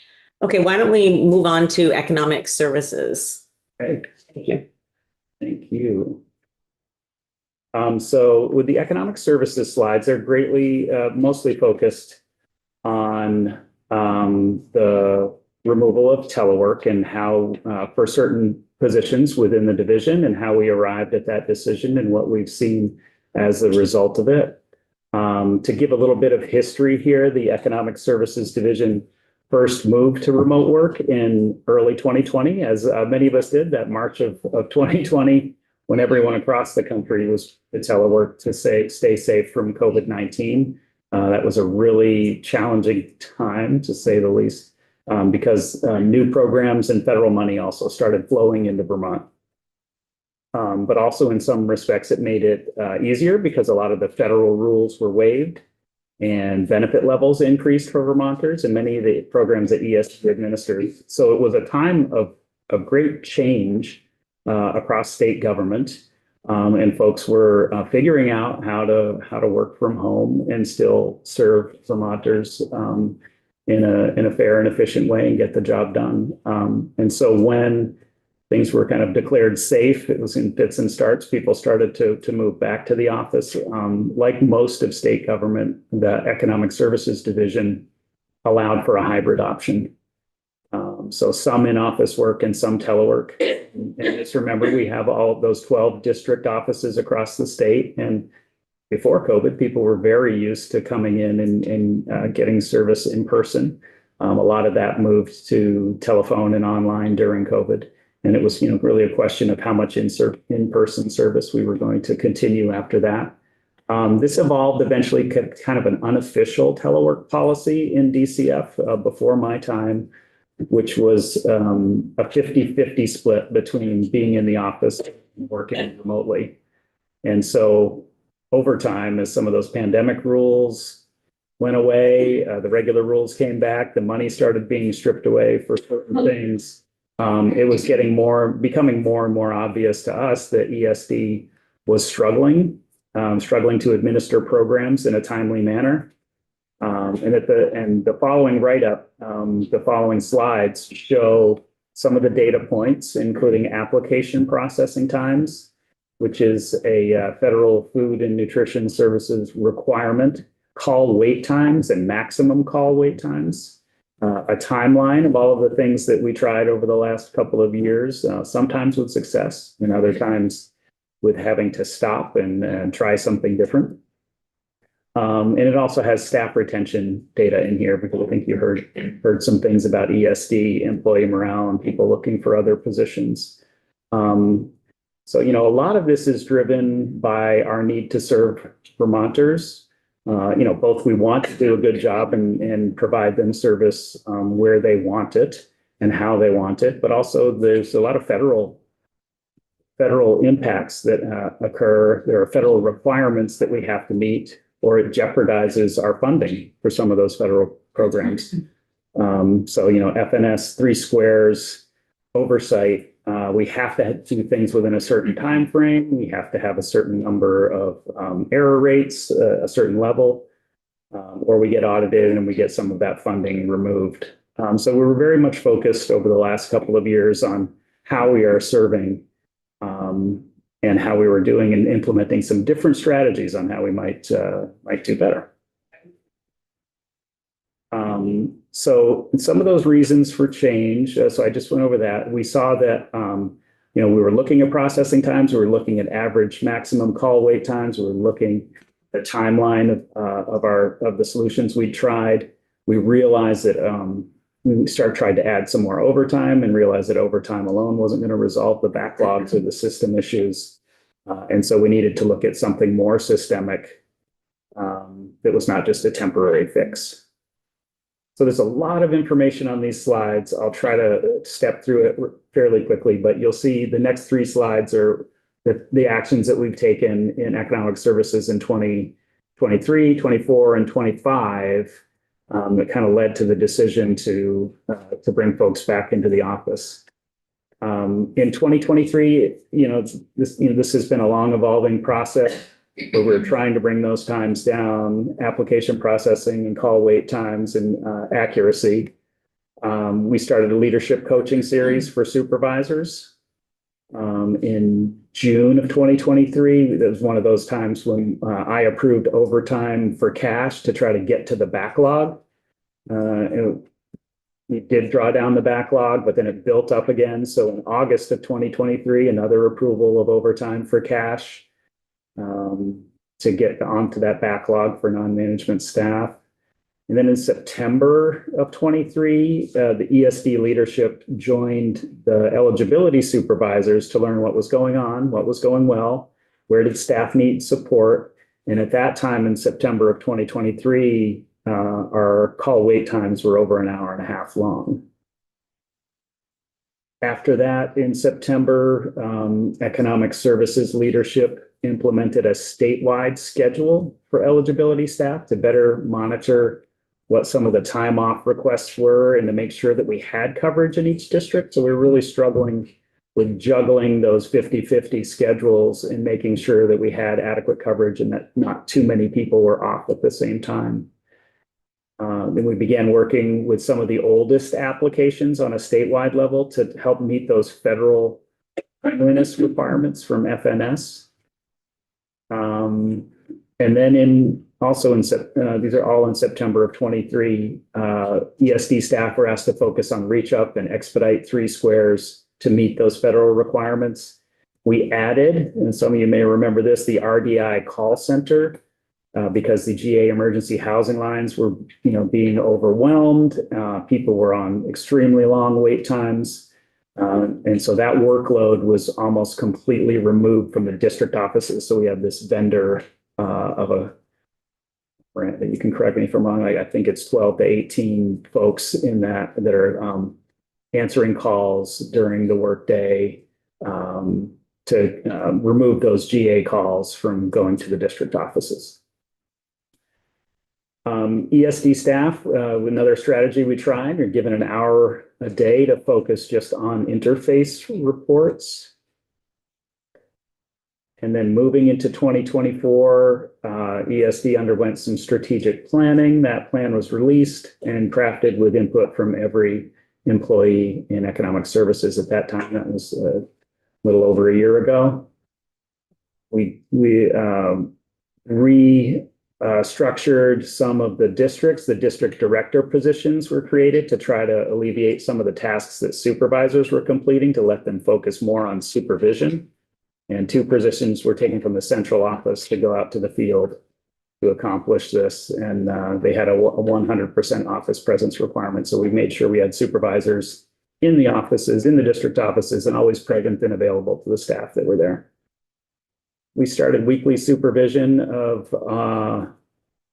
Okay, why don't we move on to economic services? Okay. Thank you. Thank you. So with the economic services slides, they're greatly, mostly focused on the removal of telework and how for certain positions within the division and how we arrived at that decision and what we've seen as a result of it. To give a little bit of history here, the Economic Services Division first moved to remote work in early 2020, as many of us did, that March of 2020, when everyone across the country was to telework to stay safe from COVID-19. That was a really challenging time, to say the least, because new programs and federal money also started flowing into Vermont. But also in some respects, it made it easier because a lot of the federal rules were waived and benefit levels increased for Vermonters and many of the programs that ESD administers. So it was a time of great change across state government. And folks were figuring out how to work from home and still serve Vermonters in a fair and efficient way and get the job done. And so when things were kind of declared safe, it was in fits and starts. People started to move back to the office. Like most of state government, the Economic Services Division allowed for a hybrid option. So some in-office work and some telework. And just remember, we have all of those 12 district offices across the state. And before COVID, people were very used to coming in and getting service in person. A lot of that moved to telephone and online during COVID. And it was, really a question of how much in-person service we were going to continue after that. This evolved eventually kind of an unofficial telework policy in DCF before my time, which was a 50-50 split between being in the office and working remotely. And so over time, as some of those pandemic rules went away, the regular rules came back, the money started being stripped away for certain things. it was becoming more and more obvious to us that ESD was struggling to administer programs in a timely manner. And the following write-up, the following slides show some of the data points, including application processing times, which is a federal Food and Nutrition Services requirement, call wait times and maximum call wait times, a timeline of all of the things that we tried over the last couple of years, sometimes with success and other times with having to stop and try something different. And it also has staff retention data in here because I think you heard some things about ESD, employee morale, and people looking for other positions. So, a lot of this is driven by our need to serve Vermonters. Both we want to do a good job and provide them service where they want it and how they want it, but also there's a lot of federal impacts that occur. There are federal requirements that we have to meet, or it jeopardizes our funding for some of those federal programs. So, FNS, 3 squares, oversight, we have to do things within a certain time frame. We have to have a certain number of error rates, a certain level, or we get audited and we get some of that funding removed. So we were very much focused over the last couple of years on how we are serving and how we were doing and implementing some different strategies on how we might do better. So some of those reasons for change, so I just went over that. We saw that, we were looking at processing times, we were looking at average maximum call wait times, we were looking at the timeline of the solutions we tried. We realized that we tried to add some more overtime and realized that overtime alone wasn't going to resolve the backlogs or the system issues. And so we needed to look at something more systemic that was not just a temporary fix. So there's a lot of information on these slides. I'll try to step through it fairly quickly, but you'll see the next 3 slides are the actions that we've taken in economic services in 2023, 24, and 25 that kind of led to the decision to bring folks back into the office. In 2023, this has been a long evolving process where we're trying to bring those times down, application processing and call wait times and accuracy. We started a leadership coaching series for supervisors in June of 2023. That was one of those times when I approved overtime for cash to try to get to the backlog. We did draw down the backlog, but then it built up again. So in August of 2023, another approval of overtime for cash to get onto that backlog for non-management staff. And then in September of 23, the ESD leadership joined the eligibility supervisors to learn what was going on, what was going well, where did staff need support. And at that time in September of 2023, our call wait times were over 1.5 hours long. After that, in September, economic services leadership implemented a statewide schedule for eligibility staff to better monitor what some of the time off requests were and to make sure that we had coverage in each district. So we were really struggling with juggling those 50-50 schedules and making sure that we had adequate coverage and that not too many people were off at the same time. Then we began working with some of the oldest applications on a statewide level to help meet those federal timeliness requirements from FNS. And then these are all in September of 23, ESD staff were asked to focus on reach up and expedite 3 squares to meet those federal requirements. We added, and some of you may remember this, the RDI call center, because the GA emergency housing lines were, being overwhelmed. People were on extremely long wait times. And so that workload was almost completely removed from the district offices. So we have this vendor you can correct me if I'm wrong, I think it's 12 to 18 folks in that are answering calls during the workday to remove those GA calls from going to the district offices. ESD staff, another strategy we tried, are given an hour a day to focus just on interface reports. And then moving into 2024, ESD underwent some strategic planning. That plan was released and crafted with input from every employee in economic services at that time. That was a little over a year ago. We restructured some of the districts. The district director positions were created to try to alleviate some of the tasks that supervisors were completing to let them focus more on supervision. And 2 positions were taken from the central office to go out to the field to accomplish this. And they had a 100% office presence requirement. So we made sure we had supervisors in the offices, in the district offices, and always present and available to the staff that were there. We started weekly supervision of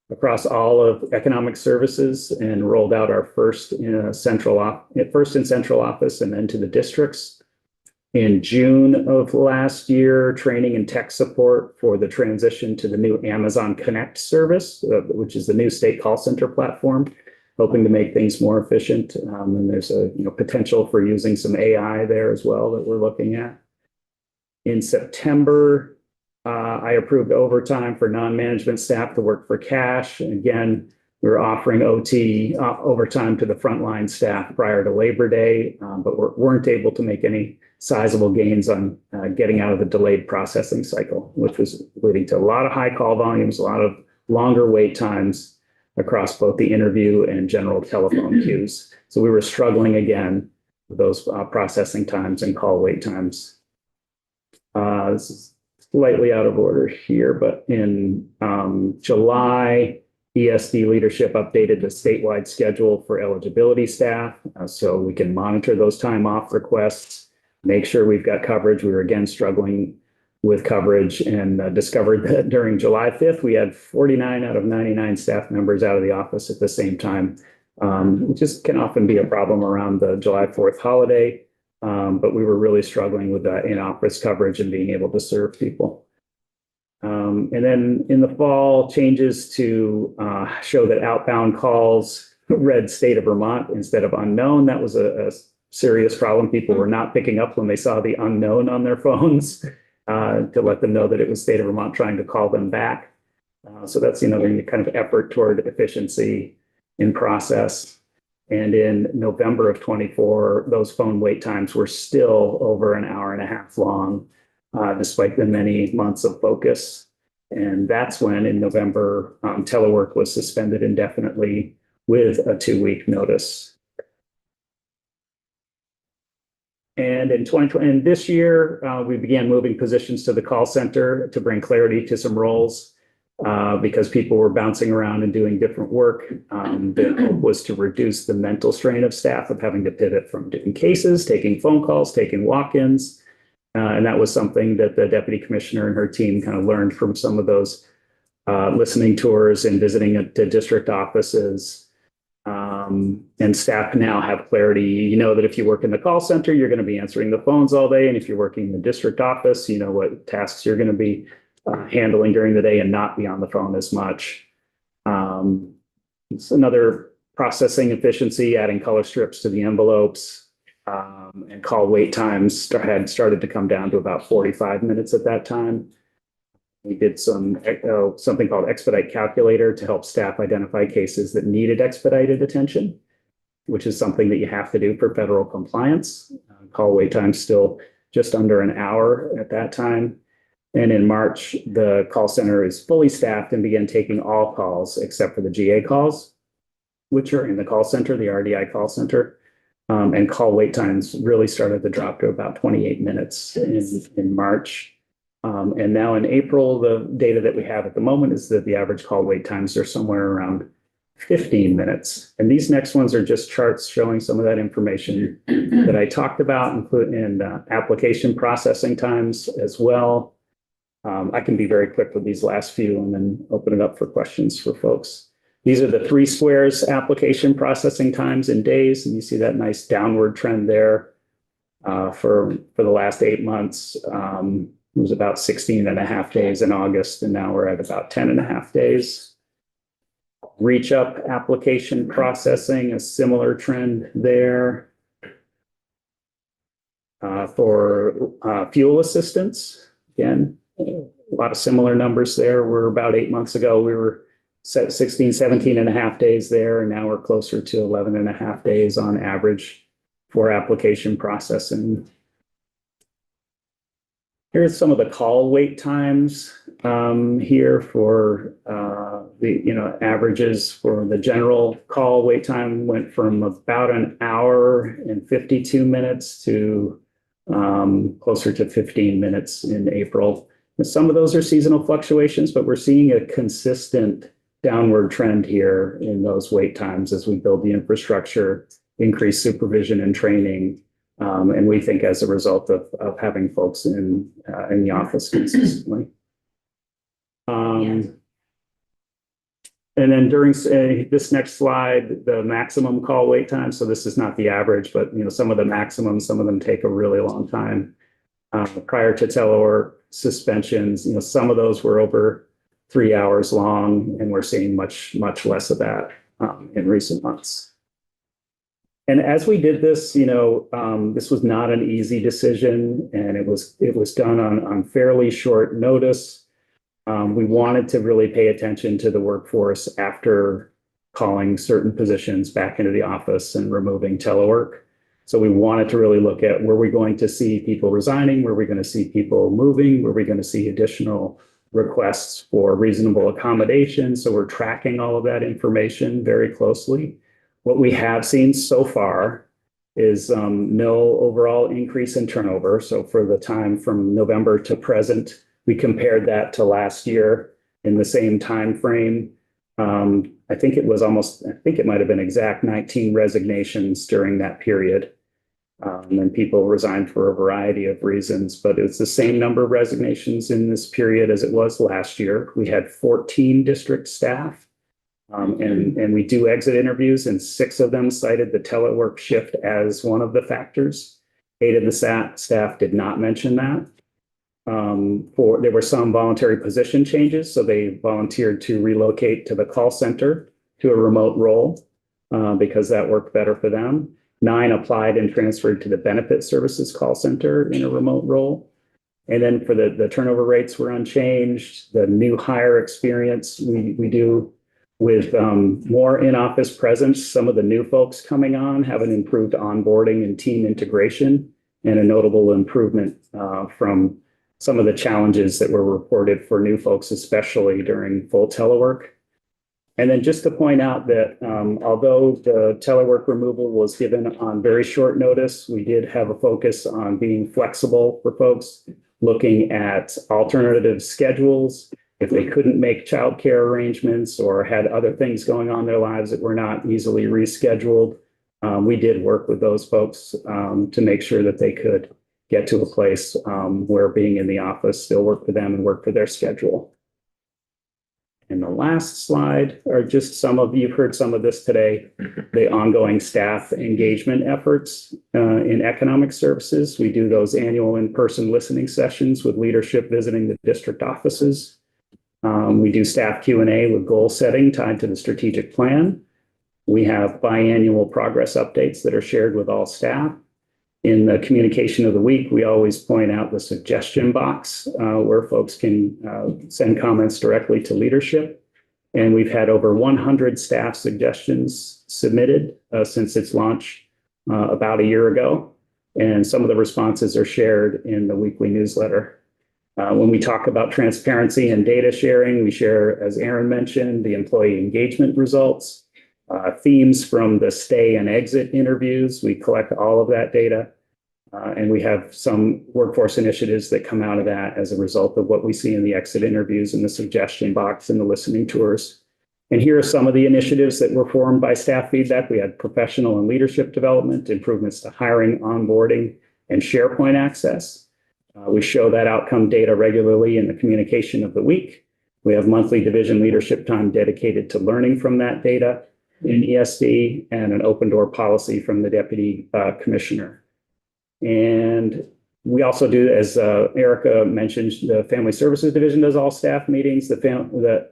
across all of economic services and rolled out our first in central office and then to the districts. In June of last year, training and tech support for the transition to the new Amazon Connect service, which is the new state call center platform, hoping to make things more efficient. And there's a potential for using some AI there as well that we're looking at. In September, I approved overtime for non-management staff to work for cash. And again, we were offering OT overtime to the frontline staff prior to Labor Day, but weren't able to make any sizable gains on getting out of the delayed processing cycle, which was leading to a lot of high call volumes, a lot of longer wait times across both the interview and general telephone queues. So we were struggling again with those processing times and call wait times. This is slightly out of order here, but in July, ESD leadership updated the statewide schedule for eligibility staff so we can monitor those time off requests, make sure we've got coverage. We were again struggling with coverage and discovered that during July 5th, we had 49 out of 99 staff members out of the office at the same time, which can often be a problem around the July 4th holiday. But we were really struggling with that in-office coverage and being able to serve people. And then in the fall, changes to show that outbound calls read state of Vermont instead of unknown. That was a serious problem. People were not picking up when they saw the unknown on their phones to let them know that it was state of Vermont trying to call them back. So that's another kind of effort toward efficiency in process. And in November of 24, those phone wait times were still over an hour and a half long, despite the many months of focus. And that's when in November, telework was suspended indefinitely with a 2-week notice. And in 2020, and this year, we began moving positions to the call center to bring clarity to some roles because people were bouncing around and doing different work. The hope was to reduce the mental strain of staff of having to pivot from doing cases, taking phone calls, taking walk-ins. And that was something that the deputy commissioner and her team kind of learned from some of those listening tours and visiting at the district offices. And staff now have clarity. You know that if you work in the call center, you're going to be answering the phones all day. And if you're working in the district office, you know what tasks you're going to be handling during the day and not be on the phone as much. It's another processing efficiency, adding color strips to the envelopes. And call wait times had started to come down to about 45 minutes at that time. We did something called Expedite Calculator to help staff identify cases that needed expedited attention, which is something that you have to do for federal compliance. Call wait time still just under an hour at that time. And in March, the call center is fully staffed and began taking all calls except for the GA calls, which are in the call center, the RDI call center. And call wait times really started to drop to about 28 minutes in March. And now in April, the data that we have at the moment is that the average call wait times are somewhere around 15 minutes. And these next ones are just charts showing some of that information that I talked about, including application processing times as well. I can be very quick with these last few and then open it up for questions for folks. These are the 3 squares application processing times in days. And you see that nice downward trend there for the last 8 months. It was about 16 and a half days in August, and now we're at about 10 and a half days. Reach up application processing, a similar trend there. For fuel assistance, again, a lot of similar numbers there. We're about 8 months ago, we were 16, 17 and a half days there, and now we're closer to 11 and a half days on average for application processing. Here's some of the call wait times here for the averages for the general call wait time went from about an hour and 52 minutes to closer to 15 minutes in April. And some of those are seasonal fluctuations, but we're seeing a consistent downward trend here in those wait times as we build the infrastructure, increase supervision and training. And we think as a result of having folks in the office consistently. And then during this next slide, the maximum call wait time. So this is not the average, but some of the maximums, some of them take a really long time. Prior to telework suspensions, some of those were over 3 hours long, and we're seeing much less of that in recent months. And as we did this, this was not an easy decision, and it was done on fairly short notice. We wanted to really pay attention to the workforce after calling certain positions back into the office and removing telework. So we wanted to really look at, were we going to see people resigning? Were we going to see people moving? Were we going to see additional requests for reasonable accommodation? So we're tracking all of that information very closely. What we have seen so far is no overall increase in turnover. So for the time from November to present, we compared that to last year in the same time frame. I think it might have been exact 19 resignations during that period. And people resigned for a variety of reasons, but it's the same number of resignations in this period as it was last year. We had 14 district staff, and we do exit interviews, and 6 of them cited the telework shift as one of the factors. 8 of the staff did not mention that. There were some voluntary position changes, so they volunteered to relocate to the call center to a remote role because that worked better for them. 9 applied and transferred to the benefit services call center in a remote role. And then for the turnover rates were unchanged. The new hire experience we do with more in-office presence. Some of the new folks coming on have an improved onboarding and team integration, and a notable improvement from some of the challenges that were reported for new folks, especially during full telework. And then just to point out that although the telework removal was given on very short notice, we did have a focus on being flexible for folks, looking at alternative schedules. If they couldn't make childcare arrangements or had other things going on in their lives that were not easily rescheduled, we did work with those folks to make sure that they could get to a place where being in the office still worked for them and work for their schedule. And the last slide are just you've heard some of this today, the ongoing staff engagement efforts in economic services. We do those annual in-person listening sessions with leadership visiting the district offices. We do staff Q&A with goal setting tied to the strategic plan. We have biannual progress updates that are shared with all staff. In the communication of the week, we always point out the suggestion box where folks can send comments directly to leadership. And we've had over 100 staff suggestions submitted since its launch about a year ago. And some of the responses are shared in the weekly newsletter. When we talk about transparency and data sharing, we share, as Aaron mentioned, the employee engagement results. Themes from the stay and exit interviews. We collect all of that data, and we have some workforce initiatives that come out of that as a result of what we see in the exit interviews and the suggestion box and the listening tours. And here are some of the initiatives that were formed by staff feedback. We had professional and leadership development, improvements to hiring, onboarding, and SharePoint access. We show that outcome data regularly in the communication of the week. We have monthly division leadership time dedicated to learning from that data in ESD, and an open door policy from the deputy commissioner. And we also do, as Erica mentioned, the family services division does all staff meetings. The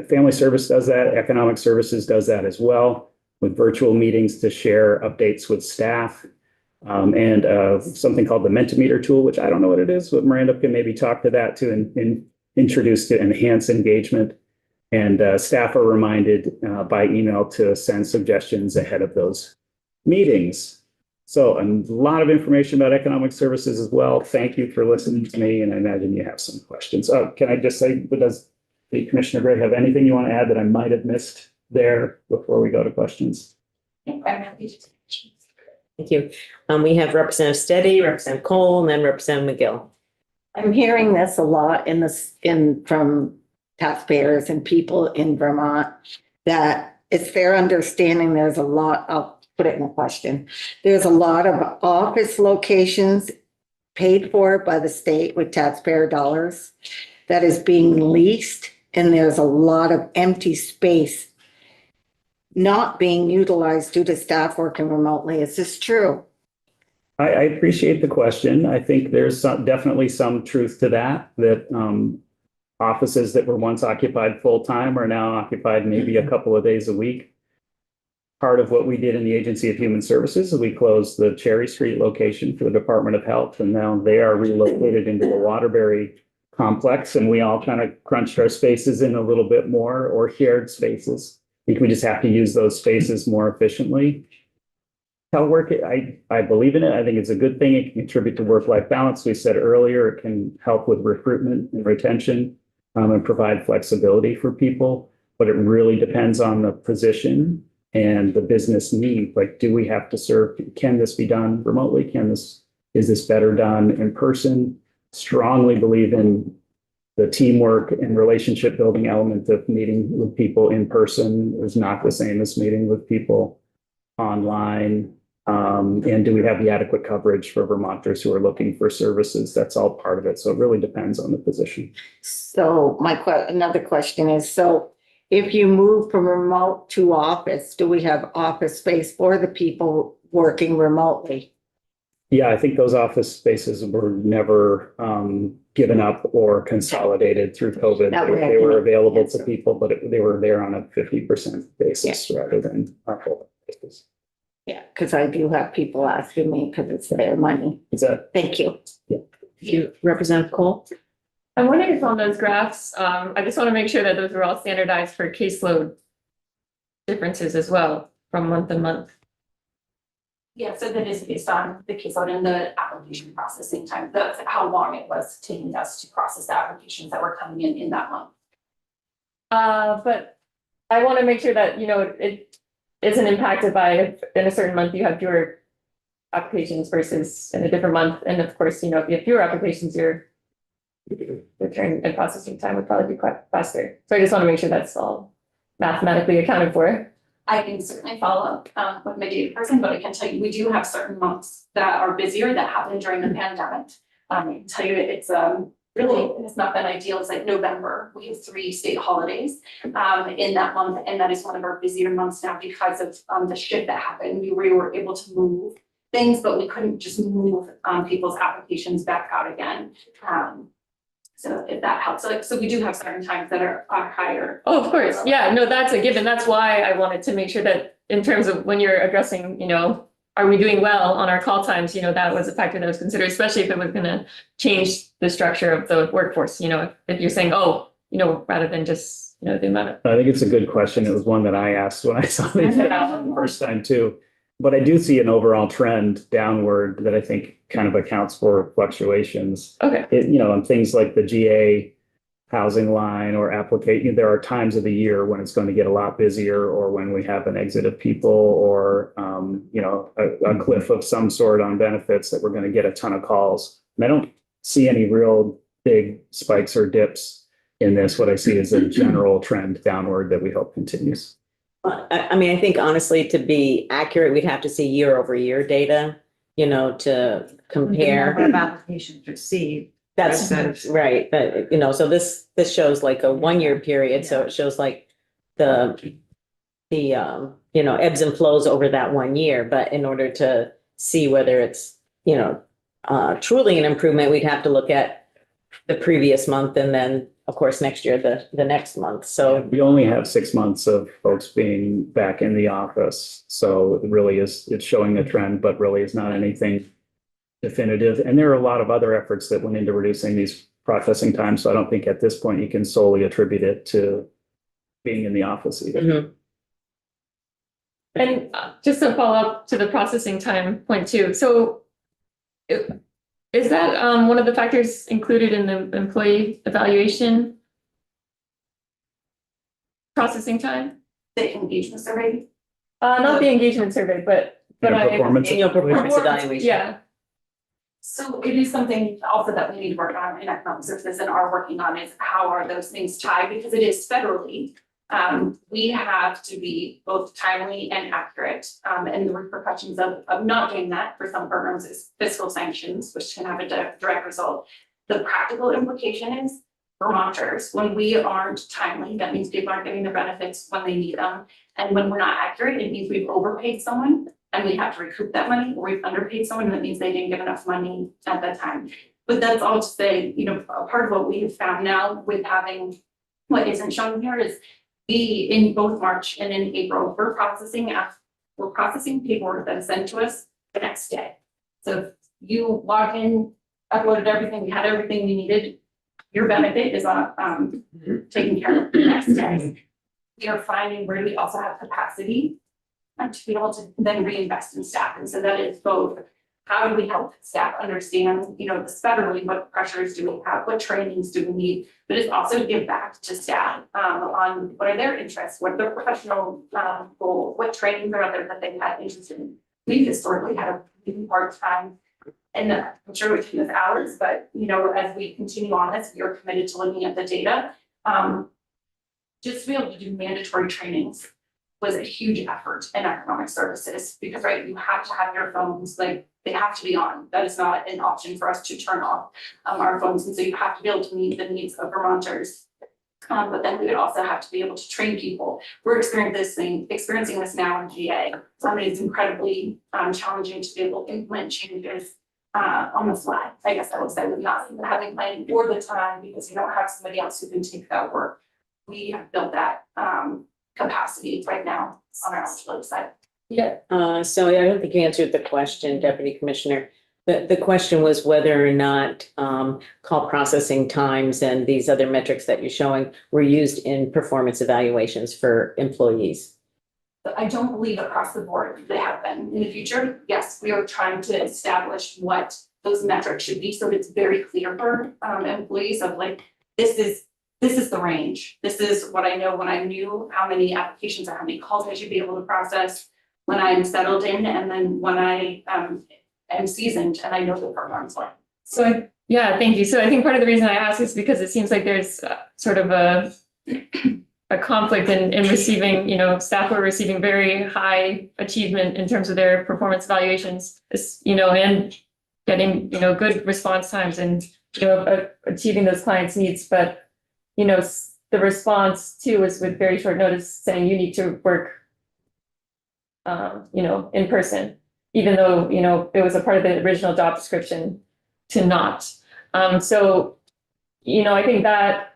family service does that. Economic services does that as well, with virtual meetings to share updates with staff. and something called the Mentimeter tool, which I don't know what it is, but Miranda can maybe talk to that to introduce to enhance engagement. And staff are reminded by email to send suggestions ahead of those meetings. So a lot of information about economic services as well. Thank you for listening to me, and I imagine you have some questions. Can I just say, does the Commissioner Gray have anything you want to add that I might have missed there before we go to questions? Thank you. We have Representative Steady, Representative Cole, and then Representative McGill. I'm hearing this a lot from taxpayers and people in Vermont, that it's their understanding there's a lot, I'll put it in a question. There's a lot of office locations paid for by the state with taxpayer dollars that is being leased, and there's a lot of empty space not being utilized due to staff working remotely. Is this true? I appreciate the question. I think there's definitely some truth to that offices that were once occupied full-time are now occupied maybe a couple of days a week. Part of what we did in the Agency of Human Services is we closed the Cherry Street location for the Department of Health, and now they are relocated into the Waterbury complex, and we all kind of crunched our spaces in a little bit more, or shared spaces. I think we just have to use those spaces more efficiently. Telework, I believe in it. I think it's a good thing. It can contribute to work-life balance. We said earlier, it can help with recruitment and retention and provide flexibility for people, but it really depends on the position and the business need. Like, do we have to serve? Can this be done remotely? Is this better done in person? Strongly believe in the teamwork and relationship building element of meeting with people in person is not the same as meeting with people online. And do we have the adequate coverage for Vermonters who are looking for services? That's all part of it. So it really depends on the position. So another question is, so if you move from remote to office, do we have office space for the people working remotely? Yeah, I think those office spaces were never given up or consolidated through COVID. They were available to people, but they were there on a 50% basis rather than our full basis. Yeah, because I do have people asking me because it's their money. Thank you. Yeah. You, Representative Cole? I'm wondering if on those graphs, I just want to make sure that those are all standardized for caseload differences as well from month to month. Yeah, so that is based on the caseload and the application processing time, that's how long it was taking us to process the applications that were coming in that month. But I want to make sure that, it isn't impacted by if in a certain month you have fewer applications versus in a different month. And of course, if you have fewer applications, your return and processing time would probably be quite faster. So I just want to make sure that's all mathematically accounted for. I can certainly follow up with my data person, but I can tell you, we do have certain months that are busier that happened during the pandemic. I can tell you it's really, it's not been ideal. It's like November, we have 3 state holidays in that month. And that is one of our busier months now because of the shift that happened. We were able to move things, but we couldn't just move people's applications back out again. So if that helps, so we do have certain times that are higher. Oh, of course. Yeah, no, that's a given. That's why I wanted to make sure that in terms of when you're addressing, are we doing well on our call times? That was a factor that was considered, especially if it was going to change the structure of the workforce. If you're saying, rather than just, the amount of. I think it's a good question. It was one that I asked when I saw the first time too. But I do see an overall trend downward that I think kind of accounts for fluctuations. Okay. On things like the GA housing line or application, there are times of the year when it's going to get a lot busier, or when we have an exit of people, or a cliff of some sort on benefits that we're going to get a ton of calls. And I don't see any real big spikes or dips in this. What I see is a general trend downward that we hope continues. I think honestly, to be accurate, we'd have to see year over year data, to compare. The number of applications received. That's right. But, so this shows like a 1-year period. So it shows like the ebbs and flows over that 1 year. But in order to see whether it's, truly an improvement, we'd have to look at the previous month and then of course, next year, the next month. So We only have 6 months of folks being back in the office. So it really is, it's showing a trend, but really is not anything definitive. And there are a lot of other efforts that went into reducing these processing times. So I don't think at this point you can solely attribute it to being in the office either. Mhm. And just to follow up to the processing time point too, so is that one of the factors included in the employee evaluation? Processing time? The engagement survey. Not the engagement survey, but Performance. Annual performance evaluation. Yeah, So it is something also that we need to work on in economic services and are working on is how are those things tied, because it is federally. We have to be both timely and accurate, and the repercussions of not doing that for some programs is fiscal sanctions, which can have a direct result. The practical implication is Vermonters, when we aren't timely, that means people aren't getting their benefits when they need them. And when we're not accurate, it means we've overpaid someone and we have to recoup that money, or we've underpaid someone, and that means they didn't give enough money at that time. But that's all to say, you know, a part of what we have found now with having what isn't shown here is we, in both March and in April, we're processing paperwork that is sent to us the next day. So if you log in, uploaded everything, we had everything we needed, your benefit is taken care of the next day. We are finding where we also have capacity to be able to then reinvest in staff. And so that is both, how do we help staff understand, you know, this federally, what pressures do we have, what trainings do we need? But it's also to give back to staff on what are their interests, what are their professional goals, what trainings are out there that they've had interest in. We've historically had a really hard time, and I'm sure we can with hours, but you know, as we continue on this, we are committed to looking at the data. Just to be able to do mandatory trainings was a huge effort in economic services, because right, you have to have your phones, like they have to be on. That is not an option for us to turn off our phones, and so you have to be able to meet the needs of Vermonters. But then we would also have to be able to train people. We're experiencing this now in GA. It is incredibly challenging to be able to implement changes on the fly. I guess I would say, with not having planning for the time, because you don't have somebody else who can take that work. We have built that capacity right now on our website. yeah. So I don't think you answered the question, Deputy Commissioner. The question was whether or not call processing times and these other metrics that you're showing were used in performance evaluations for employees. But I don't believe across the board they have been. In the future, yes, we are trying to establish what those metrics should be, so it's very clear for employees of like, this is the range. This is what I know when I knew how many applications or how many calls I should be able to process when I'm settled in, and then when I am seasoned and I know the programs well. So, yeah, thank you. So I think part of the reason I ask is because it seems like there's sort of a conflict in receiving, you know, staff were receiving very high achievement in terms of their performance evaluations, you know, and getting, you know, good response times and, you know, achieving those clients' needs. But, you know, the response too is with very short notice saying you need to work, you know, in person, even though, you know, it was a part of the original job description to not. So, you know, I think that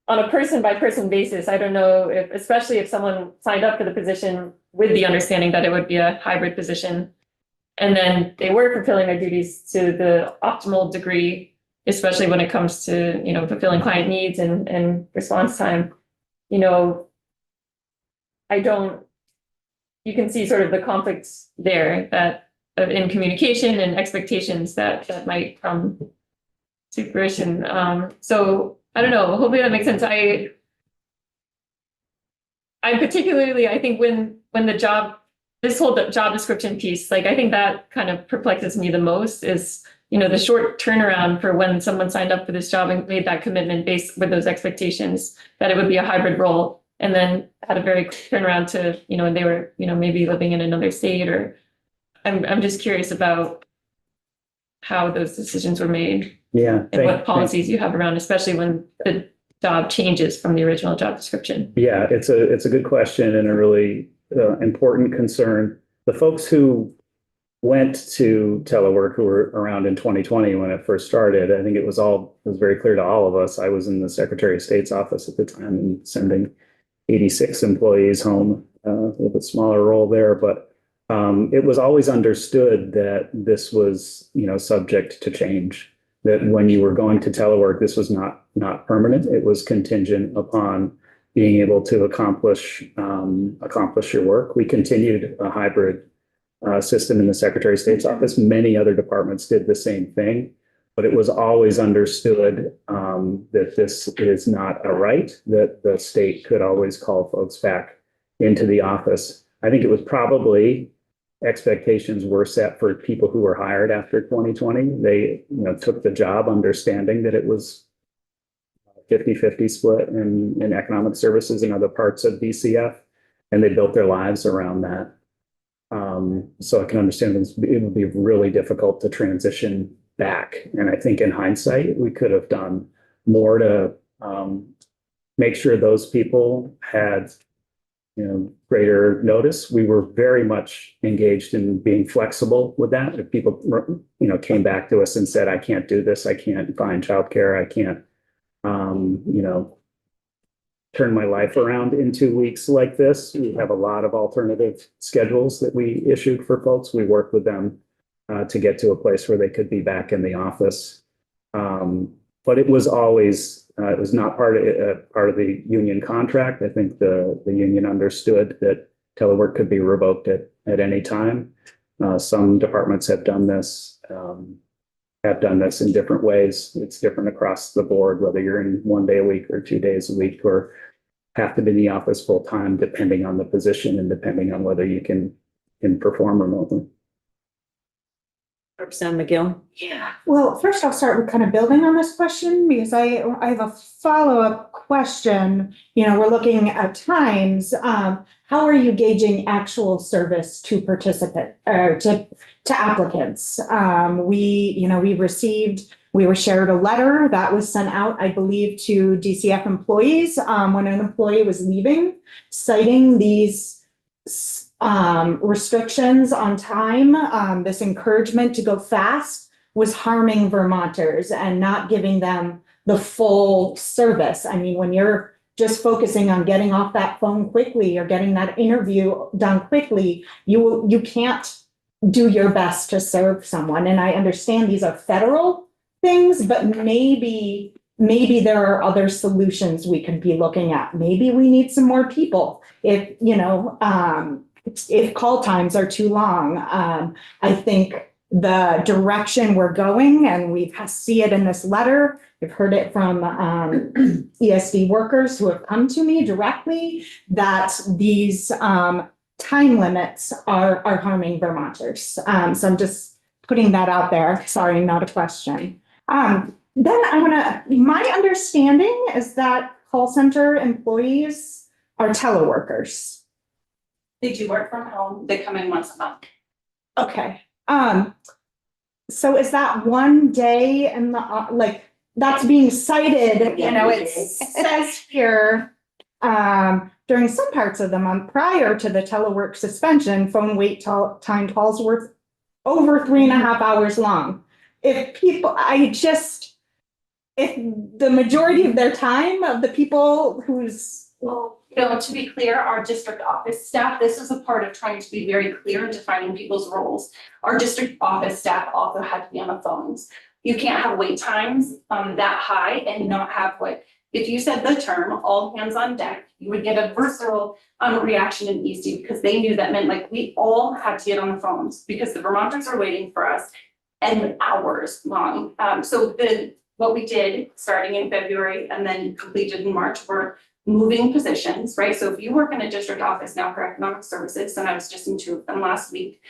on a person by person basis, I don't know if, especially if someone signed up for the position with the understanding that it would be a hybrid position, and then they were fulfilling their duties to the optimal degree, especially when it comes to, you know, fulfilling client needs and response time, you know, you can see sort of the conflicts there that in communication and expectations that might come to fruition. So I don't know, hopefully that makes sense. I particularly, I think when this whole job description piece, like I think that kind of perplexes me the most is, you know, the short turnaround for when someone signed up for this job and made that commitment based with those expectations that it would be a hybrid role, and then had a very quick turnaround to, you know, and they were, you know, maybe living in another state, or I'm just curious about how those decisions were made. Yeah. And what policies you have around, especially when the job changes from the original job description. Yeah, it's a good question and a really important concern. The folks who went to telework, who were around in 2020 when it first started, I think it was very clear to all of us. I was in the Secretary of State's office at the time and sending 86 employees home with a smaller role there. But it was always understood that this was, subject to change. That when you were going to telework, this was not permanent. It was contingent upon being able to accomplish your work. We continued a hybrid system in the Secretary of State's office. Many other departments did the same thing, but it was always understood that this is not a right, that the state could always call folks back into the office. I think it was probably expectations were set for people who were hired after 2020. They, took the job understanding that it was 50-50 split in economic services and other parts of DCF, and they built their lives around that. So I can understand it would be really difficult to transition back. And I think in hindsight, we could have done more to make sure those people had, greater notice. We were very much engaged in being flexible with that. If people, came back to us and said, I can't do this, I can't find childcare, I can't, turn my life around in 2 weeks like this. We have a lot of alternative schedules that we issued for folks. We worked with them to get to a place where they could be back in the office. But it was always, it was not part of the union contract. I think the union understood that telework could be revoked at any time. Some departments have done this in different ways. It's different across the board, whether you're in 1 day a week or 2 days a week, or have to be in the office full time, depending on the position and depending on whether you can perform remotely. Representative McGill. Yeah. Well, first I'll start with kind of building on this question because I have a follow-up question. We're looking at times. How are you gauging actual service to participant or to applicants? We were shared a letter that was sent out, I believe, to DCF employees when an employee was leaving, citing these restrictions on time. This encouragement to go fast was harming Vermonters and not giving them the full service. I mean, when you're just focusing on getting off that phone quickly or getting that interview done quickly, you can't do your best to serve someone. And I understand these are federal things, but maybe there are other solutions we could be looking at. Maybe we need some more people. If call times are too long, I think the direction we're going, and we see it in this letter, we've heard it from ESD workers who have come to me directly, that these time limits are harming Vermonters. So I'm just putting that out there. Sorry, not a question. Then my understanding is that call center employees are teleworkers. They do work from home. They come in once a month. Okay. So is that 1 day in the, that's being cited, it says here, during some parts of the month prior to the telework suspension, phone wait time calls were over 3.5 hours long. If the majority of their time of the people to be clear, our district office staff, this is a part of trying to be very clear in defining people's roles. Our district office staff also had to be on the phones. You can't have wait times that high and not have if you said the term all hands on deck, you would get a visceral reaction in ESD because they knew that meant we all had to get on the phones because the Vermonters are waiting for us and hours long. So what we did starting in February and then completed in March were moving positions, right? So if you work in a district office now for economic services, and I was just in 2 of them last week,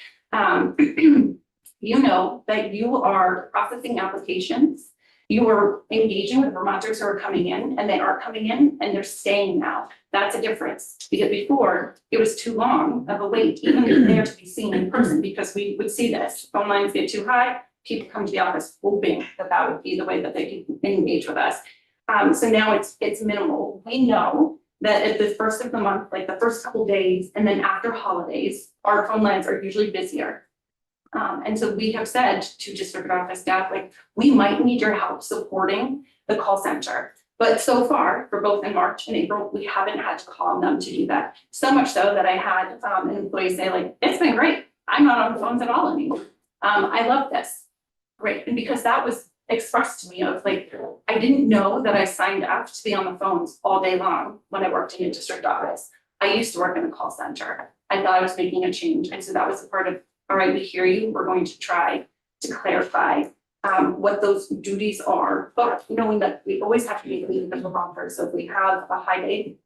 you know that you are processing applications, you are engaging with Vermonters who are coming in, and they are coming in and they're staying now. That's a difference, because before it was too long of a wait, even there to be seen in person, because we would see this, phone lines get too high, people come to the office hoping that would be the way that they can engage with us. So now it's minimal. We know that at the first of the month, the first couple days, and then after holidays, our phone lines are usually busier. And so we have said to district office staff, like, we might need your help supporting the call center. But so far, for both in March and April, we haven't had to call on them to do that. So much so that I had an employee say, like, it's been great. I'm not on the phones at all anymore. I love this. Great. And because that was expressed to me of like, I didn't know that I signed up to be on the phones all day long when I worked in a district office. I used to work in a call center. I thought I was making a change. And so that was a part of, all right, we hear you. We're going to try to clarify what those duties are, but knowing that we always have to be leading the Vermonters. So if we have a high day,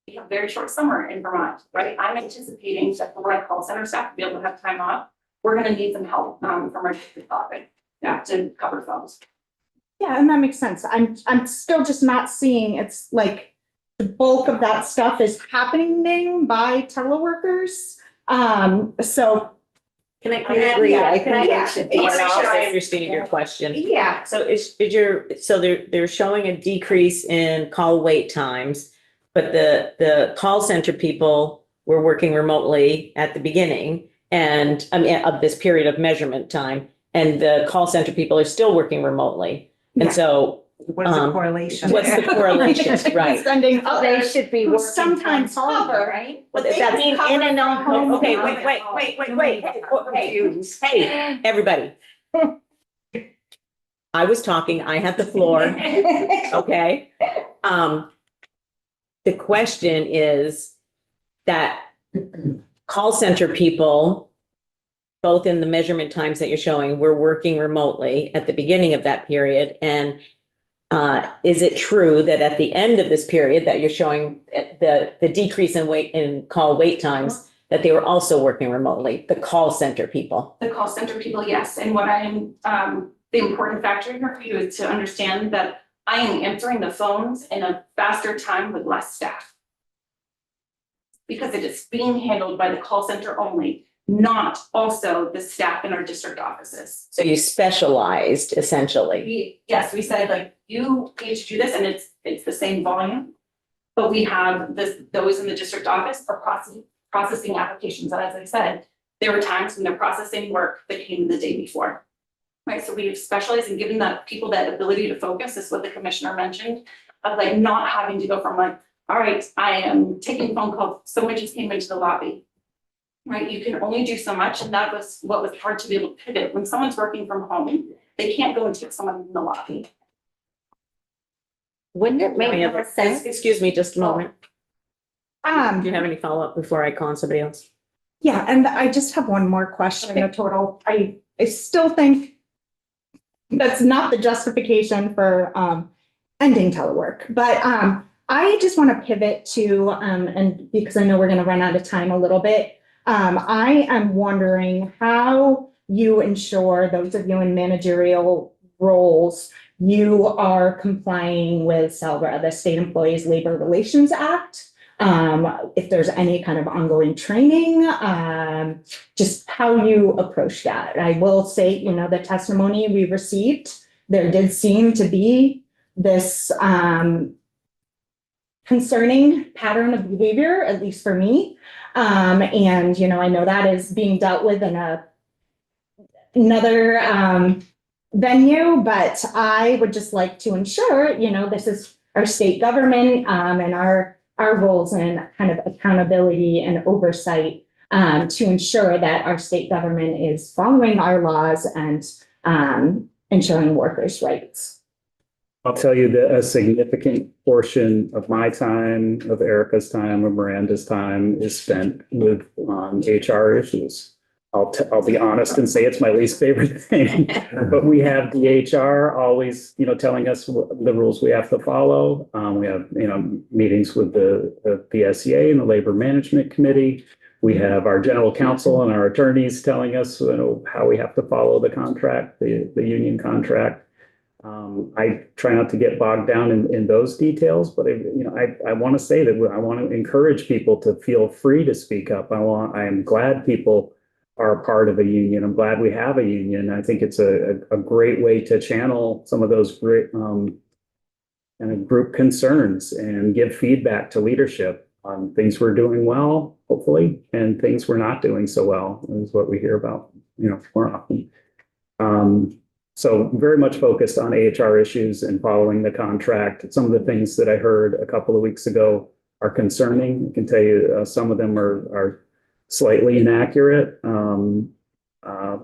we have a very short summer in Vermont, right? I'm anticipating that for my call center staff to be able to have time off. We're going to need some help from our district office to cover phones. Yeah, and that makes sense. I'm still just not seeing, it's like the bulk of that stuff is happening by teleworkers. So. Can I agree. I think Yeah. it should I be. wanna make sure I understand your question. Yeah. So so they're showing a decrease in call wait times, but the call center people were working remotely at the beginning and I mean of this period of measurement time, and the call center people are still working remotely. And Yeah. so What is the correlation? what's the correlation, right? Spending Oh, they should be who working sometimes cover, right? Well, They that's mean in and out home. okay, wait. Hey, everybody. I was talking, I had the floor, okay? The question is that call center people, both in the measurement times that you're showing, were working remotely at the beginning of that period. And is it true that at the end of this period that you're showing the decrease in call wait times, that they were also working remotely, the call center people? The call center people, yes. And what I'm, the important factor here for you is to understand that I am answering the phones in a faster time with less staff. Because it is being handled by the call center only, not also the staff in our district offices. So you specialized essentially. Yes, we said like, you need to do this and it's the same volume. But we have those in the district office are processing applications. And as I said, there were times when they're processing work that came the day before. Right, so we've specialized in giving that people that ability to focus, is what the commissioner mentioned, of like not having to go from like, all right, I am taking phone calls, someone just came into the lobby. Right, you can only do so much, and that was what was hard to be able to pivot. When someone's working from home, they can't go and take someone in the lobby. Wouldn't it make more sense? Excuse me, just a moment. Do you have any follow-up before I call on somebody else? Yeah, and I just have one more question, a total, I still think that's not the justification for ending telework, but I just want to pivot to, and because I know we're going to run out of time a little bit, I am wondering how you ensure, those of you in managerial roles, you are complying with SELRA, the State Employees Labor Relations Act. If there's any kind of ongoing training, just how you approach that. I will say, you know, the testimony we received, there did seem to be this concerning pattern of behavior, at least for me. And, you know, I know that is being dealt with in another venue, but I would just like to ensure, you know, this is our state government and our roles in kind of accountability and oversight to ensure that our state government is following our laws and ensuring workers' rights. I'll tell you that a significant portion of my time, of Erica's time, of Miranda's time is spent with HR issues. I'll be honest and say it's my least favorite thing, but we have the HR always, you know, telling us the rules we have to follow. We have, you know, meetings with the SEA and the Labor Management Committee. We have our general counsel and our attorneys telling us, you know, how we have to follow the contract, the union contract. I try not to get bogged down in those details, but you know, I want to say that I want to encourage people to feel free to speak up. I am glad people are a part of a union. I'm glad we have a union. I think it's a great way to channel some of those great kind of group concerns and give feedback to leadership on things we're doing well, hopefully, and things we're not doing so well, is what we hear about more often. So very much focused on AHR issues and following the contract. Some of the things that I heard a couple of weeks ago are concerning. I can tell you some of them are slightly inaccurate.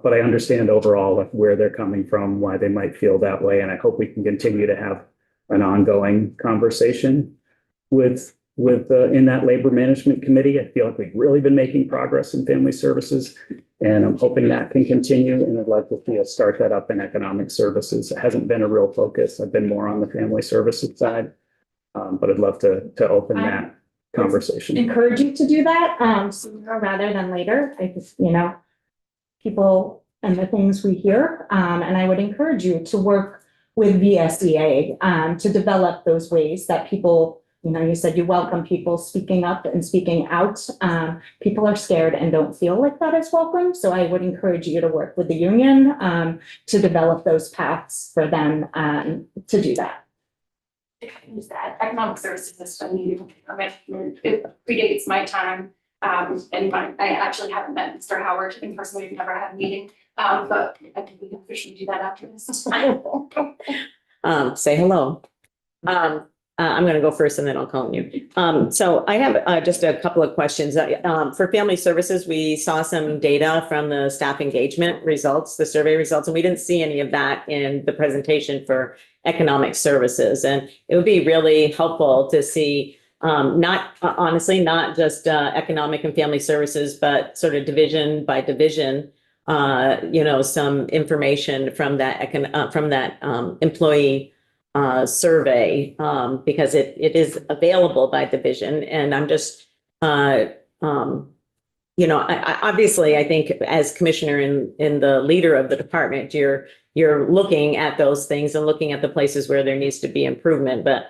But I understand overall where they're coming from, why they might feel that way. And I hope we can continue to have an ongoing conversation with in that labor management committee. I feel like we've really been making progress in family services, and I'm hoping that can continue. And I'd like to see us start that up in economic services. It hasn't been a real focus. I've been more on the family services side, but I'd love to open that conversation. Encourage you to do that, sooner rather than later. I just, people and the things we hear, and I would encourage you to work with VSEA, to develop those ways that people, you said you welcome people speaking up and speaking out. People are scared and don't feel like that is welcome. So I would encourage you to work with the union to develop those paths for them to do that. If I can use that, economic services is funding management. It predates my time. And I actually haven't met Mr. Howard in person. We've never had a meeting. But I think we can officially do that after this. Say hello. I'm going to go first and then I'll call on you. So I have just a couple of questions. For family services, we saw some data from the staff engagement results, the survey results, and we didn't see any of that in the presentation for economic services. And it would be really helpful to see not just economic and family services, but sort of division by division, some information from that employee survey, because it is available by division. And I'm just, I obviously, I think as commissioner in the leader of the department, you're looking at those things and looking at the places where there needs to be improvement. But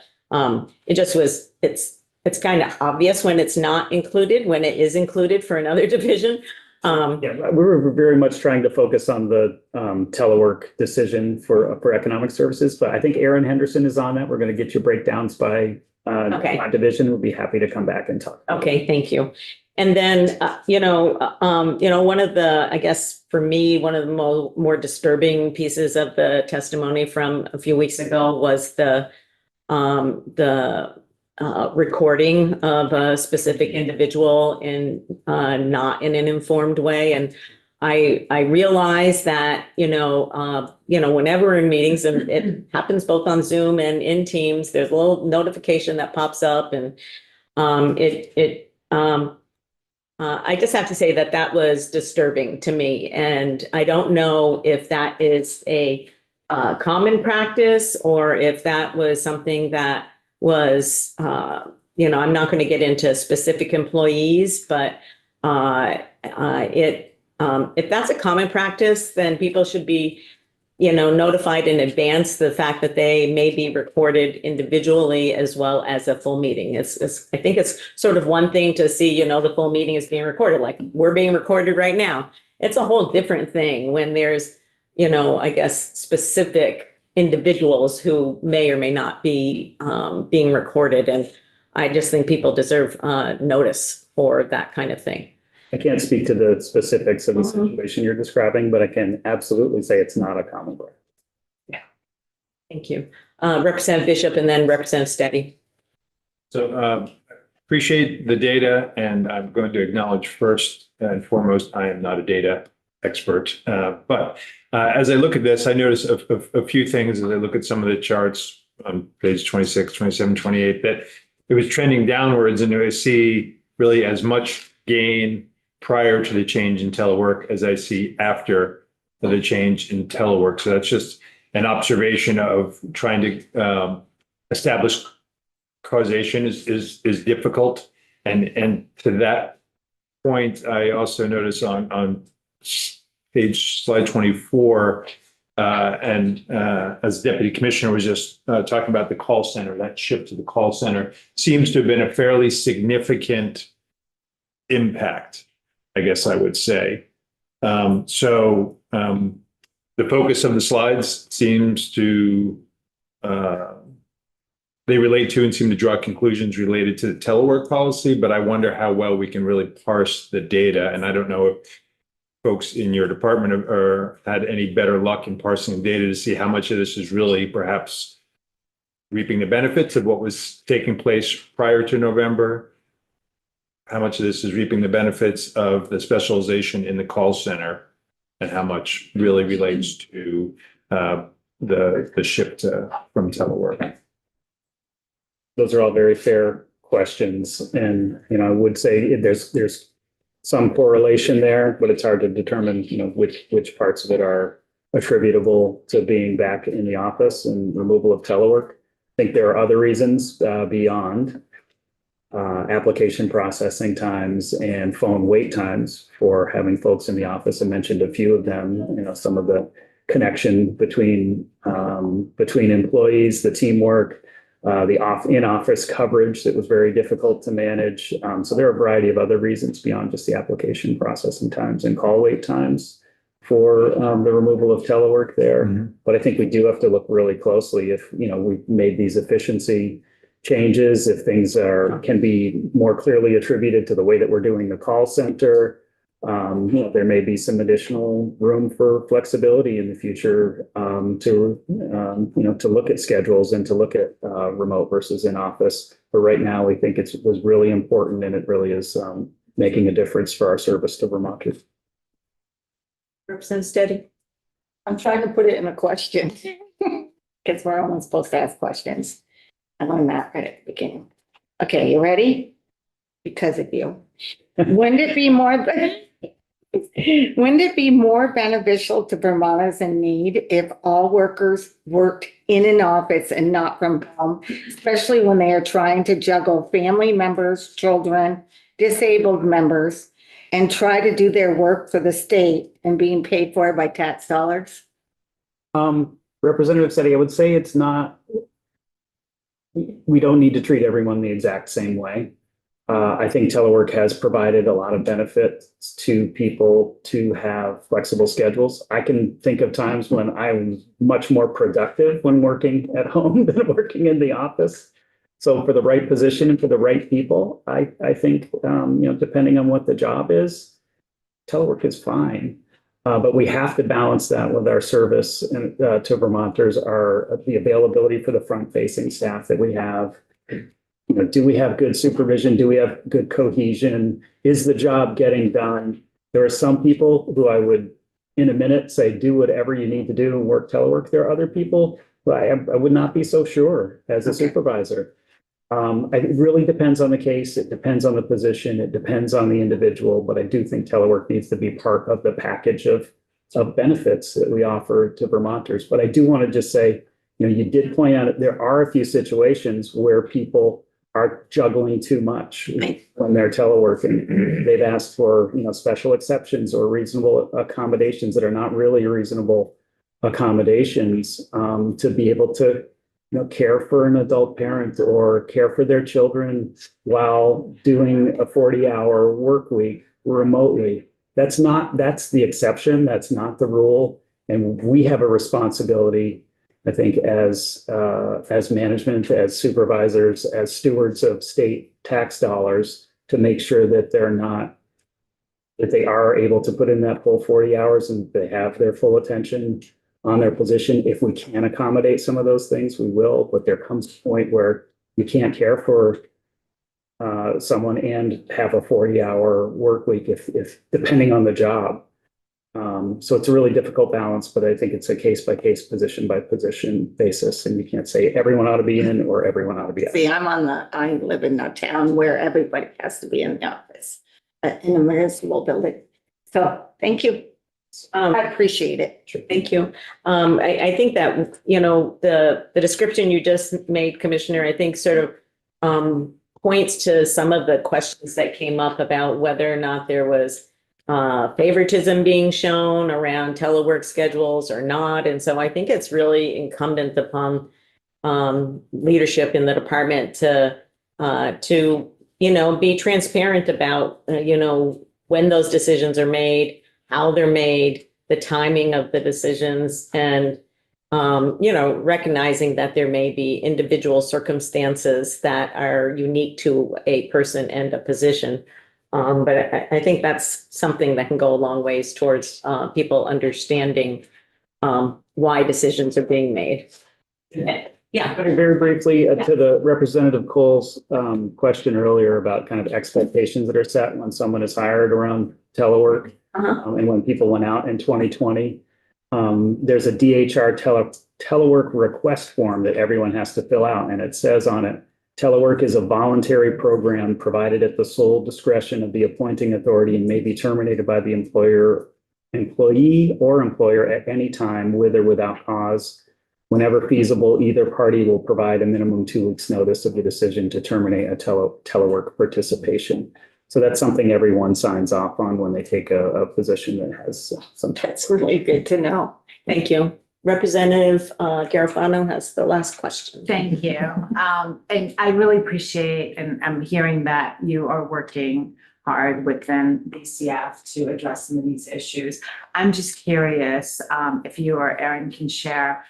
it's kind of obvious when it's not included, when it is included for another division. Yeah, we were very much trying to focus on the telework decision for economic services, but I think Erin Henderson is on that. We're going to get your breakdowns by division. We'll be happy to come back and talk. Okay, thank you. And then, one of the, I guess for me, one of the more disturbing pieces of the testimony from a few weeks ago was the recording of a specific individual not in an informed way. And I realize that, whenever we're in meetings, and it happens both on Zoom and in Teams, there's a little notification that pops up, and I just have to say that was disturbing to me. And I don't know if that is a common practice or if that was something that was, I'm not going to get into specific employees, but if that's a common practice, then people should be, notified in advance the fact that they may be recorded individually as well as a full meeting. I think it's sort of one thing to see, the full meeting is being recorded, like we're being recorded right now. It's a whole different thing when there's, I guess, specific individuals who may or may not be being recorded. And I just think people deserve notice for that kind of thing. I can't speak to the specifics of the situation you're describing, but I can absolutely say it's not a common practice. Yeah. Thank you. Representative Bishop and then Representative Steady. So appreciate the data, and I'm going to acknowledge first and foremost, I am not a data expert, but as I look at this, I notice a few things as I look at some of the charts on page 26, 27, 28, that it was trending downwards, and I see really as much gain prior to the change in telework as I see after the change in telework. So that's just an observation of trying to establish causation is difficult. And to that point, I also notice on slide 24, and as Deputy Commissioner was just talking about the call center, that shift to the call center seems to have been a fairly significant impact, I guess I would say. So the focus of the slides seems to, they relate to and seem to draw conclusions related to the telework policy, but I wonder how well we can really parse the data. And I don't know if folks in your department or had any better luck in parsing data to see how much of this is really perhaps reaping the benefits of what was taking place prior to November? How much of this is reaping the benefits of the specialization in the call center? And how much really relates to the shift from telework? Those are all very fair questions. And, I would say there's some correlation there, but it's hard to determine, which parts of it are attributable to being back in the office and removal of telework. I think there are other reasons beyond application processing times and phone wait times for having folks in the office. I mentioned a few of them, some of the connection between employees, the teamwork, the in-office coverage that was very difficult to manage. So there are a variety of other reasons beyond just the application processing times and call wait times for the removal of telework there. Mhm. But I think we do have to look really closely if, we've made these efficiency changes, if things can be more clearly attributed to the way that we're doing the call center. There may be some additional room for flexibility in the future to look at schedules and to look at remote versus in office. But right now, we think it was really important, and it really is making a difference for our service to Vermonters. Representative Steady. I'm trying to put it in a question because we're only supposed to ask questions. I learned that right at the beginning. Okay, you ready? Because of you. Wouldn't it be more beneficial to Vermonters in need if all workers worked in an office and not from home, especially when they are trying to juggle family members, children, disabled members, and try to do their work for the state and being paid for by tax dollars? Representative Setti, I would say it's not, we don't need to treat everyone the exact same way. I think telework has provided a lot of benefits to people to have flexible schedules. I can think of times when I was much more productive when working at home than working in the office. So for the right position and for the right people, I think, depending on what the job is, telework is fine. But we have to balance that with our service and to Vermonters, the availability for the front-facing staff that we have. Do we have good supervision? Do we have good cohesion? Is the job getting done? There are some people who I would, in a minute, say, do whatever you need to do and work telework. There are other people who I would not be so sure as a supervisor. It really depends on the case. It depends on the position. It depends on the individual. But I do think telework needs to be part of the package of benefits that we offer to Vermonters. But I do want to just say, you did point out there are a few situations where people are juggling too much when they're teleworking. They've asked for, special exceptions or reasonable accommodations that are not really reasonable accommodations to be able to care for an adult parent or care for their children while doing a 40-hour work week remotely. That's the exception. That's not the rule. And we have a responsibility, I think, as management, as supervisors, as stewards of state tax dollars, to make sure that they are able to put in that full 40 hours and they have their full attention on their position. If we can accommodate some of those things, we will, but there comes a point where you can't care for someone and have a 40-hour work week if depending on the job. So it's a really difficult balance, but I think it's a case-by-case, position-by-position basis, and you can't say everyone ought to be in or everyone ought to be out. See, I live in a town where everybody has to be in the office, in a municipal building. So thank you. I appreciate it. Sure. Thank you. I think that, the description you just made, Commissioner, I think sort of points to some of the questions that came up about whether or not there was favoritism being shown around telework schedules or not. And so I think it's really incumbent upon leadership in the department to be transparent about, when those decisions are made, how they're made, the timing of the decisions, and, recognizing that there may be individual circumstances that are unique to a person and a position. But I think that's something that can go a long ways towards people understanding why decisions are being made. Yeah. Very briefly, to the Representative Cole's question earlier about kind of expectations that are set when someone is hired around telework. And when people went out in 2020, there's a DHR telework request form that everyone has to fill out. And it says on it, telework is a voluntary program provided at the sole discretion of the appointing authority and may be terminated by the employee or employer at any time with or without cause. Whenever feasible, either party will provide a minimum 2 weeks notice of the decision to terminate a telework participation. So that's something everyone signs off on when they take a position that has some. That's really good to know. Thank you. Representative Garofano has the last question. Thank you. And I really appreciate, and I'm hearing that you are working hard within DCF to address some of these issues. I'm just curious if you or Erin can share,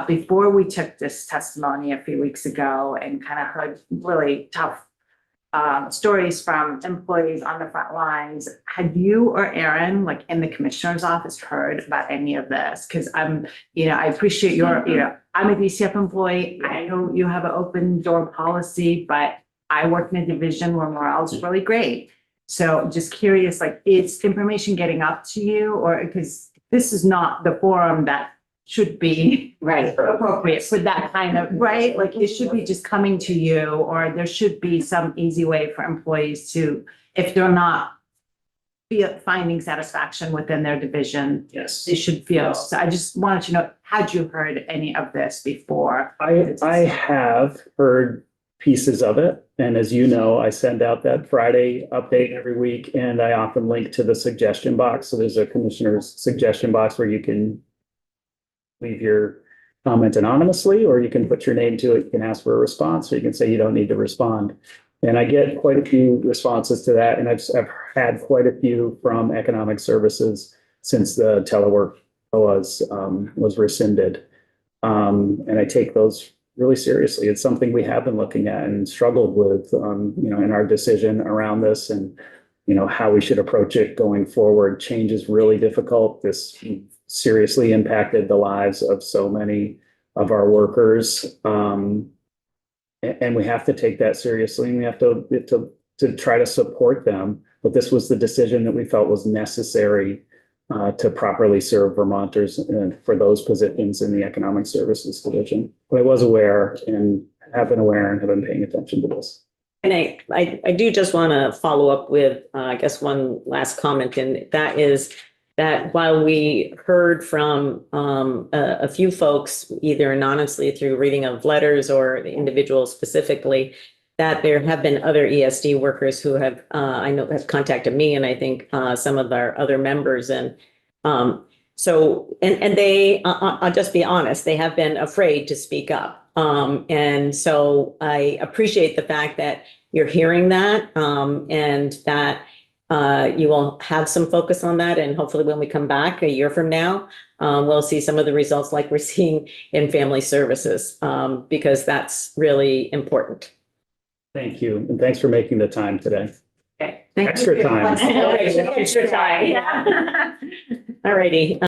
before we took this testimony a few weeks ago and kind of heard really tough stories from employees on the front lines, had you or Erin, like in the commissioner's office, heard about any of this? Because I appreciate your, I'm a DCF employee. I know you have an open door policy, but I work in a division where morale is really great. So just curious, like, is information getting up to you, or because this is not the forum that should be appropriate for that kind of, right? Like, it should be just coming to you, or there should be some easy way for employees to, if they're not finding satisfaction within their division, Yes. they should feel. So I just wanted to know, had you heard any of this before? I have heard pieces of it. And as you know, I send out that Friday update every week, and I often link to the suggestion box. So there's a commissioner's suggestion box where you can leave your comment anonymously, or you can put your name to it. You can ask for a response, or you can say you don't need to respond. And I get quite a few responses to that. And I've had quite a few from Economic Services since the telework was rescinded. And I take those really seriously. It's something we have been looking at and struggled with, in our decision around this, and, how we should approach it going forward. Change is really difficult. This seriously impacted the lives of so many of our workers. And we have to take that seriously, and we have to try to support them. But this was the decision that we felt was necessary to properly serve Vermonters for those positions in the Economic Services Division. But I was aware and have been aware and have been paying attention to this. And I do just want to follow up with, I guess, one last comment, and that is that while we heard from a few folks, either anonymously through reading of letters or individuals specifically, that there have been other ESD workers who have, I know, have contacted me, and I think some of our other members. And so they, I'll just be honest, they have been afraid to speak up. And so I appreciate the fact that you're hearing that, and that you will have some focus on that. And hopefully when we come back a year from now, we'll see some of the results like we're seeing in family services, because that's really important. Thank you. And thanks for making the time today. Okay. Extra time. Extra time. All righty.